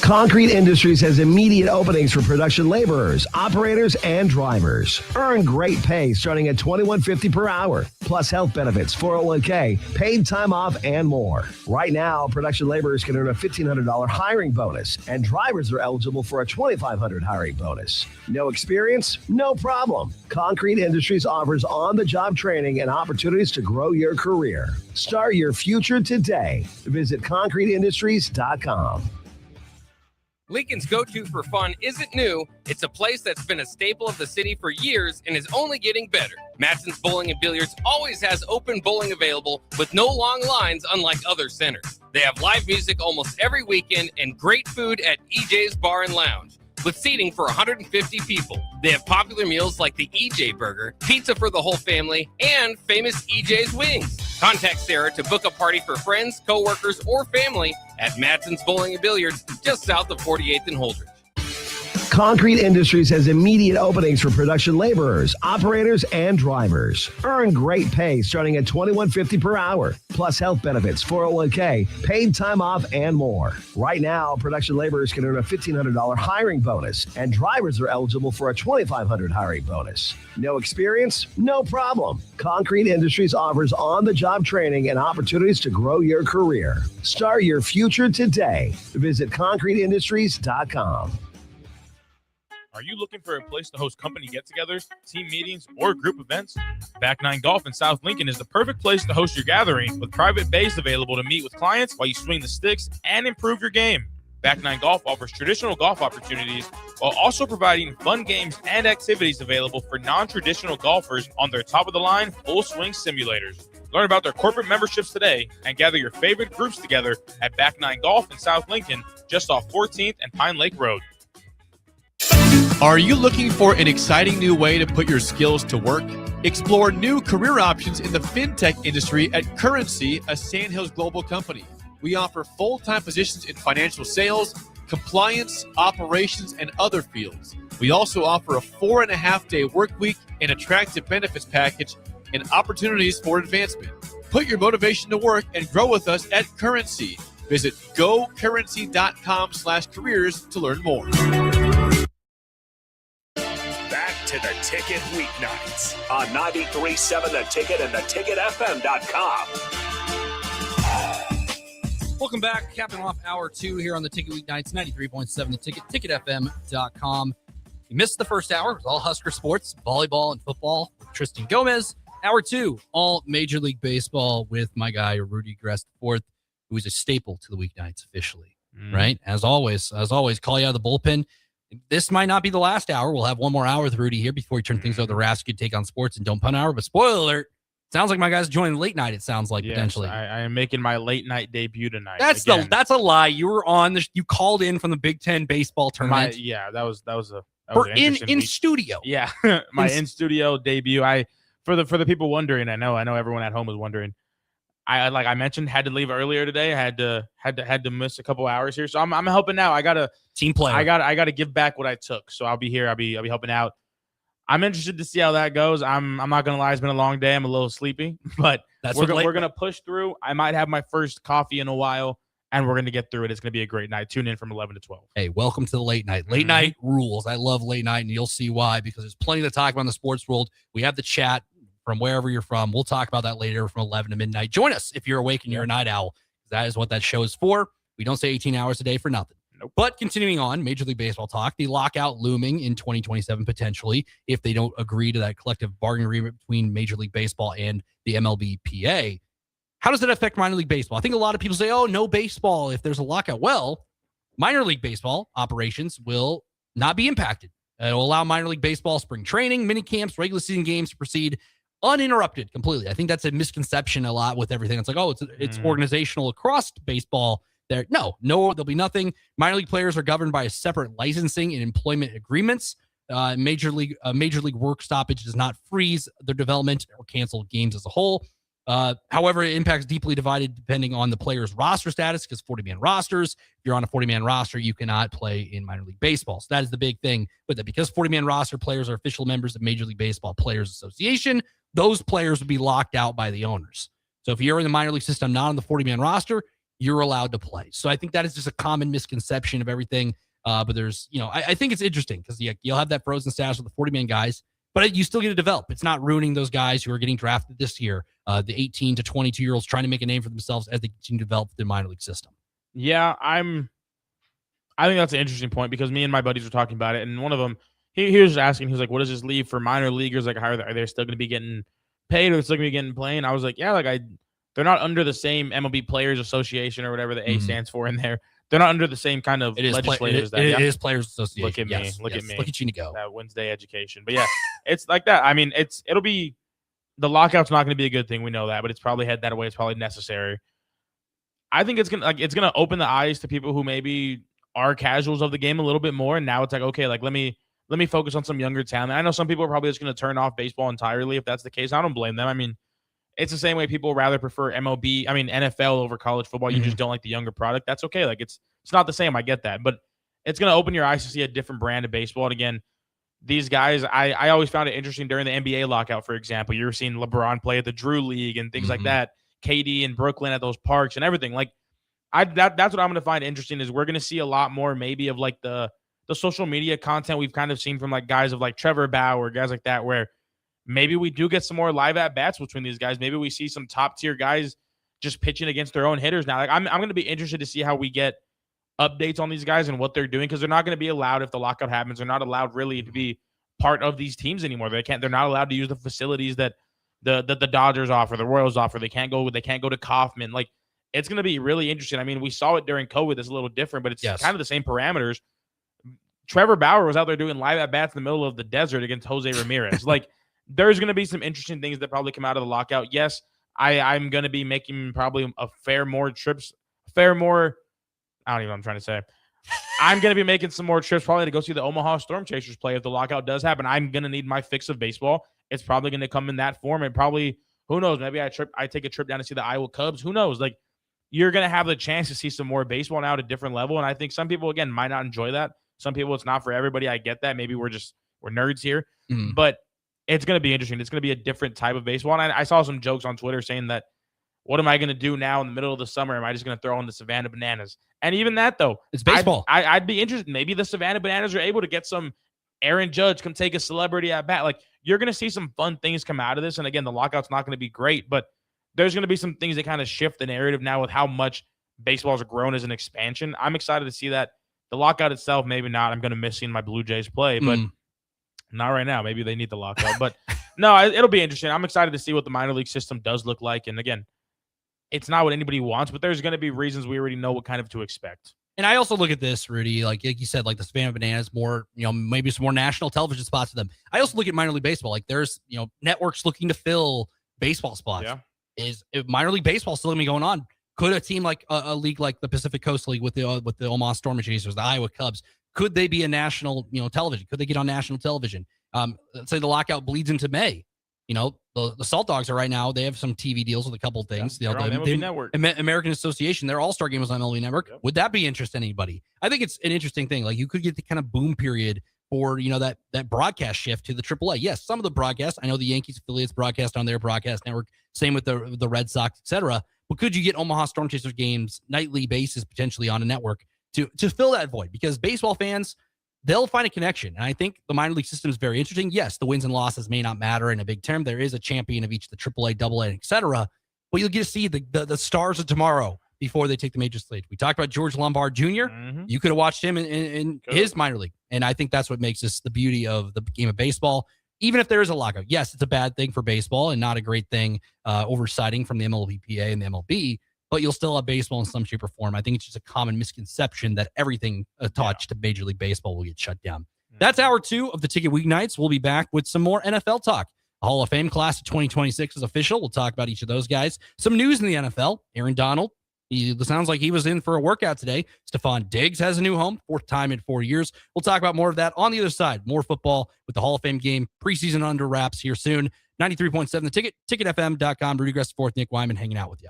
Concrete Industries has immediate openings for production laborers, operators, and drivers. Earn great pay starting at $21.50 per hour, plus health benefits, 401k, paid time off, and more. Right now, production laborers can earn a $1,500 hiring bonus, and drivers are eligible for a $2,500 hiring bonus. No experience? No problem. Concrete Industries offers on-the-job training and opportunities to grow your career. Start your future today. Visit concreteindustries.com. Lincoln's go-to for fun isn't new. It's a place that's been a staple of the city for years and is only getting better. Matson's Bowling and Billiards always has open bowling available with no long lines unlike other centers. They have live music almost every weekend and great food at EJ's Bar and Lounge with seating for 150 people. They have popular meals like the EJ Burger, pizza for the whole family, and famous EJ's Wings. Contact Sarah to book a party for friends, coworkers, or family at Matson's Bowling and Billiards just south of 48th and Holdridge. Concrete Industries has immediate openings for production laborers, operators, and drivers. Earn great pay starting at $21.50 per hour, plus health benefits, 401k, paid time off, and more. Right now, production laborers can earn a $1,500 hiring bonus, and drivers are eligible for a $2,500 hiring bonus. No experience? No problem. Concrete Industries offers on-the-job training and opportunities to grow your career. Start your future today. Visit concreteindustries.com. Are you looking for a place to host company get-togethers, team meetings, or group events? Back 9 Golf in South Lincoln is the perfect place to host your gathering with private bays available to meet with clients while you swing the sticks and improve your game. Back 9 Golf offers traditional golf opportunities while also providing fun games and activities available for non-traditional golfers on their top-of-the-line full-swing simulators. Learn about their corporate memberships today and gather your favorite groups together at Back 9 Golf in South Lincoln, just off 14th and Pine Lake Road. Are you looking for an exciting new way to put your skills to work? Explore new career options in the fintech industry at Currency, a Sandhills global company. We offer full-time positions in financial sales, compliance, operations, and other fields. We also offer a 4.5-day work week, an attractive benefits package, and opportunities for advancement. Put your motivation to work and grow with us at Currency. Visit gocurrency.com/careers to learn more. Back to the Ticket Weeknights on 93.7 The Ticket and theticketfm.com. Welcome back. Capping off hour 2 here on the Ticket Weeknights, 93.7 The Ticket, ticketfm.com. You missed the first hour. It was all Husker sports, volleyball and football with Tristan Gomes. Hour 2, all Major League Baseball with my guy, Rudy Gres IV, who is a staple to the Weeknights officially, right? As always, call you out of the bullpen. This might not be the last hour. We'll have one more hour with Rudy here before we turn things over to Raskin, take on sports and don't punt hour. But spoiler alert, sounds like my guy's joining late night. It sounds like potentially. I am making my late night debut tonight. That's a lie. You were on. You called in from the Big Ten baseball tournament. That was was an in interesting week. studio. Yeah, my in studio debut. For the people wondering, I know everyone at home is wondering. Like I mentioned, had to leave earlier today. I had to miss a couple hours here, so I'm helping out. I got to team player. I got to give back what I took. So I'll be here. I'll be helping out. I'm interested to see how that goes. I'm not gonna lie, it's been a long day. I'm a little sleepy, but we're gonna push through. I might have my first coffee in a while, and we're gonna get through it. It's gonna be a great night. Tune in from 11 to 12. Hey, welcome to the late night. Late night rules. I love late night, and you'll see why, because there's plenty to talk about in the sports world. We have the chat from wherever you're from. We'll talk about that later from 11 to midnight. Join us if you're awake and you're a night owl. That is what that show is for. We don't say 18 hours a day for nothing. Nope. But continuing on, Major League Baseball talk, the lockout looming in 2027 potentially if they don't agree to that collective bargaining agreement between Major League Baseball and the MLB-PA. How does that affect minor league baseball? I think a lot of people say, oh, no baseball if there's a lockout. Well, minor league baseball operations will not be impacted. It will allow minor league baseball spring training, mini camps, regular season games to proceed uninterrupted completely. I think that's a misconception a lot with everything. It's like, oh, it's organizational across baseball. No, there'll be nothing. Minor league players are governed by a separate licensing and employment agreements. Major league work stoppage does not freeze their development or cancel games as a whole. However, it impacts deeply divided depending on the player's roster status, because 40-man rosters, if you're on a 40-man roster, you cannot play in minor league baseball. So that is the big thing. But because 40-man roster players are official members of Major League Baseball Players Association, those players would be locked out by the owners. So if you're in the minor league system, not on the 40-man roster, you're allowed to play. So I think that is just a common misconception of everything. But there's, I think it's interesting because you'll have that frozen status with the 40-man guys, but you still get to develop. It's not ruining those guys who are getting drafted this year, the 18 to 22-year-olds trying to make a name for themselves as they continue to develop the minor league system. Yeah, I think that's an interesting point because me and my buddies were talking about it, and one of them, he was asking, he was like, what does this leave for minor leaguers? Like, how are they still going to be getting paid, or still going to be getting playing? I was like, yeah, they're not under the same MLB Players Association or whatever the A stands for in there. They're not under the same kind of legislators. It is Players Association. Look at me. Yes, Look at me. Look at you to go. That Wednesday education. But yeah, it's like that. I mean, it'll be the lockout's not going to be a good thing. We know that, but it's probably head that way. It's probably necessary. I think it's gonna open the eyes to people who maybe are casuals of the game a little bit more. And now it's like, okay, like let me focus on some younger talent. I know some people are probably just going to turn off baseball entirely if that's the case. I don't blame them. I mean, it's the same way people rather prefer NFL over college football. You just don't like the younger product. That's okay. Like it's not the same. I get that, but it's going to open your eyes to see a different brand of baseball. And again, these guys, I always found it interesting during the NBA lockout, for example. You were seeing LeBron play at the Drew League and things like that. KD in Brooklyn at those parks and everything. Like that's what I'm going to find interesting is we're going to see a lot more maybe of like the social media content we've kind of seen from like guys of like Trevor Bauer, guys like that, where maybe we do get some more live at bats between these guys. Maybe we see some top tier guys just pitching against their own hitters now. Like I'm going to be interested to see how we get updates on these guys and what they're doing, because they're not going to be allowed, if the lockout happens, they're not allowed really to be part of these teams anymore. They're not allowed to use the facilities that the Dodgers offer, the Royals offer. They can't go to Kauffman. Like it's going to be really interesting. I mean, we saw it during COVID. It's a little different, but it's kind of the same parameters. Trevor Bauer was out there doing live at bats in the middle of the desert against Jose Ramirez. Like there's going to be some interesting things that probably come out of the lockout. Yes, I'm going to be making probably I don't even know what I'm trying to say. I'm going to be making some more trips probably to go see the Omaha Storm Chasers play if the lockout does happen. I'm going to need my fix of baseball. It's probably going to come in that form. And probably, who knows, maybe I take a trip down to see the Iowa Cubs. Who knows? Like, you're going to have the chance to see some more baseball now at a different level. And I think some people, again, might not enjoy that. Some people, it's not for everybody. I get that. Maybe we're nerds here. But it's going to be interesting. It's going to be a different type of baseball. And I saw some jokes on Twitter saying that, what am I going to do now in the middle of the summer? Am I just going to throw on the Savannah Bananas? And even that, though, it's baseball. I'd be interested. Maybe the Savannah Bananas are able to get some Aaron Judge, come take a celebrity at bat. Like, you're going to see some fun things come out of this. And again, the lockout's not going to be great, but there's going to be some things that kind of shift the narrative now with how much baseball's grown as an expansion. I'm excited to see that. The lockout itself, maybe not. I'm going to miss seeing my Blue Jays play, but not right now. Maybe they need the lockout. But no, it'll be interesting. I'm excited to see what the minor league system does look like. And again, it's not what anybody wants, but there's going to be reasons we already know what kind of to expect. And I also look at this, Rudy, like you said, like the Savannah Bananas, more, maybe some more national television spots for them. I also look at minor league baseball. Like there's, networks looking to fill baseball spots. Yeah. If minor league baseball still going to be going on, could a team like a league like the Pacific Coast League with the Omaha Storm Chasers, the Iowa Cubs, Could they be a national, television? Could they get on national television? Let's say the lockout bleeds into May. The Salt Dogs are right now. They have some TV deals with a couple of things. They're on MLB Network. American Association, their All-Star game was on MLB Network. Yep. Would that be interest to anybody? I think it's an interesting thing. Like, you could get the kind of boom period for, that broadcast shift to the AAA. Yes, some of the broadcasts, I know the Yankees affiliates broadcast on their broadcast network. Same with the Red Sox, etc. But could you get Omaha Storm Chasers games nightly basis potentially on a network to fill that void? Because baseball fans, they'll find a connection. And I think the minor league system is very interesting. Yes, the wins and losses may not matter in a big term. There is a champion of each, the AAA, AA, et cetera. But you'll get to see the stars of tomorrow before they take the major stage. We talked about George Lombard Jr. Mm-hmm. You could have watched him in his minor league. And I think that's what makes this the beauty of the game of baseball. Even if there is a lockout, yes, it's a bad thing for baseball and not a great thing oversighting from the MLBPA and the MLB. But you'll still have baseball in some shape or form. I think it's just a common misconception that everything attached to Major League Baseball will get shut down. That's hour 2 of the Ticket Weeknights. We'll be back with some more NFL talk. The Hall of Fame class of 2026 is official. We'll talk about each of those guys. Some news in the NFL. Aaron Donald, it sounds like he was in for a workout today. Stephon Diggs has a new home, 4th time in 4 years. We'll talk about more of that on the other side. More football with the Hall of Fame game. Preseason under wraps here soon. 93.7 The Ticket, ticketfm.com. Rudy Gres, 4th, Nick Whyman hanging out with you.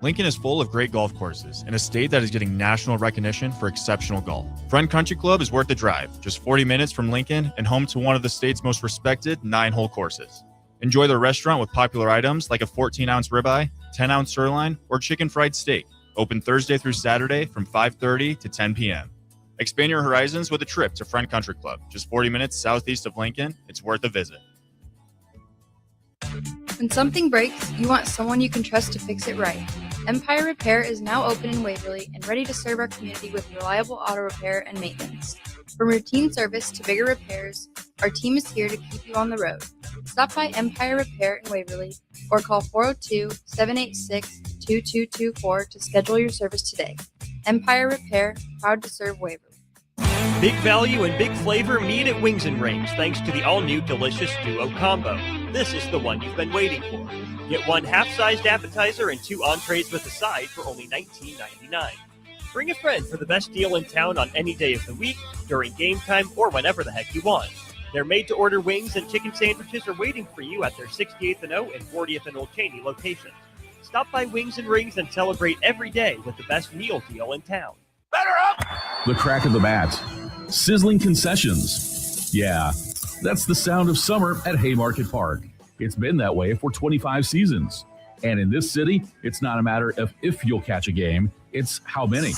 Lincoln is full of great golf courses in a state that is getting national recognition for exceptional golf. Friend Country Club is worth the drive, just 40 minutes from Lincoln and home to one of the state's most respected 9-hole courses. Enjoy their restaurant with popular items like a 14-ounce ribeye, 10-ounce sirloin, or chicken fried steak. Open Thursday through Saturday from 5:30 to 10 p.m. Expand your horizons with a trip to Friend Country Club, just 40 minutes southeast of Lincoln. It's worth a visit. When something breaks, you want someone you can trust to fix it right. Empire Repair is now open in Waverly and ready to serve our community with reliable auto repair and maintenance. From routine service to bigger repairs, our team is here to keep you on the road. Stop by Empire Repair in Waverly or call 402-786-2224 to schedule your service today. Empire Repair, proud to serve Waverly. Big value and big flavor meet at Wings and Rings thanks to the all-new delicious Duo Combo. This is the one you've been waiting for. Get 1 half-sized appetizer and 2 entrees with a side for only $19.99. Bring a friend for the best deal in town on any day of the week, during game time, or whenever the heck you want. Their made-to-order wings and chicken sandwiches are waiting for you at their 68th and O and 40th and Old Cheney locations. Stop by Wings and Rings and celebrate every day with the best meal deal in town. The crack of the bat. Sizzling concessions. Yeah, that's the sound of summer at Haymarket Park. It's been that way for 25 seasons. And in this city, it's not a matter of if you'll catch a game, it's how many.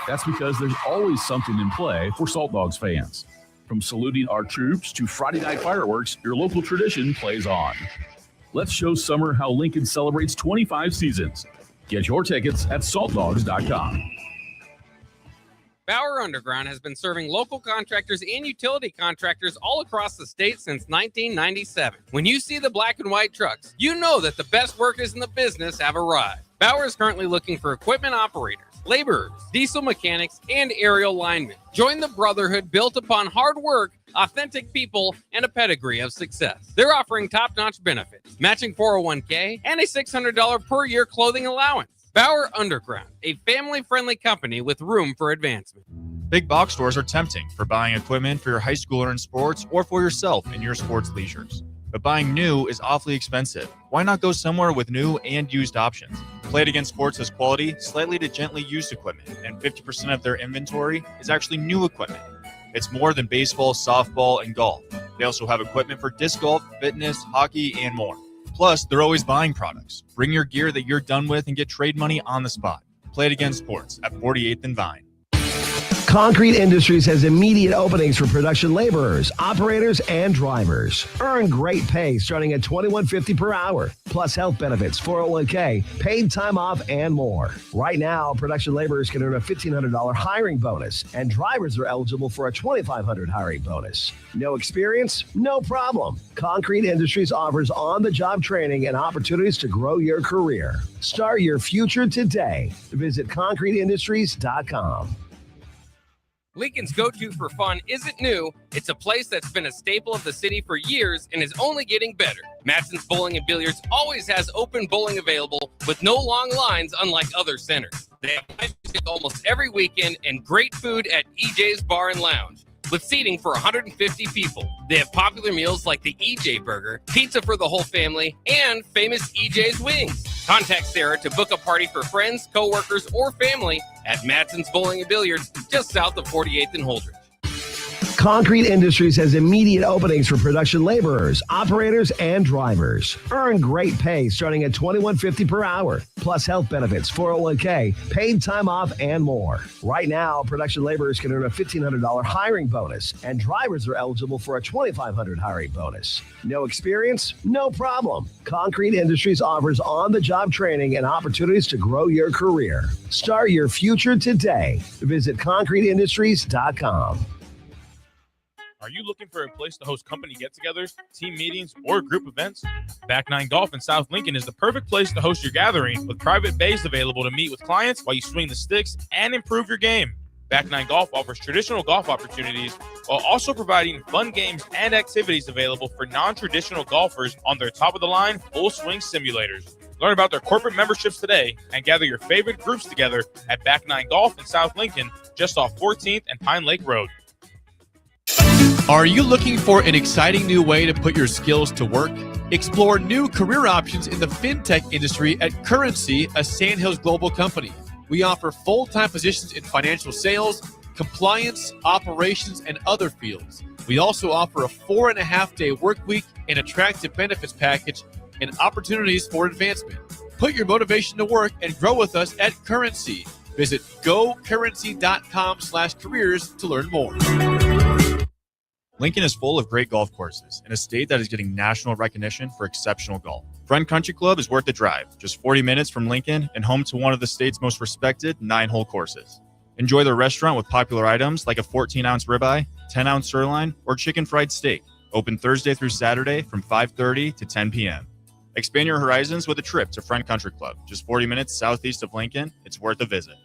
That's because there's always something in play for Salt Dogs fans. From saluting our troops to Friday night fireworks, your local tradition plays on. Let's show summer how Lincoln celebrates 25 seasons. Get your tickets at saltdogs.com. Bauer Underground has been serving local contractors and utility contractors all across the state since 1997. When you see the black and white trucks, you know that the best workers in the business have arrived. Bauer is currently looking for equipment operators, laborers, diesel mechanics, and aerial linemen. Join the brotherhood built upon hard work, authentic people, and a pedigree of success. They're offering top-notch benefits, matching 401k, and a $600 per year clothing allowance. Bauer Underground, a family-friendly company with room for advancement. Big box stores are tempting for buying equipment for your high schooler in sports or for yourself in your sports leisures. But buying new is awfully expensive. Why not go somewhere with new and used options? Play It Again Sports has quality, slightly to gently used equipment, and 50% of their inventory is actually new equipment. It's more than baseball, softball, and golf. They also have equipment for disc golf, fitness, hockey, and more. Plus, they're always buying products. Bring your gear that you're done with and get trade money on the spot. Play It Again Sports at 48th and Vine. Concrete Industries has immediate openings for production laborers, operators, and drivers. Earn great pay starting at $21.50 per hour, plus health benefits, 401k, paid time off, and more. Right now, production laborers can earn a $1,500 hiring bonus, and drivers are eligible for a $2,500 hiring bonus. No experience? No problem. Concrete Industries offers on-the-job training and opportunities to grow your career. Start your future today. Visit concreteindustries.com. Lincoln's go-to for fun isn't new. It's a place that's been a staple of the city for years and is only getting better. Matson's Bowling and Billiards always has open bowling available with no long lines, unlike other centers. They have almost every weekend and great food at EJ's Bar and Lounge with seating for 150 people. They have popular meals like the EJ Burger, pizza for the whole family, and famous EJ's Wings. Contact Sarah to book a party for friends, coworkers, or family at Madson's Bowling and Billiards just south of 48th and Holdridge. Concrete Industries has immediate openings for production laborers, operators, and drivers. Earn great pay starting at $21.50 per hour, plus health benefits, 401k, paid time off, and more. Right now, production laborers can earn a $1,500 hiring bonus, and drivers are eligible for a $2,500 hiring bonus. No experience? No problem. Concrete Industries offers on-the-job training and opportunities to grow your career. Start your future today. Visit concreteindustries.com. Are you looking for a place to host company get-togethers, team meetings, or group events? Back 9 Golf in South Lincoln is the perfect place to host your gathering with private bays available to meet with clients while you swing the sticks and improve your game. Back 9 Golf offers traditional golf opportunities while also providing fun games and activities available for non-traditional golfers on their top-of-the-line full-swing simulators. Learn about their corporate memberships today and gather your favorite groups together at Back 9 Golf in South Lincoln, just off 14th and Pine Lake Road. Are you looking for an exciting new way to put your skills to work? Explore new career options in the fintech industry at Currency, a Sandhills global company. We offer full-time positions in financial sales, compliance, operations, and other fields. We also offer a 4.5-day work week, an attractive benefits package, and opportunities for advancement. Put your motivation to work and grow with us at Currency. Visit gocurrency.com/careers to learn more. Lincoln is full of great golf courses in a state that is getting national recognition for exceptional golf. Friend Country Club is worth the drive, just 40 minutes from Lincoln and home to one of the state's most respected 9-hole courses. Enjoy their restaurant with popular items like a 14-ounce ribeye, 10-ounce sirloin, or chicken fried steak. Open Thursday through Saturday from 5:30 to 10 p.m. Expand your horizons with a trip to Friend Country Club, just 40 minutes southeast of Lincoln. It's worth a visit.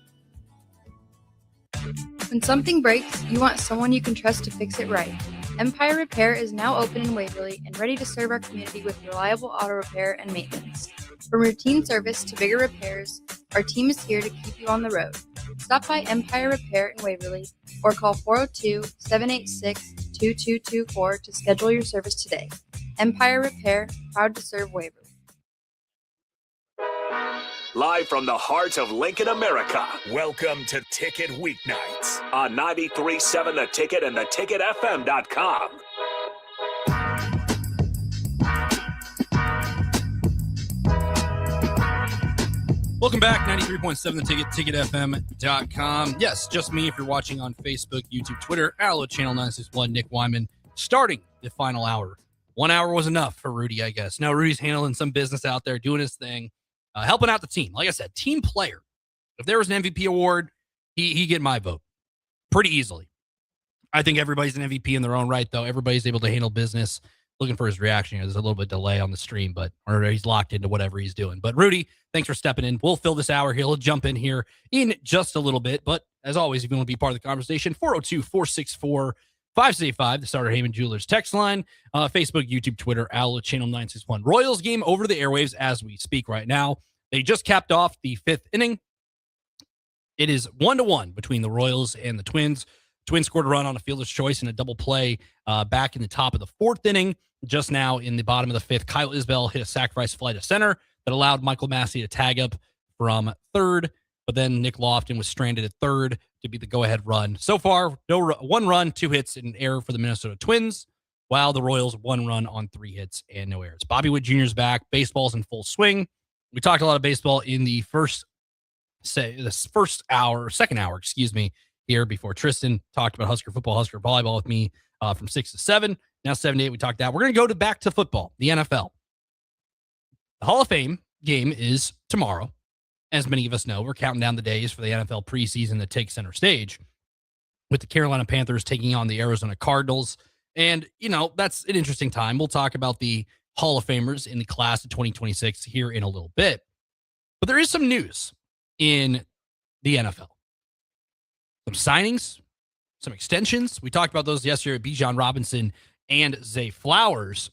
When something breaks, you want someone you can trust to fix it right. Empire Repair is now open in Waverly and ready to serve our community with reliable auto repair and maintenance. From routine service to bigger repairs, our team is here to keep you on the road. Stop by Empire Repair in Waverly or call 402-786-2224 to schedule your service today. Empire Repair, proud to serve Waverly. Live from the heart of Lincoln, America, welcome to Ticket Weeknights on 93.7 The Ticket and theticketfm.com. Welcome back, 93.7 The Ticket, ticketfm.com. Yes, just me if you're watching on Facebook, YouTube, Twitter, Allo Channel 961, Nick Whyman, starting the final hour. 1 hour was enough for Rudy, I guess. No, Rudy's handling some business out there, doing his thing. Helping out the team. Like I said, team player. If there was an MVP award, he'd get my vote pretty easily. I think everybody's an MVP in their own right, though. Everybody's able to handle business. Looking for his reaction. There's a little bit of delay on the stream, or he's locked into whatever he's doing. But Rudy, thanks for stepping in. We'll fill this hour here. He'll jump in here in just a little bit. But as always, if you want to be part of the conversation, 402-464-5685, the Starter Heyman Jewelers text line, Facebook, YouTube, Twitter, Allo Channel 961. Royals game over the airwaves as we speak right now. They just capped off the 5th inning. It is 1-1 between the Royals and the Twins. Twins scored a run on a fielder's choice in a double play back in the top of the 4th inning. Just now in the bottom of the 5th, Kyle Isbell hit a sacrifice fly to center that allowed Michael Massey to tag up from third. But then Nick Lofton was stranded at third to be the go-ahead run. So far, one run, 2 hits, and an error for the Minnesota Twins, while the Royals 1 run on 3 hits and no errors. Bobby Witt Jr. is back. Baseball's in full swing. We talked a lot of baseball in the second hour, here before Tristan talked about Husker football, Husker volleyball with me from 6 to 7. Now 7 to 8, we talked that. We're going to go back to football, the NFL. The Hall of Fame game is tomorrow. As many of us know, we're counting down the days for the NFL preseason that takes center stage with the Carolina Panthers taking on the Arizona Cardinals. And, that's an interesting time. We'll talk about the Hall of Famers in the class of 2026 here in a little bit. But there is some news in the NFL. Some signings, some extensions. We talked about those yesterday at Bijan Robinson and Zay Flowers.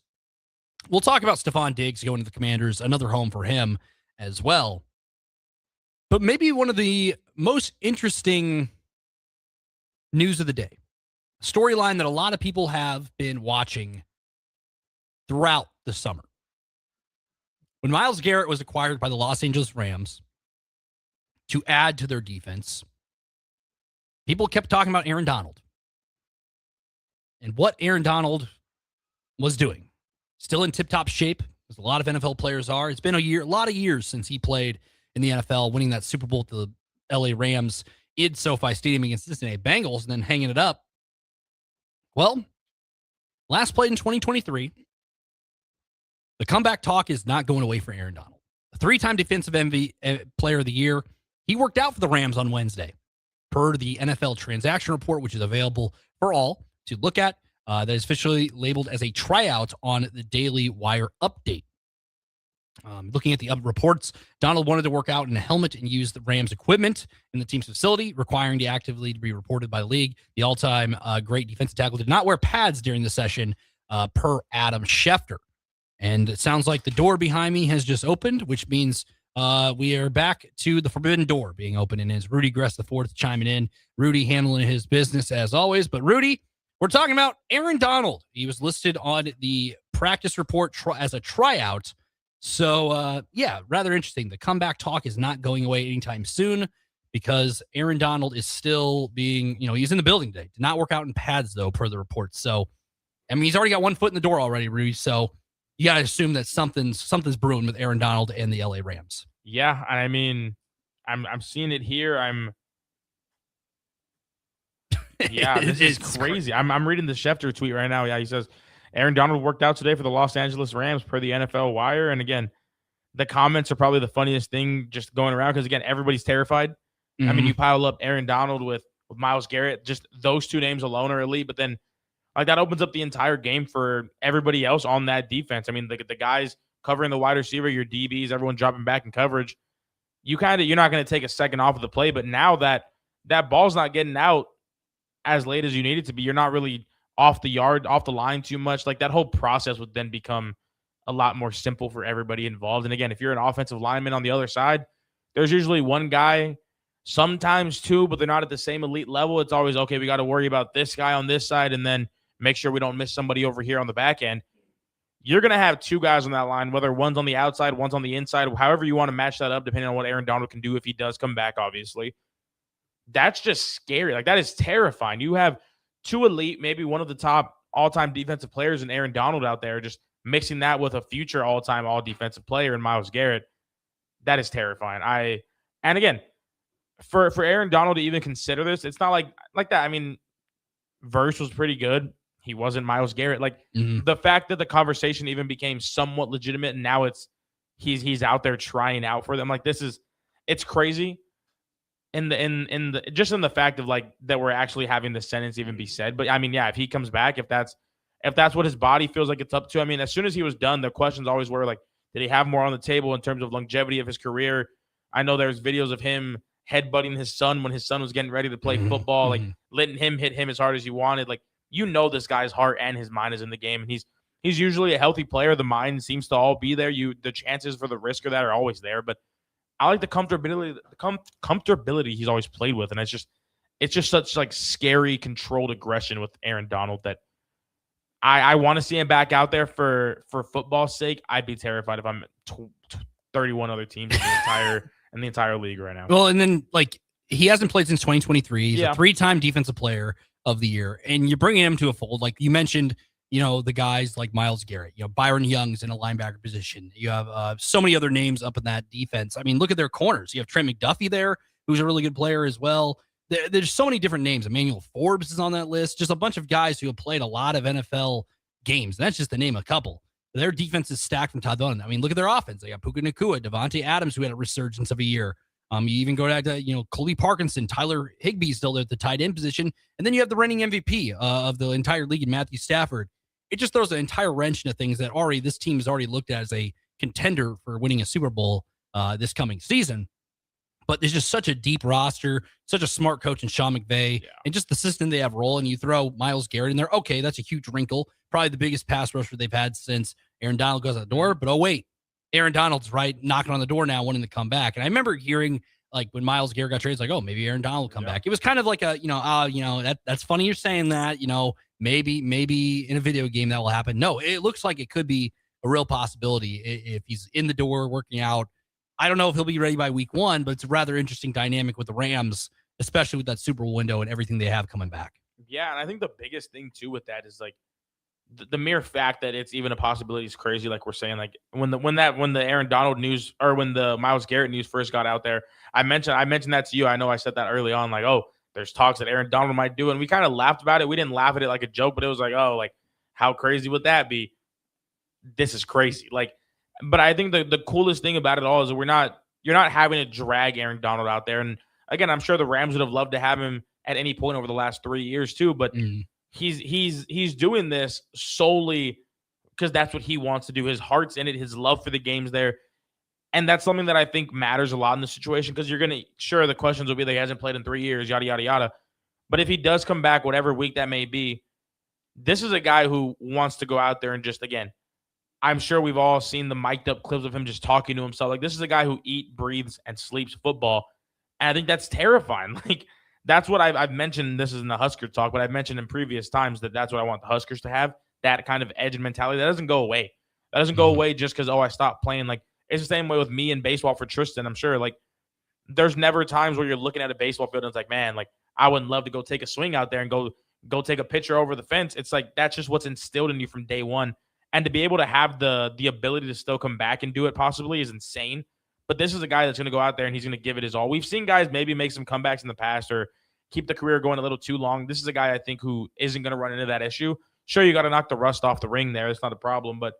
We'll talk about Stephon Diggs going to the Commanders, another home for him as well. But maybe one of the most interesting news of the day, a storyline that a lot of people have been watching throughout the summer. When Myles Garrett was acquired by the Los Angeles Rams to add to their defense, people kept talking about Aaron Donald and what Aaron Donald was doing. Still in tip-top shape, as a lot of NFL players are. It's been a lot of years since he played in the NFL, winning that Super Bowl to the LA Rams in SoFi Stadium against the Cincinnati Bengals and then hanging it up. Well, last played in 2023. The comeback talk is not going away for Aaron Donald. A 3-time defensive player of the year. He worked out for the Rams on Wednesday, per the NFL transaction report, which is available for all to look at. That is officially labeled as a tryout on the Daily Wire update. Looking at the reports, Donald wanted to work out in a helmet and use the Rams equipment in the team's facility, requiring the actively to be reported by the league. The all-time great defensive tackle did not wear pads during the session, per Adam Schefter. And it sounds like the door behind me has just opened, which means we are back to the forbidden door being open. And it's Rudy Gres IV chiming in. Rudy handling his business as always. But Rudy, we're talking about Aaron Donald. He was listed on the practice report as a tryout. So, rather interesting. The comeback talk is not going away anytime soon because Aaron Donald is still being, he's in the building today. Did not work out in pads, though, per the report. So, he's already got one foot in the door already, Rudy. So, you got to assume that something's brewing with Aaron Donald and the LA Rams. Yeah, I'm seeing it here. This is crazy. I'm reading the Schefter tweet right now. Yeah, he says Aaron Donald worked out today for the Los Angeles Rams per the NFL Wire. And again, the comments are probably the funniest thing just going around because, again, everybody's terrified. Mm-hmm. You pile up Aaron Donald with Myles Garrett. Just those two names alone are elite. But then that opens up the entire game for everybody else on that defense. The guys covering the wide receiver, your DBs, everyone dropping back in coverage. You're not going to take a second off of the play. But now that ball's not getting out as late as you need it to be, you're not really off the line too much. That whole process would then become a lot more simple for everybody involved. And again, if you're an offensive lineman on the other side, there's usually one guy, sometimes two, but they're not at the same elite level. It's always, okay, we got to worry about this guy on this side and then make sure we don't miss somebody over here on the back end. You're going to have two guys on that line, whether one's on the outside, one's on the inside, however you want to match that up, depending on what Aaron Donald can do if he does come back, obviously. That's just scary. That is terrifying. You have two elite, maybe one of the top all-time defensive players in Aaron Donald out there, just mixing that with a future all-time all-defensive player in Myles Garrett. That is terrifying. And again, for Aaron Donald to even consider this, it's not like that. Verse was pretty good. He wasn't Myles Garrett. The fact that the conversation even became somewhat legitimate, and now he's out there trying out for them. It's crazy. In the fact of that we're actually having the sentence even be said. But if he comes back, if that's what his body feels like it's up to. As soon as he was done, the questions always were did he have more on the table in terms of longevity of his career? I know there's videos of him headbutting his son when his son was getting ready to play football, letting him hit him as hard as he wanted. This guy's heart and his mind is in the game, and he's usually a healthy player. The mind seems to all be there. The chances for the risk of that are always there, but I like the comfortability he's always played with, and it's just such scary, controlled aggression with Aaron Donald that I want to see him back out there for football's sake. I'd be terrified if I'm 31 other teams in the entire league right now. Well, and then he hasn't played since 2023. He's a 3-time defensive player of the year, and you're bringing him to a fold. You mentioned, the guys like Myles Garrett, Byron Young's in a linebacker position. You have so many other names up in that defense. Look at their corners. You have Trent McDuffie there, who's a really good player as well. There's so many different names. Emmanuel Forbes is on that list. Just a bunch of guys who have played a lot of NFL games. And that's just to name a couple. Their defense is stacked from top down. Look at their offense. They got Puka Nacua, Devontae Adams, who had a resurgence of a year. You even go back to, Colby Parkinson, Tyler Higbee still there at the tight end position. And then you have the reigning MVP of the entire league in Matthew Stafford. It just throws an entire wrench into things that this team has already looked at as a contender for winning a Super Bowl this coming season. But there's just such a deep roster, such a smart coach in Sean McVay, and just the system they have rolling. You throw Myles Garrett in there. Okay, that's a huge wrinkle. Probably the biggest pass rusher they've had since Aaron Donald goes out the door. But oh, wait, Aaron Donald's knocking on the door now, wanting to come back. And I remember hearing like when Myles Garrett got traded, it's like, oh, maybe Aaron Donald will come back. It was kind of like a, that's funny you're saying that, maybe in a video game that will happen. No, it looks like it could be a real possibility if he's in the door working out. I don't know if he'll be ready by week 1, but it's a rather interesting dynamic with the Rams, especially with that Super Bowl window and everything they have coming back. Yeah, and I think the biggest thing too with that is like the mere fact that it's even a possibility is crazy. Like we're saying, like when the Aaron Donald news or when the Myles Garrett news first got out there, I mentioned that to you. I know I said that early on, like, oh, there's talks that Aaron Donald might do it. And we kind of laughed about it. We didn't laugh at it like a joke, but it was like, oh, like how crazy would that be? This is crazy. Like, but I think the coolest thing about it all is that you're not having to drag Aaron Donald out there. And again, I'm sure the Rams would have loved to have him at any point over the last 3 years too, but he's doing this solely because that's what he wants to do. His heart's in it, his love for the game's there. And that's something that I think matters a lot in the situation because sure, the questions will be that he hasn't played in 3 years, yada, yada, yada. But if he does come back, whatever week that may be, this is a guy who wants to go out there and just, again, I'm sure we've all seen the mic'd up clips of him just talking to himself. Like, this is a guy who eats, breathes, and sleeps football. And I think that's terrifying. Like, that's what I've mentioned. This is in the Husker talk, but I've mentioned in previous times that's what I want the Huskers to have, that kind of edge and mentality. That doesn't go away. That doesn't go away just because, I stopped playing. Like, it's the same way with me in baseball for Tristan. I'm sure, like, there's never times where you're looking at a baseball field and it's like, man, like, I would love to go take a swing out there and go take a pitcher over the fence. It's like, that's just what's instilled in you from day one. And to be able to have the ability to still come back and do it possibly is insane. But this is a guy that's going to go out there and he's going to give it his all. We've seen guys maybe make some comebacks in the past or keep the career going a little too long. This is a guy I think who isn't going to run into that issue. Sure, you got to knock the rust off the ring there. It's not a problem. But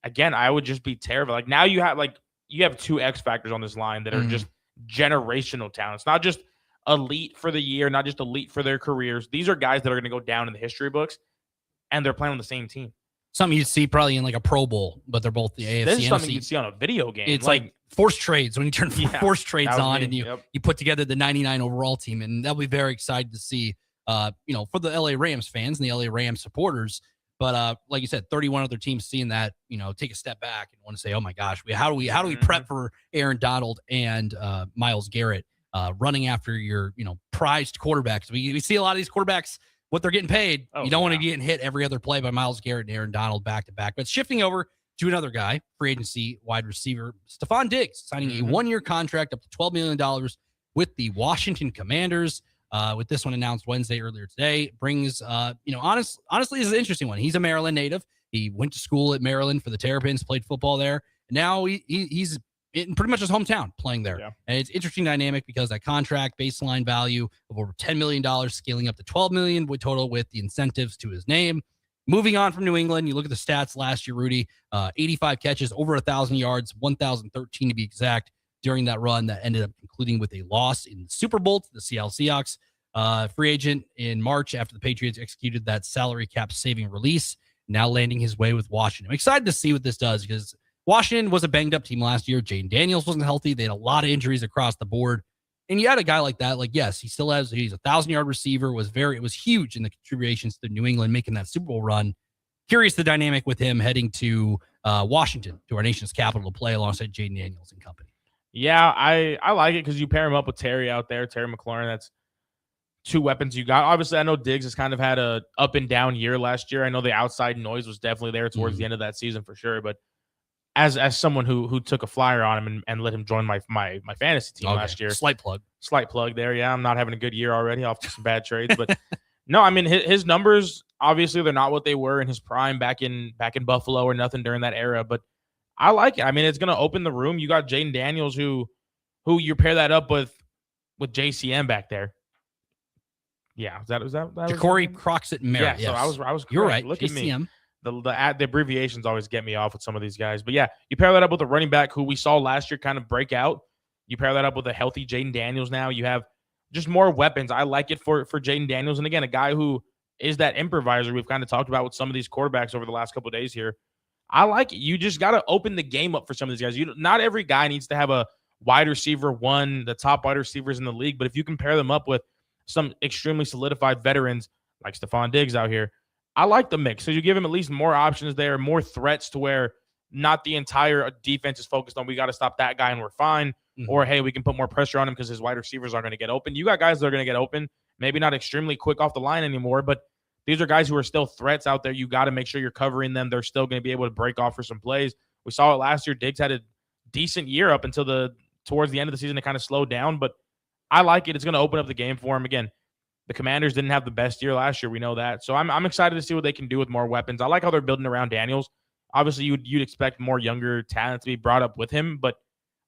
again, I would just be terrified. Like, now you have 2 X factors on this line that are just generational talent. It's not just elite for the year, not just elite for their careers. These are guys that are going to go down in the history books, and they're playing on the same team. Something you'd see probably in like a Pro Bowl, but they're both the AFC. This is something you'd see on a video game. It's like forced trades when you turn forced trades on and you put together the 99 overall team, and they'll be very excited to see, for the LA Rams fans and the LA Rams supporters. But like you said, 31 other teams seeing that, take a step back and want to say, oh my gosh, how do we prep for Aaron Donald and Myles Garrett running after your prized quarterbacks? We see a lot of these quarterbacks, what they're getting paid. You don't want to be getting hit every other play by Myles Garrett and Aaron Donald back to back. But shifting over to another guy, free agency wide receiver, Stephon Diggs, signing a 1-year contract up to $12 million with the Washington Commanders. With this one announced Wednesday earlier today, brings, honestly, this is an interesting one. He's a Maryland native. He went to school at Maryland for the Terrapins, played football there. And now he's in pretty much his hometown playing there. Yeah. And it's interesting dynamic because that contract baseline value of over $10 million, scaling up to $12 million with total with the incentives to his name. Moving on from New England, you look at the stats last year, Rudy, 85 catches, over 1,000 yards, 1,013 to be exact during that run that ended up concluding with a loss in the Super Bowl to the Seattle Seahawks. Free agent in March after the Patriots executed that salary cap saving release, now landing his way with Washington. I'm excited to see what this does because Washington was a banged up team last year. Jaden Daniels wasn't healthy. They had a lot of injuries across the board. And you had a guy like that, like, yes, he's a 1,000-yard receiver, it was huge in the contributions to New England making that Super Bowl run. Curious the dynamic with him heading to Washington, to our nation's capital, to play alongside Jaden Daniels and company. Yeah, I like it because you pair him up with Terry out there, Terry McLaurin. That's 2 weapons you got. Obviously, I know Diggs has kind of had a up and down year last year. I know the outside noise was definitely there towards the end of that season for sure. But as someone who took a flyer on him and let him join my fantasy team last year. Slight plug there. Yeah, I'm not having a good year already off to some bad trades. But no, I mean, his numbers, obviously, they're not what they were in his prime back in Buffalo or nothing during that era. But I like it. I mean, it's going to open the room. You got Jaden Daniels, who you pair that up with JCM back there. Yeah, was that Ja'Cory Croxett Merritt? Yeah, yes. So I was correct. You're right. Look JCM. at me. The abbreviations always get me off with some of these guys. But yeah, you pair that up with a running back who we saw last year kind of break out. You pair that up with a healthy Jaden Daniels now. You have just more weapons. I like it for Jaden Daniels. And again, a guy who is that improviser we've kind of talked about with some of these quarterbacks over the last couple of days here. I like it. You just got to open the game up for some of these guys. Not every guy needs to have a wide receiver one, the top wide receivers in the league. But if you can pair them up with some extremely solidified veterans like Stephon Diggs out here, I like the mix. So you give him at least more options there, more threats to where not the entire defense is focused on we got to stop that guy and we're fine. or hey, we can put more pressure on him because his wide receivers aren't going to get open. You got guys that are going to get open, maybe not extremely quick off the line anymore, but these are guys who are still threats out there. You got to make sure you're covering them. They're still going to be able to break off for some plays. We saw it last year. Diggs had a decent year up until towards the end of the season. It kind of slowed down, but I like it. It's going to open up the game for him. Again, the Commanders didn't have the best year last year. We know that. So I'm excited to see what they can do with more weapons. I like how they're building around Daniels. Obviously, you'd expect more younger talent to be brought up with him, but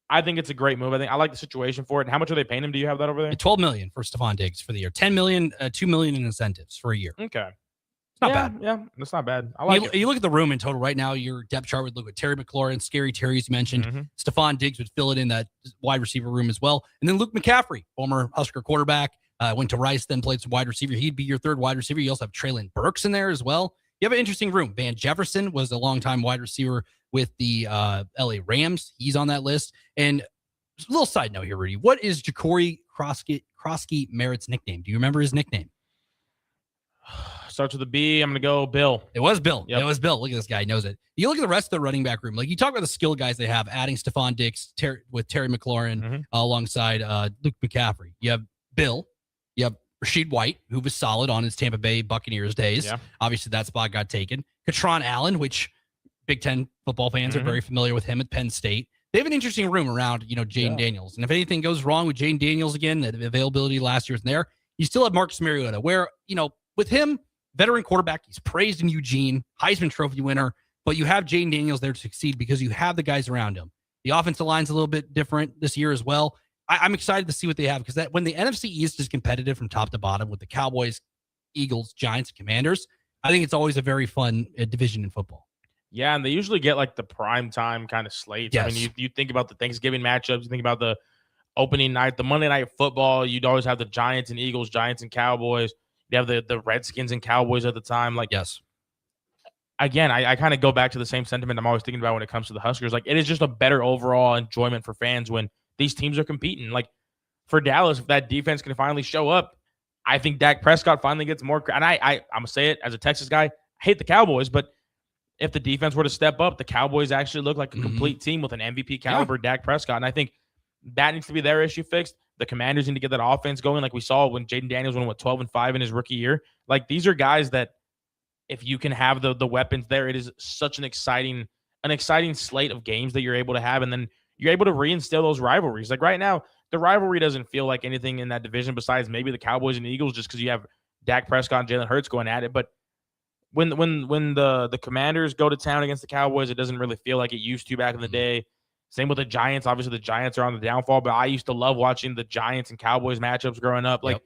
I think it's a great move. I like the situation for it. And how much are they paying him? Do you have that over there? $12 million for Stephon Diggs for the year. $10 million, $2 million in incentives for a year. Okay. It's not bad. Yeah, that's not bad. I like it. You look at the room in total right now, your depth chart would look at Terry McLaurin, Scary Terry, as you mentioned. Stephon Diggs would fill it in that wide receiver room as well. And then Luke McCaffrey, former Husker quarterback, went to Rice, then played some wide receiver. He'd be your third wide receiver. You also have Traylon Burks in there as well. You have an interesting room. Van Jefferson was a longtime wide receiver with the LA Rams. He's on that list. And a little side note here, Rudy. What is Ja'Cory Krosky Merritt's nickname? Do you remember his nickname? Starts with a B. I'm going to go Bill. It was Bill. Yep. It was Bill. Look at this guy. He knows it. You look at the rest of the running back room. Like you talk about the skill guys they have, adding Stephon Diggs with Terry McLaurin alongside Luke McCaffrey. You have Bill. You have Rashid White, who was solid on his Tampa Bay Buccaneers days. Yeah. Obviously, that spot got taken. Katron Allen, which Big Ten football fans are very familiar with him at Penn State. They have an interesting room around, Jaden Daniels. And if anything goes wrong with Jaden Daniels again, the availability last year was there. You still have Marcus Mariota, where, with him, veteran quarterback, he's praised in Eugene, Heisman Trophy winner, but you have Jaden Daniels there to succeed because you have the guys around him. The offensive line's a little bit different this year as well. I'm excited to see what they have because when the NFC East is competitive from top to bottom with the Cowboys, Eagles, Giants, and Commanders, I think it's always a very fun division in football. Yeah, and they usually get like the prime time kind of slates. Yes. I mean, you think about the Thanksgiving matchups, you think about the opening night, the Monday Night Football. You'd always have the Giants and Eagles, Giants and Cowboys. You have the Redskins and Cowboys at the time. Like, yes. Again, I kind of go back to the same sentiment I'm always thinking about when it comes to the Huskers. Like, it is just a better overall enjoyment for fans when these teams are competing. Like, for Dallas, if that defense can finally show up, I think Dak Prescott finally gets more. And I'm going to say it as a Texas guy, I hate the Cowboys, but if the defense were to step up, the Cowboys actually look like a complete team with an MVP caliber Dak Prescott. And I think that needs to be their issue fixed. The Commanders need to get that offense going like we saw when Jaden Daniels went 12-5 in his rookie year. Like, these are guys that if you can have the weapons there, it is such an exciting slate of games that you're able to have. And then you're able to reinstill those rivalries. Like right now, the rivalry doesn't feel like anything in that division besides maybe the Cowboys and the Eagles just because you have Dak Prescott and Jalen Hurts going at it. But when the Commanders go to town against the Cowboys, it doesn't really feel like it used to back in the day. Same with the Giants. Obviously, the Giants are on the downfall, but I used to love watching the Giants and Cowboys matchups growing up. Like,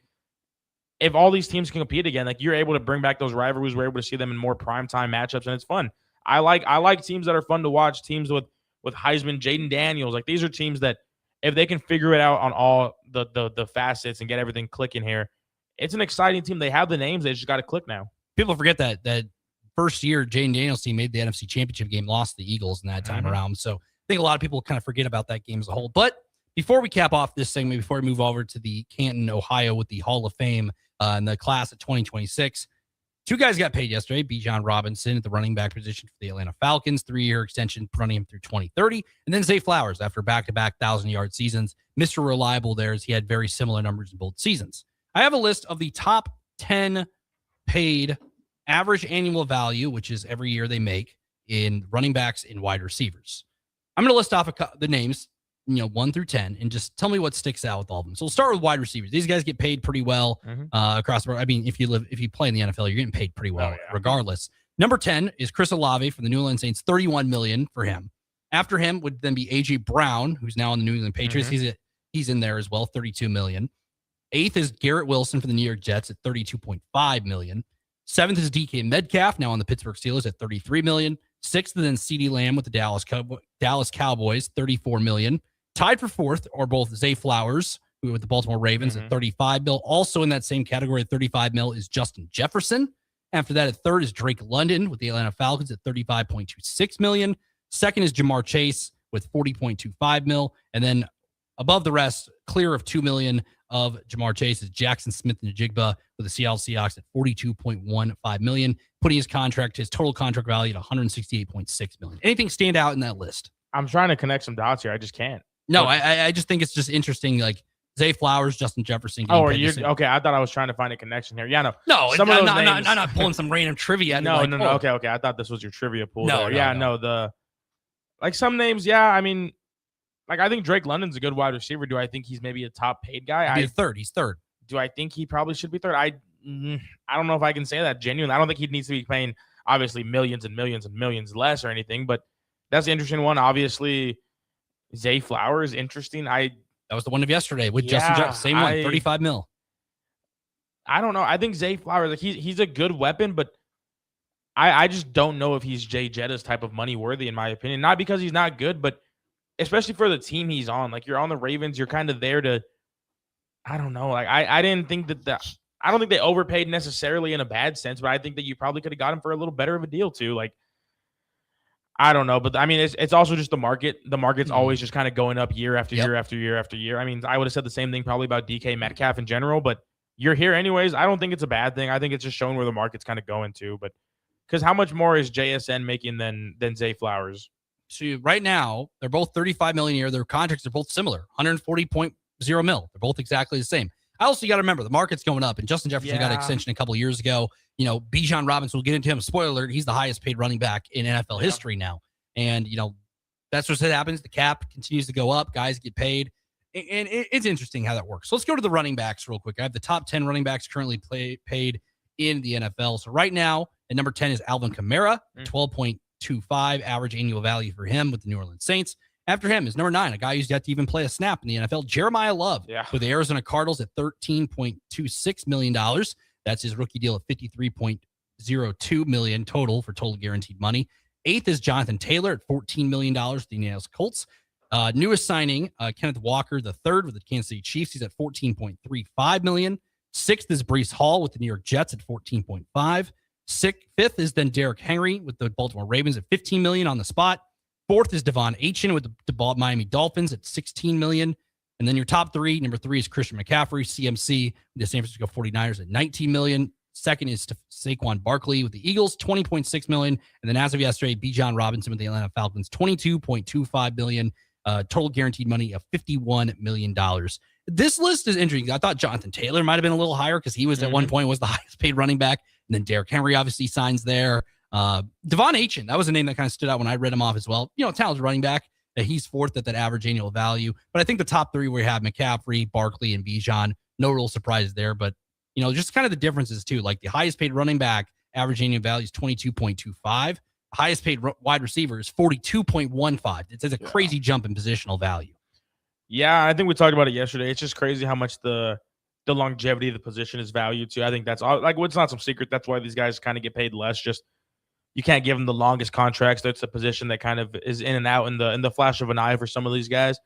if all these teams can compete again, like you're able to bring back those rivalries. We're able to see them in more primetime matchups, and it's fun. I like teams that are fun to watch. Teams with Heisman, Jaden Daniels. Like, these are teams that if they can figure it out on all the facets and get everything clicking here, it's an exciting team. They have the names. They just got to click now. People forget that first year Jaden Daniels team made the NFC Championship game, lost the Eagles in that time around. So I think a lot of people kind of forget about that game as a whole. But before we cap off this segment, before we move over to the Canton, Ohio with the Hall of Fame in the class of 2026, two guys got paid yesterday. Bijan Robinson at the running back position for the Atlanta Falcons, 3-year extension running him through 2030. And then Zay Flowers after back-to-back 1,000-yard seasons. Mr. Reliable there as he had very similar numbers in both seasons. I have a list of the top 10 paid average annual value, which is every year they make, in running backs and wide receivers. I'm going to list off the names, 1 through 10, and just tell me what sticks out with all of them. So we'll start with wide receivers. These guys get paid pretty well across the board. I mean, if you play in the NFL, you're getting paid pretty well regardless. Number 10 is Chris Olave from the New Orleans Saints, $31 million for him. After him would then be A.J. Brown, who's now on the New England Patriots. He's in there as well, $32 million. 8th is Garrett Wilson for the New York Jets at $32.5 million. 7th is DK Metcalf, now on the Pittsburgh Steelers at $33 million. 6th, and then CeeDee Lamb with the Dallas Cowboys, $34 million. Tied for 4th are both Zay Flowers, who with the Baltimore Ravens at $35 million. Also in that same category at $35 million is Justin Jefferson. After that, at 3rd is Drake London with the Atlanta Falcons at $35.26 million. 2nd is Jamar Chase with $40.25 million. And then above the rest, clear of $2 million of Jamar Chase is Jackson Smith-Njigba with the Seattle Seahawks at $42.15 million, putting his total contract value at $168.6 million. Anything stand out in that list? I'm trying to connect some dots here. I just can't. No, I just think it's just interesting. Like Zay Flowers, Justin Jefferson. Oh, okay. I thought I was trying to find a connection here. Yeah, no. I'm not pulling some random trivia. No. Okay. I thought this was your trivia pool. No, some names. Yeah, I mean, like I think Drake London's a good wide receiver. Do I think he's maybe a top paid guy? He's third. He's third. Do I think he probably should be third? I don't know if I can say that genuinely. I don't think he needs to be paying obviously millions and millions and millions less or anything. But that's an interesting one. Obviously, Zay Flowers, interesting. That was the one of yesterday with Justin Jefferson. Same one, $35 million. I don't know. I think Zay Flowers, like he's a good weapon, but I just don't know if he's Jay Jetta's type of money worthy, in my opinion. Not because he's not good, but especially for the team he's on. Like you're on the Ravens, you're kind of there to, I don't know. Like I didn't think I don't think they overpaid necessarily in a bad sense, but I think that you probably could have got him for a little better of a deal too. Like, I don't know, but I mean, it's also just the market. The market's always just kind of going up year after year after year after year. I mean, I would have said the same thing probably about DK Metcalf in general, but you're here anyways. I don't think it's a bad thing. I think it's just showing where the market's kind of going to. But because how much more is JSN making than Zay Flowers? So right now, they're both $35 million a year. Their contracts are both similar, $140.0 million. They're both exactly the same. I also got to remember the market's going up, and Justin Jefferson got an extension a couple of years ago. You know, Bijan Robinson, we'll get into him. Spoiler alert, he's the highest paid running back in NFL history now. And, you know, that's what happens. The cap continues to go up. Guys get paid. And it's interesting how that works. So let's go to the running backs real quick. I have the top 10 running backs currently paid in the NFL. So right now, at number 10 is Alvin Kamara, 12.25 average annual value for him with the New Orleans Saints. After him is number 9, a guy who's yet to even play a snap in the NFL, Jeremiah Love, with the Arizona Cardinals at $13.26 million. That's his rookie deal at $53.02 million total for total guaranteed money. 8th is Jonathan Taylor at $14 million with the Indianapolis Colts. Newest signing, Kenneth Walker III with the Kansas City Chiefs. He's at $14.35 million. 6th is Breece Hall with the New York Jets at $14.5. 5th is then Derrick Henry with the Baltimore Ravens at $15 million on the spot. 4th is Devon Achane with the Miami Dolphins at $16 million. And then your top 3, number 3 is Christian McCaffrey, CMC, with the San Francisco 49ers at $19 million. 2nd is Saquon Barkley with the Eagles, $20.6 million. And then as of yesterday, Bijan Robinson with the Atlanta Falcons, $22.25 million. Total guaranteed money of $51 million. This list is interesting. I thought Jonathan Taylor might have been a little higher because he was at one point was the highest paid running back. And then Derrick Henry obviously signs there. Devon Achane, that was a name that kind of stood out when I read him off as well. You know, talented running back. He's 4th at that average annual value. But I think the top 3 we have McCaffrey, Barkley, and Bijan. No real surprises there. But, you know, just kind of the differences too. Like the highest paid running back average annual value is 22.25. Highest paid wide receiver is 42.15. It's a crazy jump in positional value. Yeah, I think we talked about it yesterday. It's just crazy how much the longevity of the position is valued too. I think that's all. Like, it's not some secret. That's why these guys kind of get paid less. Just you can't give them the longest contracts. That's a position that kind of is in and out in the flash of an eye for some of these guys.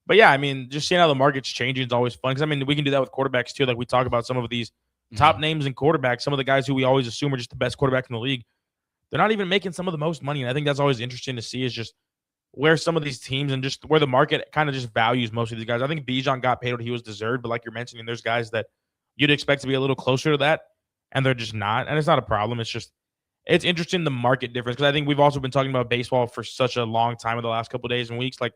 But yeah, I mean, just seeing how the market's changing is always fun. Because I mean, we can do that with quarterbacks too. Like we talk about some of these top names in quarterbacks. Some of the guys who we always assume are just the best quarterback in the league. They're not even making some of the most money. And I think that's always interesting to see is just where some of these teams and just where the market kind of just values most of these guys. I think Bijan got paid what he was deserved, but like you're mentioning, there's guys that you'd expect to be a little closer to that, and they're just not. And it's not a problem. It's just it's interesting the market difference because I think we've also been talking about baseball for such a long time in the last couple of days and weeks. Like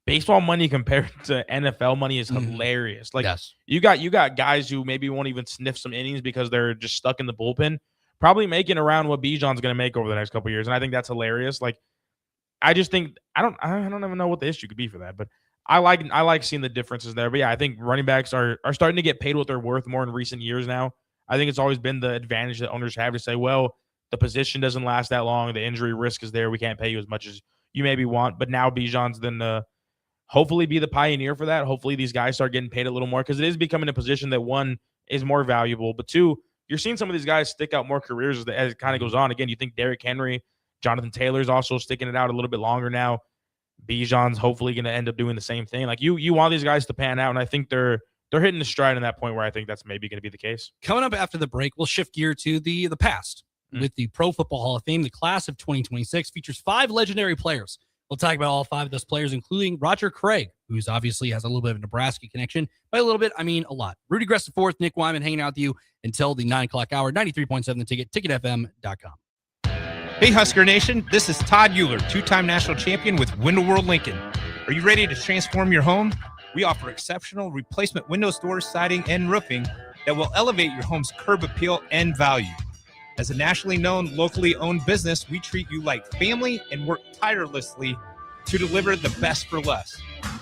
baseball money compared to NFL money is hilarious. Like you got guys who maybe won't even sniff some innings because they're just stuck in the bullpen, probably making around what Bijan's going to make over the next couple of years, and I think that's hilarious. Like I just think I don't even know what the issue could be for that, but I like seeing the differences there. But yeah, I think running backs are starting to get paid what they're worth more in recent years now. I think it's always been the advantage that owners have to say, well, the position doesn't last that long. The injury risk is there. We can't pay you as much as you maybe want. But now Bijan's then hopefully be the pioneer for that. Hopefully these guys start getting paid a little more because it is becoming a position that, one, is more valuable. But two, you're seeing some of these guys stick out more careers as it kind of goes on. Again, you think Derrick Henry, Jonathan Taylor's also sticking it out a little bit longer now. Bijan's hopefully going to end up doing the same thing. Like you want these guys to pan out, and I think they're hitting the stride in that point where I think that's maybe going to be the case. Coming up after the break, we'll shift gear to the past with the Pro Football Hall of Fame. The class of 2026 features 5 legendary players. We'll talk about all 5 of those players, including Roger Craig, who's obviously has a little bit of a Nebraska connection. By a little bit, I mean a lot. Rudy Gres IV, Nick Whyman hanging out with you until the 9 o'clock hour. 93.7 The Ticket, ticketfm.com. Hey, Husker Nation, this is Todd Euler, 2-time national champion with Window World Lincoln. Are you ready to transform your home? We offer exceptional replacement windows, doors, siding, and roofing that will elevate your home's curb appeal and value. As a nationally known, locally owned business, we treat you like family and work tirelessly to deliver the best for less.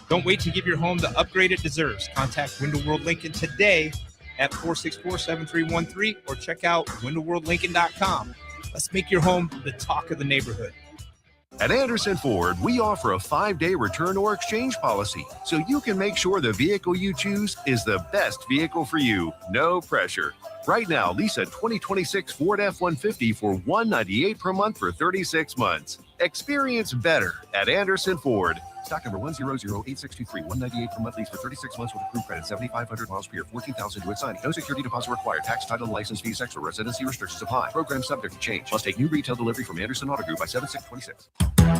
Don't wait to give your home the upgrade it deserves. Contact Window World Lincoln today at 464-7313 or check out windowworldlincoln.com. Let's make your home the talk of the neighborhood. At Anderson Ford, we offer a 5-day return or exchange policy, so you can make sure the vehicle you choose is the best vehicle for you. No pressure. Right now, lease a 2026 Ford F-150 for $198 per month for 36 months. Experience better at Anderson Ford. Stock number 1008623, $198 per month lease for 36 months with approved credit, 7,500 miles per year, 14,000 to its signing. No security deposit required. Tax, title, license fees, extra residency restrictions apply. Program subject to change. Must take new retail delivery from Anderson Auto Group by 7/6/26.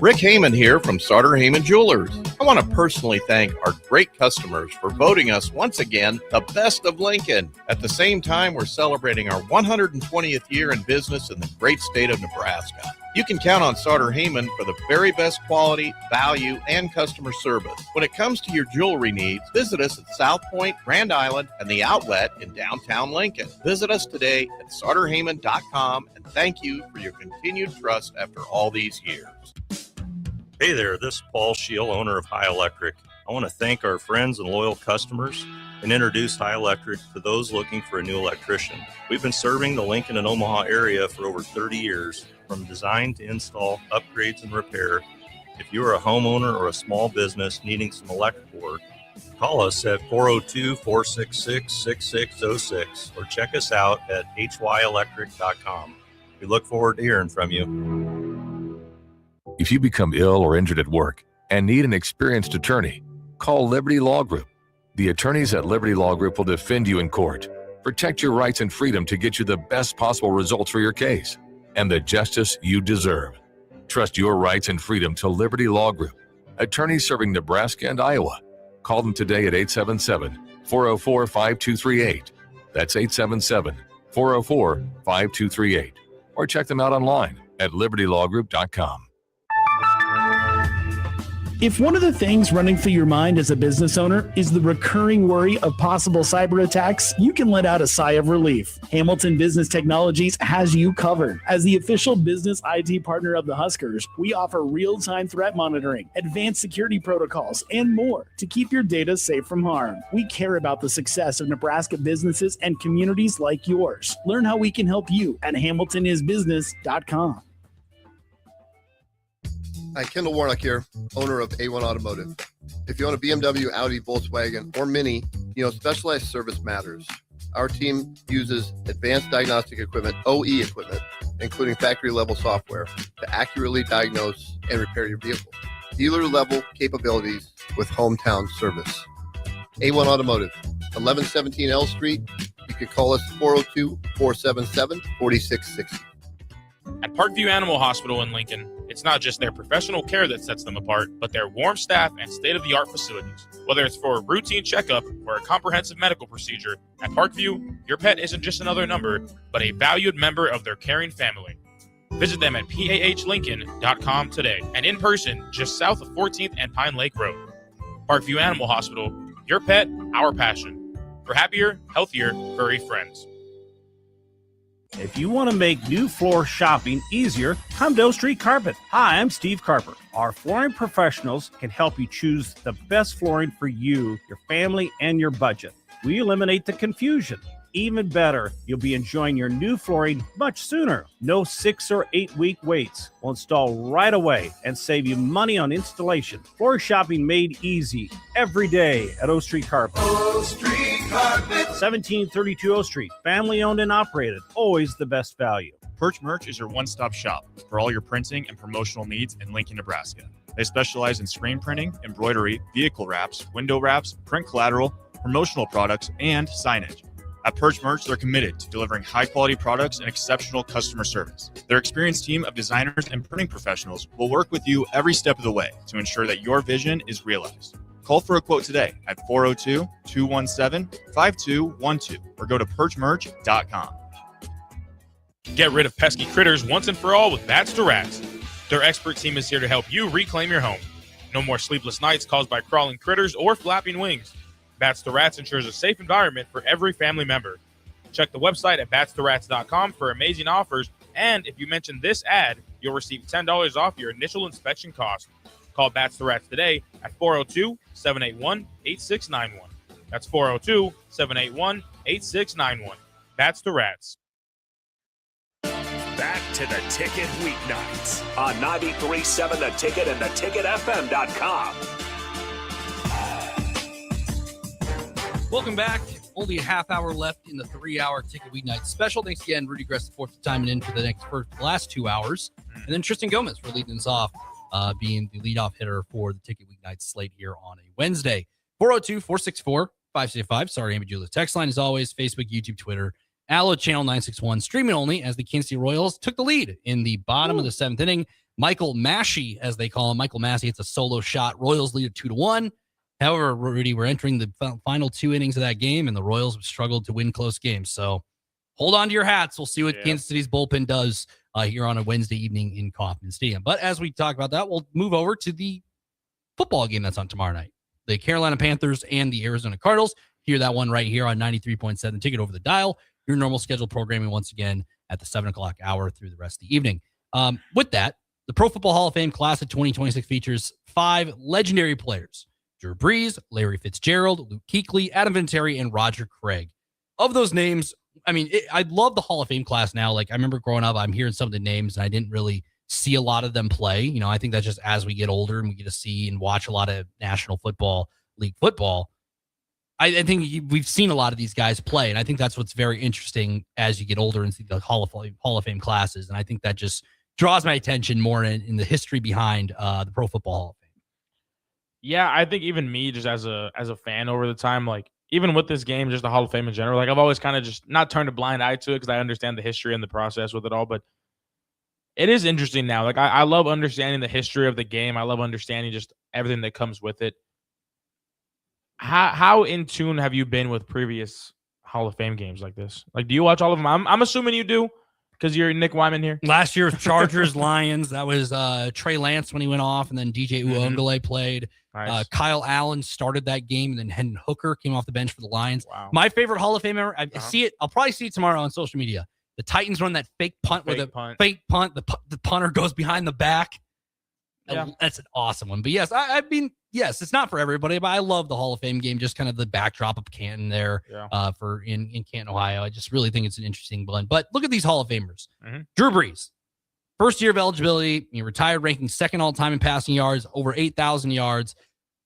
Rick Heyman here from Sauter Heyman Jewelers. I want to personally thank our great customers for voting us once again the best of Lincoln. At the same time, we're celebrating our 120th year in business in the great state of Nebraska. You can count on Sauter Heyman for the very best quality, value, and customer service. When it comes to your jewelry needs, visit us at South Point, Grand Island, and the Outlet in downtown Lincoln. Visit us today at sauterheyman.com, and thank you for your continued trust after all these years. Hey there, this is Paul Scheel, owner of High Electric. I want to thank our friends and loyal customers and introduce High Electric to those looking for a new electrician. We've been serving the Lincoln and Omaha area for over 30 years, from design to install, upgrades, and repair. If you are a homeowner or a small business needing some electrical work, call us at 402-466-6606 or check us out at hyelectric.com. We look forward to hearing from you. If you become ill or injured at work and need an experienced attorney, call Liberty Law Group. The attorneys at Liberty Law Group will defend you in court, protect your rights and freedom to get you the best possible results for your case and the justice you deserve. Trust your rights and freedom to Liberty Law Group. Attorneys serving Nebraska and Iowa. Call them today at 877-404-5238. That's 877-404-5238. Or check them out online at libertylawgroup.com. If one of the things running through your mind as a business owner is the recurring worry of possible cyber attacks, you can let out a sigh of relief. Hamilton Business Technologies has you covered. As the official business IT partner of the Huskers, we offer real-time threat monitoring, advanced security protocols, and more to keep your data safe from harm. We care about the success of Nebraska businesses and communities like yours. Learn how we can help you at hamiltonisbusiness.com. Hi, Kendall Warnock here, owner of A1 Automotive. If you own a BMW, Audi, Volkswagen, or Mini, you know specialized service matters. Our team uses advanced diagnostic equipment, OE equipment, including factory-level software, to accurately diagnose and repair your vehicle. Dealer-level capabilities with hometown service. A1 Automotive, 1117 L Street. You can call us 402-477-4660. At Parkview Animal Hospital in Lincoln, it's not just their professional care that sets them apart, but their warm staff and state-of-the-art facilities. Whether it's for a routine checkup or a comprehensive medical procedure, at Parkview, your pet isn't just another number, but a valued member of their caring family. Visit them at pahlincoln.com today and in person just south of 14th and Pine Lake Road. Parkview Animal Hospital, your pet, our passion. For happier, healthier, furry friends. If you want to make new floor shopping easier, come to O Street Carpet. Hi, I'm Steve Carper. Our flooring professionals can help you choose the best flooring for you, your family, and your budget. We eliminate the confusion. Even better, you'll be enjoying your new flooring much sooner. No 6 or 8 week waits. We'll install right away and save you money on installation. Floor shopping made easy every day at O Street Carpet. O Street Carpet. 1732 O Street. Family owned and operated. Always the best value. Perch Merch is your one-stop shop for all your printing and promotional needs in Lincoln, Nebraska. They specialize in screen printing, embroidery, vehicle wraps, window wraps, print collateral, promotional products, and signage. At Perch Merch, they're committed to delivering high-quality products and exceptional customer service. Their experienced team of designers and printing professionals will work with you every step of the way to ensure that your vision is realized. Call for a quote today at 402-217-5212 or go to perchmerch.com. Get rid of pesky critters once and for all with Bats to Rats. Their expert team is here to help you reclaim your home. No more sleepless nights caused by crawling critters or flapping wings. Bats to Rats ensures a safe environment for every family member. Check the website at batstorats.com for amazing offers, and if you mention this ad, you'll receive $10 off your initial inspection cost. Call Bats to Rats today at 402-781-8691. That's 402-781-8691. Bats to Rats. Back to the Ticket weeknights on 93.7 The Ticket and theticketfm.com. Welcome back. Only a half hour left in the 3-hour Ticket Weeknight special. Thanks again, Rudy Gres, for timing in for the last 2 hours. And then Tristan Gomes for leading us off, being the leadoff hitter for the Ticket Weeknight slate here on a Wednesday. 402-464-5685. Sorry, Amy Julia's text line as always. Facebook, YouTube, Twitter. Allo Channel 961. Streaming only as the Kansas City Royals took the lead in the bottom of the 7th inning. Michael Massey, as they call him. Michael Massey hits a solo shot. Royals lead at 2-1. However, Rudy, we're entering the final 2 innings of that game, and the Royals have struggled to win close games. So hold on to your hats. We'll see what Kansas City's bullpen does here on a Wednesday evening in Kauffman Stadium. But as we talk about that, we'll move over to the football game that's on tomorrow night. The Carolina Panthers and the Arizona Cardinals. Hear that one right here on 93.7 Ticket over the dial. Your normal scheduled programming once again at the 7 o'clock hour through the rest of the evening. With that, the Pro Football Hall of Fame class of 2026 features 5 legendary players. Drew Brees, Larry Fitzgerald, Luke Kuechly, Adam Vinatieri, and Roger Craig. Of those names, I mean, I love the Hall of Fame class now. Like, I remember growing up, I'm hearing some of the names, and I didn't really see a lot of them play. You know, I think that's just as we get older and we get to see and watch a lot of National Football League football. I think we've seen a lot of these guys play, and I think that's what's very interesting as you get older and see the Hall of Fame classes. And I think that just draws my attention more in the history behind the Pro Football Hall of Fame. Yeah, I think even me, just as a fan over the time, like even with this game, just the Hall of Fame in general, like I've always kind of just not turned a blind eye to it because I understand the history and the process with it all. But it is interesting now. Like I love understanding the history of the game. I love understanding just everything that comes with it. How in tune have you been with previous Hall of Fame games like this? Like, do you watch all of them? I'm assuming you do because you're Nick Whyman here. Last year, Chargers, Lions. That was Trey Lance when he went off, and then DJ Uiagalelei played. Nice. Kyle Allen started that game, and then Hendon Hooker came off the bench for the Lions. Wow. My favorite Hall of Fame ever. I see it. I'll probably see it tomorrow on social media. The Titans run that fake punt fake punt. The punter goes behind the back. Yeah. That's an awesome one. But yes, I mean, yes, it's not for everybody, but I love the Hall of Fame game, just kind of the backdrop of Canton there for in Canton, Ohio. I just really think it's an interesting blend. But look at these Hall of Famers. Drew Brees, first year of eligibility, he retired ranking 2nd all-time in passing yards, over 8,000 yards,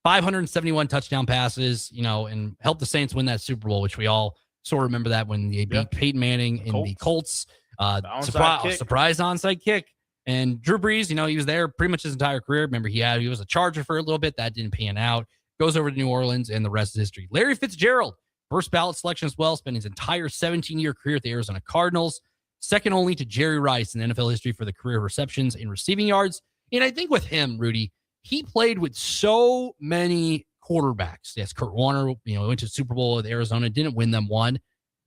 571 touchdown passes, you know, and helped the Saints win that Super Bowl, which we all sort of remember that when they beat Peyton Manning in the Colts. Surprise onside kick. And Drew Brees, you know, he was there pretty much his entire career. Remember, he was a Charger for a little bit. That didn't pan out. Goes over to New Orleans, and the rest is history. Larry Fitzgerald, first ballot selection as well. Spent his entire 17-year career at the Arizona Cardinals. Second only to Jerry Rice in NFL history for the career receptions and receiving yards. And I think with him, Rudy, he played with so many quarterbacks. Yes, Kurt Warner, you know, went to the Super Bowl with Arizona, didn't win them one.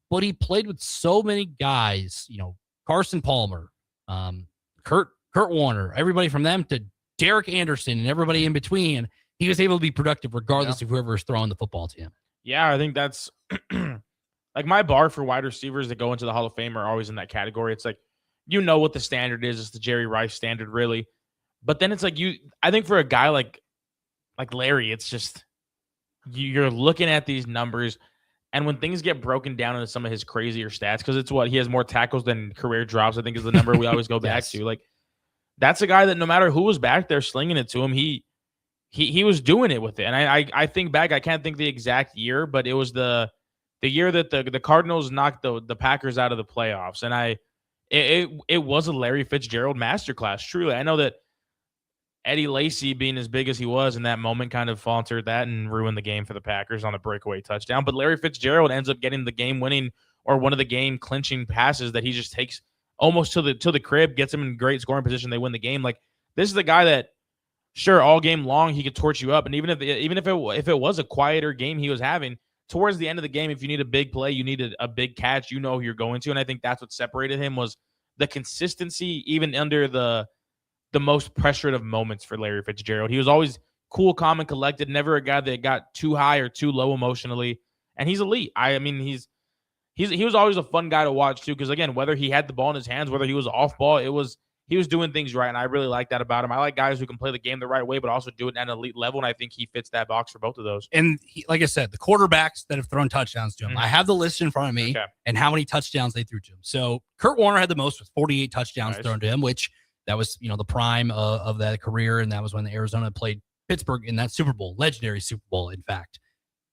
But he played with so many guys, you know, Carson Palmer, Kurt Warner, everybody from them to Derek Anderson and everybody in between. He was able to be productive regardless of whoever was throwing the football to him. Yeah, I think that's like my bar for wide receivers that go into the Hall of Fame are always in that category. It's like, you know what the standard is. It's the Jerry Rice standard, really. But then it's like I think for a guy like Larry, it's just you're looking at these numbers, and when things get broken down into some of his crazier stats, because it's he has more tackles than career drops, I think is the number we always go back to. Like, that's a guy that no matter who was back there slinging it to him, he was doing it with it. And I think back, I can't think the exact year, but it was the year that the Cardinals knocked the Packers out of the playoffs. And it was a Larry Fitzgerald masterclass, truly. I know that Eddie Lacy, being as big as he was in that moment, kind of faltered that and ruined the game for the Packers on a breakaway touchdown. But Larry Fitzgerald ends up getting the game-winning or one of the game-clinching passes that he just takes almost to the crib, gets him in great scoring position. They win the game. Like, this is the guy that, sure, all game long he could torch you up, and even if it was a quieter game he was having, towards the end of the game, if you need a big play, you need a big catch, you know who you're going to. And I think that's what separated him, was the consistency, even under the most pressured of moments for Larry Fitzgerald. He was always cool, calm, and collected. Never a guy that got too high or too low emotionally. And he's elite. I mean, he was always a fun guy to watch too. Because again, whether he had the ball in his hands, whether he was off ball, he was doing things right. And I really like that about him. I like guys who can play the game the right way, but also do it at an elite level. And I think he fits that box for both of those. And like I said, the quarterbacks that have thrown touchdowns to him, I have the list in front of me and how many touchdowns they threw to him. So Kurt Warner had the most with 48 touchdowns thrown to him, which that was, the prime of that career. And that was when Arizona played Pittsburgh in that Super Bowl, legendary Super Bowl, in fact.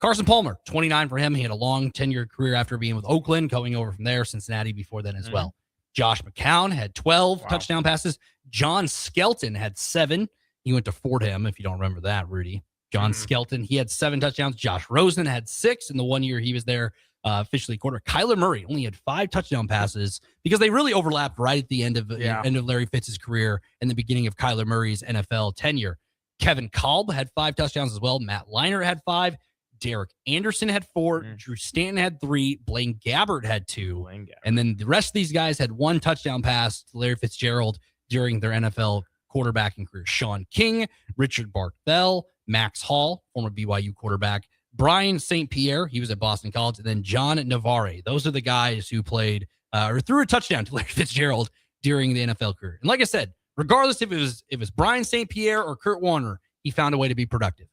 Carson Palmer, 29 for him. He had a long 10-year career after being with Oakland, going over from there, Cincinnati before then as well. Josh McCown had 12 touchdown passes. John Skelton had 7. He went to Fordham, if you don't remember that, Rudy. John Skelton, he had 7 touchdowns. Josh Rosen had 6 in the 1 year he was there officially quarterback. Kyler Murray only had 5 touchdown passes because they really overlapped right at the end of Larry Fitz's career and the beginning of Kyler Murray's NFL tenure. Kevin Kolb had 5 touchdowns as well. Matt Leinart had 5. Derek Anderson had 4. Drew Stanton had 3. Blaine Gabbert had 2. And then the rest of these guys had 1 touchdown pass to Larry Fitzgerald during their NFL quarterbacking career. Sean King, Richard Barthel, Max Hall, former BYU quarterback, Brian St. Pierre, he was at Boston College, and then John Navarre. Those are the guys who played or threw a touchdown to Larry Fitzgerald during the NFL career. And like I said, regardless if it was Brian St. Pierre or Kurt Warner, he found a way to be productive.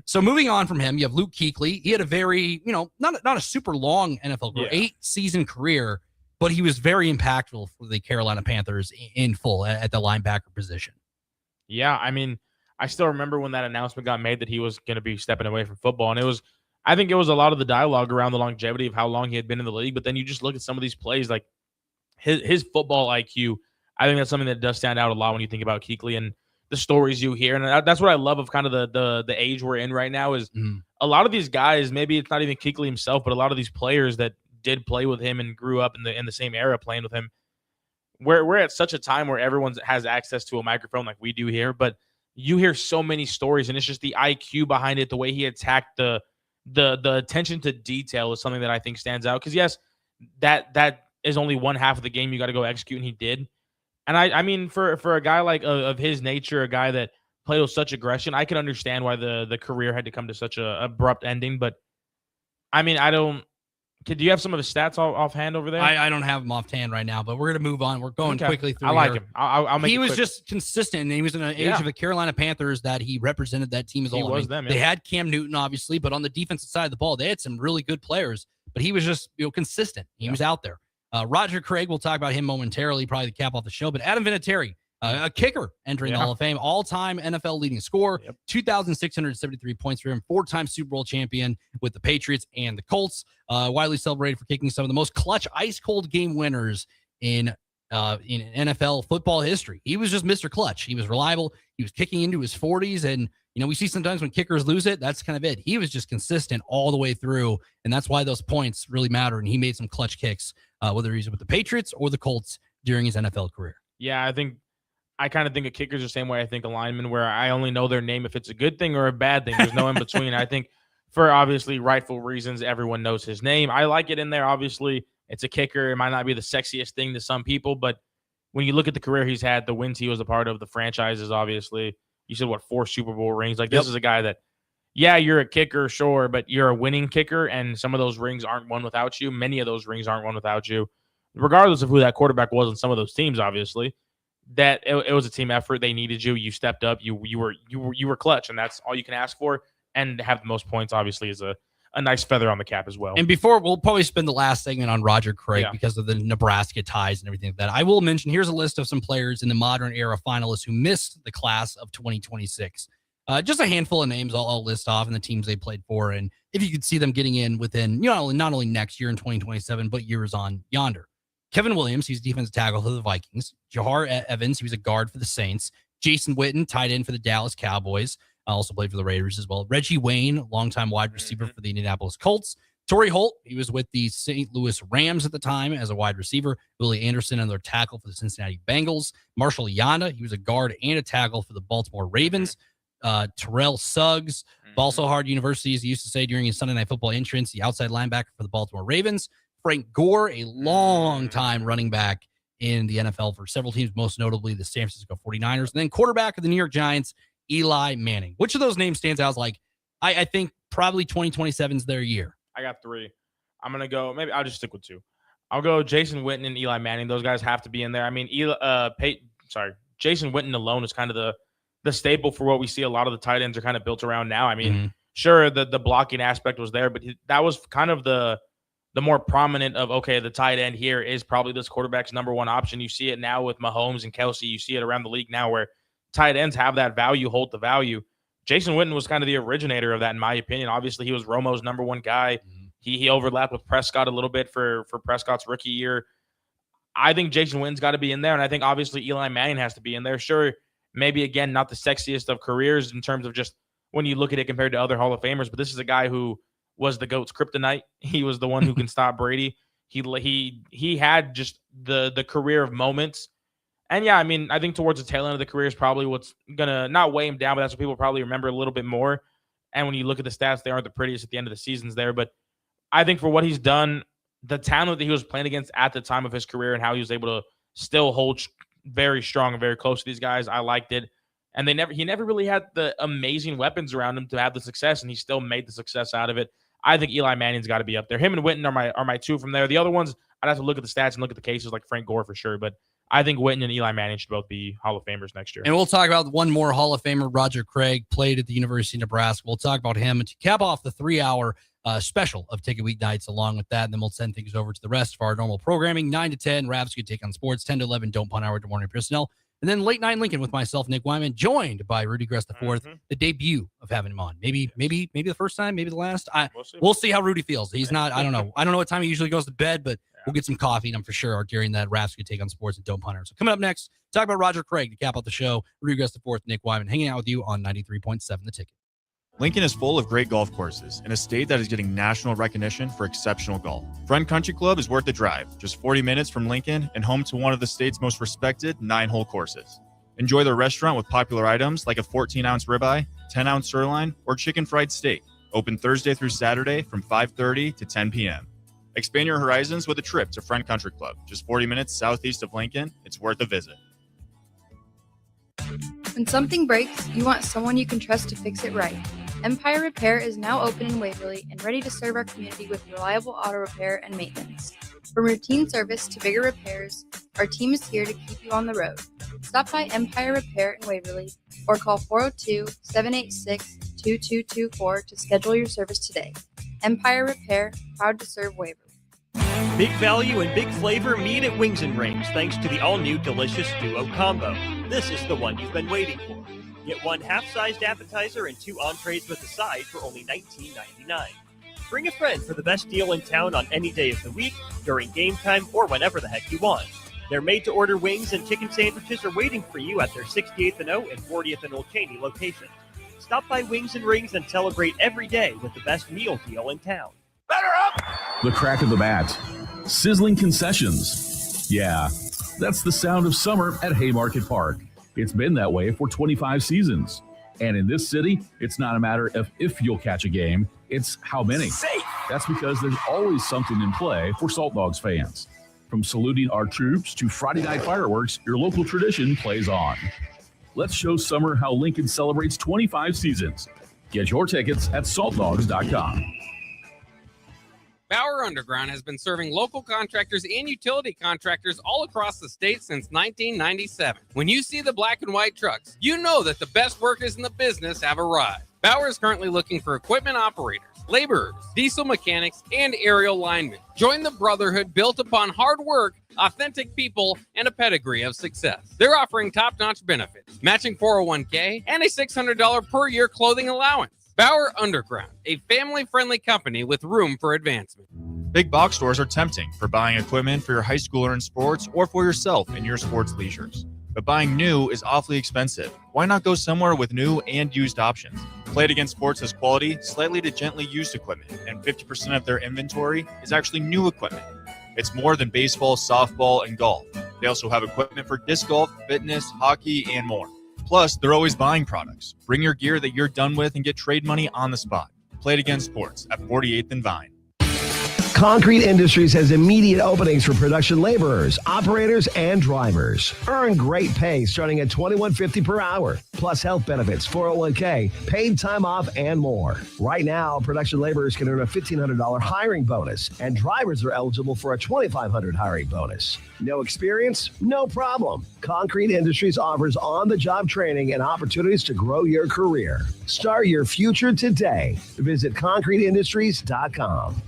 So moving on from him, you have Luke Kuechly. He had a very, not a super long NFL career, 8-season career, but he was very impactful for the Carolina Panthers in full at the linebacker position. Yeah, I mean, I still remember when that announcement got made that he was going to be stepping away from football. And I think it was a lot of the dialogue around the longevity of how long he had been in the league. But then you just look at some of these plays, like his football IQ. I think that's something that does stand out a lot when you think about Kuechly and the stories you hear. And that's what I love of kind of the age we're in right now is a lot of these guys, maybe it's not even Kuechly himself, but a lot of these players that did play with him and grew up in the same era playing with him. We're at such a time where everyone has access to a microphone like we do here, but you hear so many stories, and it's just the IQ behind it, the way he attacked the attention to detail is something that I think stands out. Because yes, that is only one half of the game you got to go execute, and he did. And I mean, for a guy like of his nature, a guy that played with such aggression, I can understand why the career had to come to such a abrupt ending. But I mean, do you have some of his stats offhand over there? I don't have them offhand right now, but we're going to move on. We're going quickly through. I like here. him. I'll make. He it was quick. just consistent, and he was in an age of the Carolina Panthers that he represented that team as He well. was them. Yeah. They had Cam Newton, obviously, but on the defensive side of the ball, they had some really good players. But he was just consistent. He was out there. Roger Craig, we'll talk about him momentarily, probably the cap off the show. But Adam Vinatieri, a kicker entering the Hall of Fame, all-time NFL leading scorer, 2,673 points for him, 4-time Super Bowl champion with the Patriots and the Colts, widely celebrated for kicking some of the most clutch, ice-cold game winners in NFL football history. He was just Mr. Clutch. He was reliable. He was kicking into his 40s, and we see sometimes when kickers lose it, that's kind of it. He was just consistent all the way through, and that's why those points really matter, and he made some clutch kicks, whether he's with the Patriots or the Colts during his NFL career. Yeah, I kind of think of kickers the same way I think of linemen, where I only know their name if it's a good thing or a bad thing. There's no in between. I think for obviously rightful reasons, everyone knows his name. I like it in there. Obviously, it's a kicker. It might not be the sexiest thing to some people, but when you look at the career he's had, the wins he was a part of, the franchises, obviously, you said, 4 Super Bowl rings? Like, this is a guy that, you're a kicker, sure, but you're a winning kicker, and some of those rings aren't won without you. Many of those rings aren't won without you, regardless of who that quarterback was on some of those teams, obviously. That it was a team effort. They needed you. You stepped up. You were clutch, and that's all you can ask for. And to have the most points, obviously, is a nice feather on the cap as well. And before, we'll probably spend the last segment on Roger Craig because of the Nebraska ties and everything like that. I will mention, here's a list of some players in the modern era finalists who missed the class of 2026. Just a handful of names I'll list off and the teams they played for. And if you could see them getting in within, not only next year in 2027, but years on yonder. Kevin Williams, he's defensive tackle for the Vikings. Jahar Evans, he was a guard for the Saints. Jason Witten, tight end for the Dallas Cowboys. Also played for the Raiders as well. Reggie Wayne, longtime wide receiver for the Indianapolis Colts. Torrey Holt, he was with the St. Louis Rams at the time as a wide receiver. Willie Anderson, another tackle for the Cincinnati Bengals. Marshall Yanda, he was a guard and a tackle for the Baltimore Ravens. Terrell Suggs, Balsahard University, as he used to say during his Sunday Night Football entrance, the outside linebacker for the Baltimore Ravens. Frank Gore, a long-time running back in the NFL for several teams, most notably the San Francisco 49ers. And then quarterback of the New York Giants, Eli Manning. Which of those names stands out as like, I think probably 2027 is their year. I got 3. I'm going to go, maybe I'll just stick with 2. I'll go Jason Witten and Eli Manning. Those guys have to be in there. I mean, Jason Witten alone is kind of the staple for what we see a lot of the tight ends are kind of built around now. I mean, sure, the blocking aspect was there, but that was kind of the more prominent of, okay, the tight end here is probably this quarterback's number one option. You see it now with Mahomes and Kelsey. You see it around the league now where tight ends have that value, hold the value. Jason Witten was kind of the originator of that, in my opinion. Obviously, he was Romo's number one guy. He overlapped with Prescott a little bit for Prescott's rookie year. I think Jason Witten's got to be in there, and I think obviously Eli Manning has to be in there. Sure, maybe, again, not the sexiest of careers in terms of just when you look at it compared to other Hall of Famers, but this is a guy who was the GOAT's kryptonite. He was the one who can stop Brady. He had just the career of moments. And, yeah, I mean, I think towards the tail end of the career is probably what's going to not weigh him down, but that's what people probably remember a little bit more. And when you look at the stats, they aren't the prettiest at the end of the seasons there. But I think for what he's done, the talent that he was playing against at the time of his career and how he was able to still hold very strong and very close to these guys, I liked it. And he never really had the amazing weapons around him to have the success, and he still made the success out of it. I think Eli Manning's got to be up there. Him and Witten are my 2 from there. The other ones, I'd have to look at the stats and look at the cases like Frank Gore for sure. But I think Witten and Eli Manning should both be Hall of Famers next year. And we'll talk about one more Hall of Famer, Roger Craig, played at the University of Nebraska. We'll talk about him and to cap off the 3-hour special of Ticket Weeknights along with that. And then we'll send things over to the rest of our normal programming. 9 to 10, Rabs could take on sports. 10 to 11, Don't Punt Hour to Morning Personnel. And then Late Night Lincoln with myself, Nick Whyman, joined by Rudy Gres IV, the debut of having him on. Maybe the first time, maybe the last. We'll see how Rudy feels. He's not, I don't know. I don't know what time he usually goes to bed, but we'll get some coffee, and I'm for sure during that Raps could take on sports and Don't Punt Hour. So coming up next, talk about Roger Craig to cap out the show. Rudy Gres IV, Nick Whyman, hanging out with you on 93.7 The Ticket. Lincoln is full of great golf courses in a state that is getting national recognition for exceptional golf. Friend Country Club is worth the drive, just 40 minutes from Lincoln and home to one of the state's most respected 9-hole courses. Enjoy their restaurant with popular items like a 14-ounce ribeye, 10-ounce sirloin, or chicken fried steak. Open Thursday through Saturday from 5:30 to 10 p.m. Expand your horizons with a trip to Friend Country Club, just 40 minutes southeast of Lincoln. It's worth a visit. When something breaks, you want someone you can trust to fix it right. Empire Repair is now open in Waverly and ready to serve our community with reliable auto repair and maintenance. From routine service to bigger repairs, our team is here to keep you on the road. Stop by Empire Repair in Waverly or call 402-786-2224 to schedule your service today. Empire Repair, proud to serve Waverly. Big value and big flavor meet at Wings and Rings thanks to the all-new delicious Duo Combo. This is the one you've been waiting for. Get 1 half-sized appetizer and 2 entrees with a side for only $19.99. Bring a friend for the best deal in town on any day of the week, during game time, or whenever the heck you want. Their made-to-order wings and chicken sandwiches are waiting for you at their 68th and O and 40th and Old Cheney locations. Stop by Wings and Rings and celebrate every day with the best meal deal in town. The crack of the bat. Sizzling concessions. Yeah, that's the sound of summer at Haymarket Park. It's been that way for 25 seasons. And in this city, it's not a matter of if you'll catch a game, it's how many. Safe. That's because there's always something in play for Salt Dogs fans. From saluting our troops to Friday night fireworks, your local tradition plays on. Let's show summer how Lincoln celebrates 25 seasons. Get your tickets at saltdogs.com. Bauer Underground has been serving local contractors and utility contractors all across the state since 1997. When you see the black and white trucks, you know that the best workers in the business have arrived. Bauer is currently looking for equipment operators, laborers, diesel mechanics, and aerial linemen. Join the brotherhood built upon hard work, authentic people, and a pedigree of success. They're offering top-notch benefits, matching 401k, and a $600 per year clothing allowance. Bauer Underground, a family-friendly company with room for advancement. Big box stores are tempting for buying equipment for your high schooler in sports or for yourself in your sports leisures. But buying new is awfully expensive. Why not go somewhere with new and used options? Played Against Sports has quality, slightly to gently used equipment, and 50% of their inventory is actually new equipment. It's more than baseball, softball, and golf. They also have equipment for disc golf, fitness, hockey, and more. Plus, they're always buying products. Bring your gear that you're done with and get trade money on the spot. Played Against Sports at 48th and Vine. Concrete Industries has immediate openings for production laborers, operators, and drivers. Earn great pay starting at $21.50 per hour, plus health benefits, 401k, paid time off, and more. Right now, production laborers can earn a $1,500 hiring bonus, and drivers are eligible for a $2,500 hiring bonus. No experience? No problem. Concrete Industries offers on-the-job training and opportunities to grow your career. Start your future today. Visit concreteindustries.com.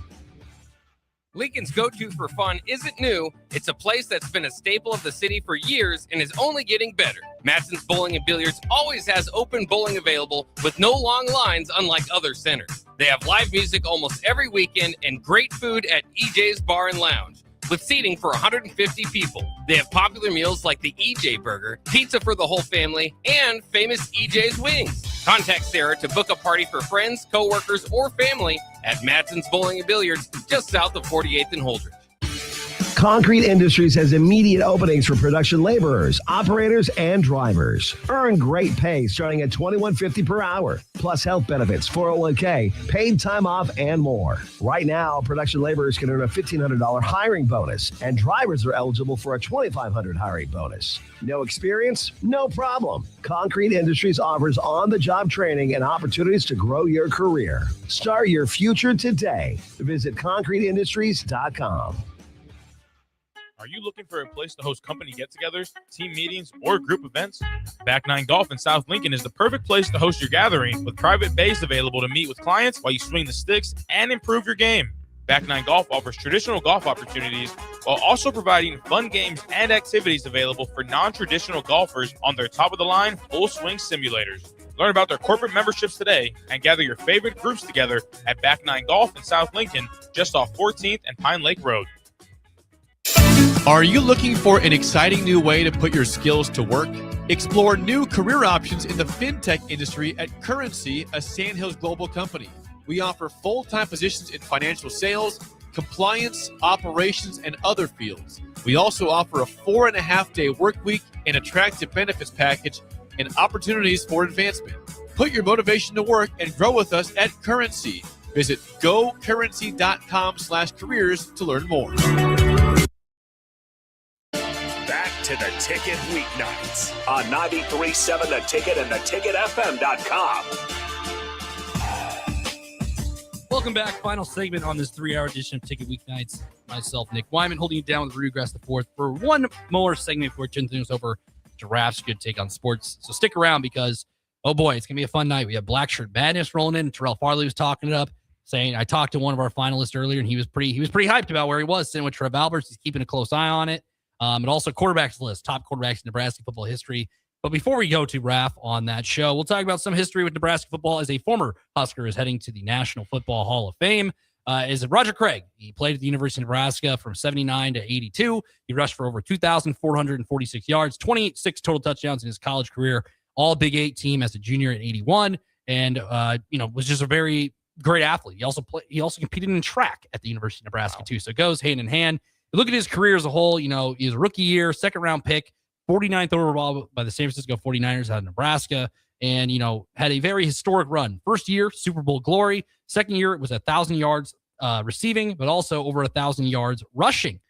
Lincoln's go-to for fun isn't new. It's a place that's been a staple of the city for years and is only getting better. Matson's Bowling and Billiards always has open bowling available with no long lines, unlike other centers. They have live music almost every weekend and great food at EJ's Bar and Lounge, with seating for 150 people. They have popular meals like the EJ Burger, pizza for the whole family, and famous EJ's Wings. Contact Sarah to book a party for friends, coworkers, or family at Matson's Bowling and Billiards, just south of 48th and Holdridge. Concrete Industries has immediate openings for production laborers, operators, and drivers. Earn great pay starting at $21.50 per hour, plus health benefits, 401k, paid time off, and more. Right now, production laborers can earn a $1,500 hiring bonus, and drivers are eligible for a $2,500 hiring bonus. No experience? No problem. Concrete Industries offers on-the-job training and opportunities to grow your career. Start your future today. Visit concreteindustries.com. Are you looking for a place to host company get-togethers, team meetings, or group events? Back Nine Golf in South Lincoln is the perfect place to host your gathering, with private bays available to meet with clients while you swing the sticks and improve your game. Back Nine Golf offers traditional golf opportunities while also providing fun games and activities available for non-traditional golfers on their top-of-the-line full-swing simulators. Learn about their corporate memberships today and gather your favorite groups together at Back Nine Golf in South Lincoln, just off 14th and Pine Lake Road. Are you looking for an exciting new way to put your skills to work? Explore new career options in the fintech industry at Currency, a Sandhills global company. We offer full-time positions in financial sales, compliance, operations, and other fields. We also offer a 4.5-day work week, an attractive benefits package, and opportunities for advancement. Put your motivation to work and grow with us at Currency. Visit gocurrency.com/careers to learn more. Back to the Ticket Weeknights on 93.7 The Ticket and theticketfm.com. Welcome back. Final segment on this 3-hour edition of Ticket Weeknights. Myself, Nick Whyman, holding you down with Rudy Gres IV for one more segment before turning things over to Raph's good take on sports. So stick around because, oh boy, it's going to be a fun night. We have Black Shirt Madness rolling in. Terrell Farley was talking it up, saying, I talked to one of our finalists earlier, and he was pretty hyped about where he was sitting with Trev Alberts. He's keeping a close eye on it. And also quarterbacks list, top quarterbacks in Nebraska football history. But before we go to Raph on that show, we'll talk about some history with Nebraska football as a former Husker is heading to the National Football Hall of Fame. Is Roger Craig. He played at the University of Nebraska from 79 to 82. He rushed for over 2,446 yards, 26 total touchdowns in his college career, all Big 8 team as a junior in 81, and was just a very great athlete. He also competed in track at the University of Nebraska too. So it goes hand in hand. Look at his career as a whole. He was a rookie year, second-round pick, 49th overall by the San Francisco 49ers out of Nebraska, and, had a very historic run. First year, Super Bowl glory. Second year, it was 1,000 yards receiving, but also over 1,000 yards rushing.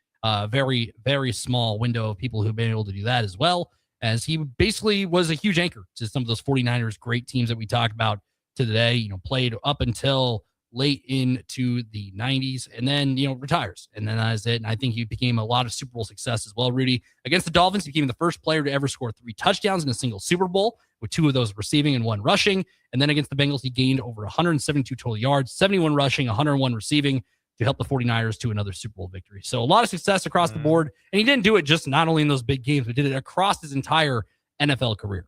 Very, very small window of people who've been able to do that as well, as he basically was a huge anchor to some of those 49ers great teams that we talked about today. Played up until late into the 90s and then, retires. And then that is it. And I think he became a lot of Super Bowl success as well, Rudy. Against the Dolphins, he became the first player to ever score 3 touchdowns in a single Super Bowl, with 2 of those receiving and 1 rushing. And then against the Bengals, he gained over 172 total yards, 71 rushing, 101 receiving to help the 49ers to another Super Bowl victory. So a lot of success across the board. And he didn't do it just not only in those big games, but did it across his entire NFL career.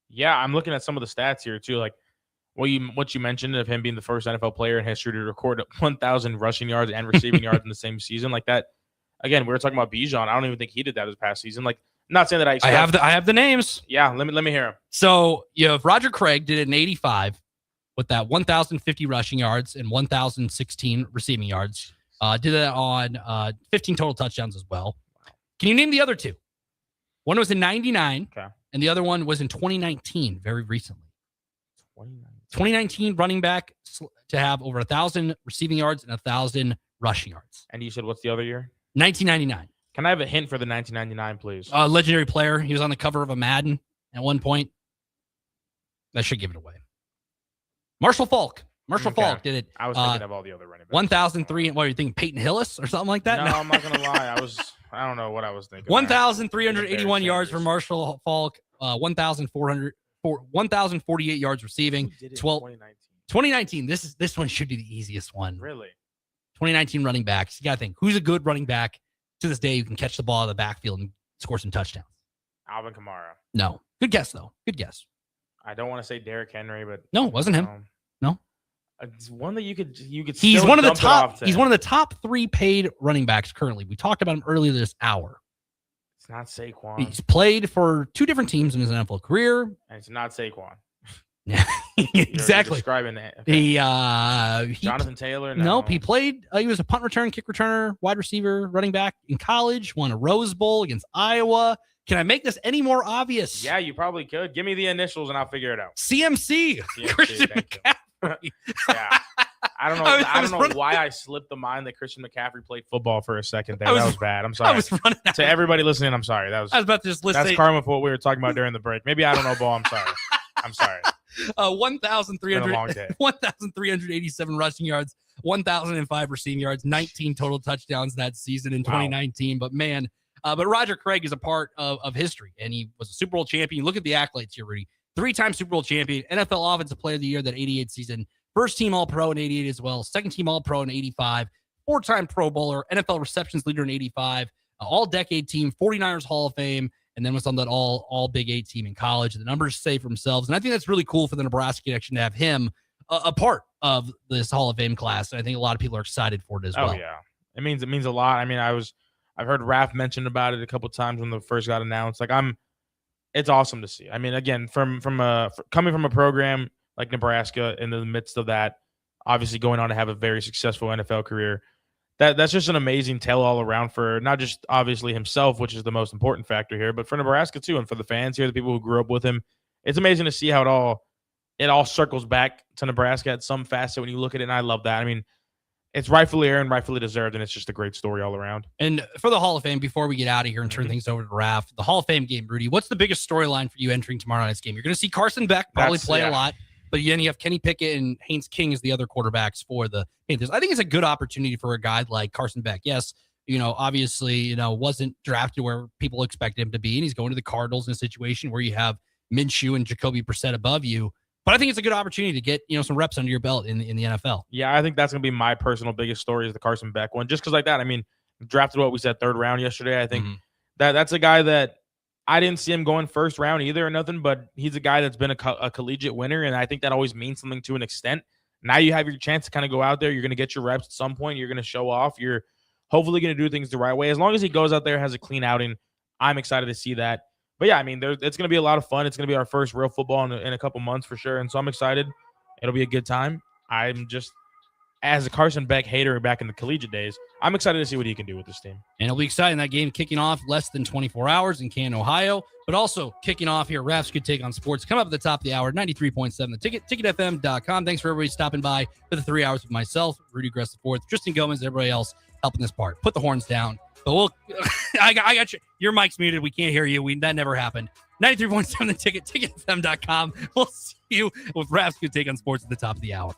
Yeah, I'm looking at some of the stats here too. Like, what you mentioned of him being the first NFL player in history to record 1,000 rushing yards and receiving yards in the same season like that. Again, we were talking about Bijan. I don't even think he did that this past season. Like, I'm not saying that I have the names. Yeah, let me hear him. So if Roger Craig did it in 85 with that 1,050 rushing yards and 1,016 receiving yards, did that on 15 total touchdowns as well. Can you name the other 2? One was in 99, and the other one was in 2019, very recently. 2019 running back to have over 1,000 receiving yards and 1,000 rushing yards. And you said what's the other year? 1999. Can I have a hint for the 1999, please? Legendary player. He was on the cover of a Madden at one point. That should give it away. Marshall Faulk. Falk did it. I was thinking of all the other running backs. 1,003. What are you thinking? Peyton Hillis or something like that? No, I'm not gonna lie. I don't know what I was thinking. 1,381 yards for Marshall Faulk. 1,048 yards receiving. 2019. This one should be the easiest one. Really? 2019 running backs. You got to think, who's a good running back to this day who can catch the ball out of the backfield and score some touchdowns? Alvin Kamara. No. Good guess, though. Good guess. I don't want to say Derrick Henry, but no, it wasn't him. No. It's one that you could. He's one of the top. He's one of the top 3 paid running backs currently. We talked about him earlier this hour. It's not Saquon. He's played for 2 different teams in his NFL career. And it's not Saquon. Yeah, exactly. You're describing that. Okay. Jonathan Taylor. No. Nope. He played. He was a punt return, kick returner, wide receiver, running back in college. Won a Rose Bowl against Iowa. Can I make this any more obvious? Yeah, you probably could. Give me the initials and I'll figure it out. CMC. Christian McCaffrey. Yeah. I don't know. I don't know why I slipped the mind that Christian McCaffrey played football for a second there. That was bad. I'm sorry. To everybody listening, I'm sorry. I was about to just list. That's karma for what we were talking about during the break. Maybe I don't know ball. I'm sorry. I'm sorry. 1,387 rushing yards, 1,005 receiving yards, 19 total touchdowns that season in 2019. But man, but Roger Craig is a part of history, and he was a Super Bowl champion. Look at the accolades here, Rudy. 3-time Super Bowl champion, NFL Offensive Player of the Year that 88 season, first team All-Pro in 88 as well, second team All-Pro in 85, 4-time Pro Bowler, NFL receptions leader in 85, all-decade team, 49ers Hall of Fame, and then was on that all Big 8 team in college. The numbers say for themselves, and I think that's really cool for the Nebraska connection to have him a part of this Hall of Fame class, and I think a lot of people are excited for it as well. Oh yeah, it means a lot. I mean, I've heard Raph mention about it a couple of times when the first got announced. It's awesome to see. I mean, again, coming from a program like Nebraska, in the midst of that, obviously going on to have a very successful NFL career. That's just an amazing tale all around for not just obviously himself, which is the most important factor here, but for Nebraska too, and for the fans here, the people who grew up with him. It's amazing to see how it all circles back to Nebraska at some facet when you look at it, and I love that. I mean, it's rightfully earned, rightfully deserved, and it's just a great story all around. And for the Hall of Fame, before we get out of here and turn things over to Raph, the Hall of Fame game, Rudy, what's the biggest storyline for you entering tomorrow night's game? You're going to see Carson Beck probably play a lot. But then you have Kenny Pickett and Haynes King as the other quarterbacks for the Panthers. I think it's a good opportunity for a guy like Carson Beck. Yes, obviously, wasn't drafted where people expected him to be, and he's going to the Cardinals in a situation where you have Minshew and Jacoby Brissett above you. But I think it's a good opportunity to get some reps under your belt in the NFL. Yeah, I think that's going to be my personal biggest story is the Carson Beck one. Just because like that, I mean, drafted what we said 3rd round yesterday. I think that's a guy that I didn't see him going 1st round either or nothing, but he's a guy that's been a collegiate winner, and I think that always means something to an extent. Now you have your chance to kind of go out there. You're going to get your reps at some point. You're going to show off. You're hopefully going to do things the right way. As long as he goes out there, has a clean outing, I'm excited to see that. But yeah, I mean, it's going to be a lot of fun. It's going to be our first real football in a couple months for sure, and so I'm excited. It'll be a good time. I'm just, as a Carson Beck hater back in the collegiate days, I'm excited to see what he can do with this team. And it'll be exciting. That game kicking off less than 24 hours in Canton, Ohio, but also kicking off here. Raph's Good Take on Sports. Come up at the top of the hour, 93.7 The Ticket, ticketfm.com. Thanks for everybody stopping by for the 3 hours with myself, Rudy Gres IV, Tristan Gomes, everybody else helping this part. Put the horns down. But I got you. Your mic's muted. We can't hear you. That never happened. 93.7 The Ticket, ticketfm.com. We'll see you with Raph's Good Take on Sports at the top of the hour.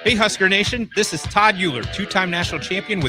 Hey, Husker Nation, this is Todd Euler, 2-time national champion with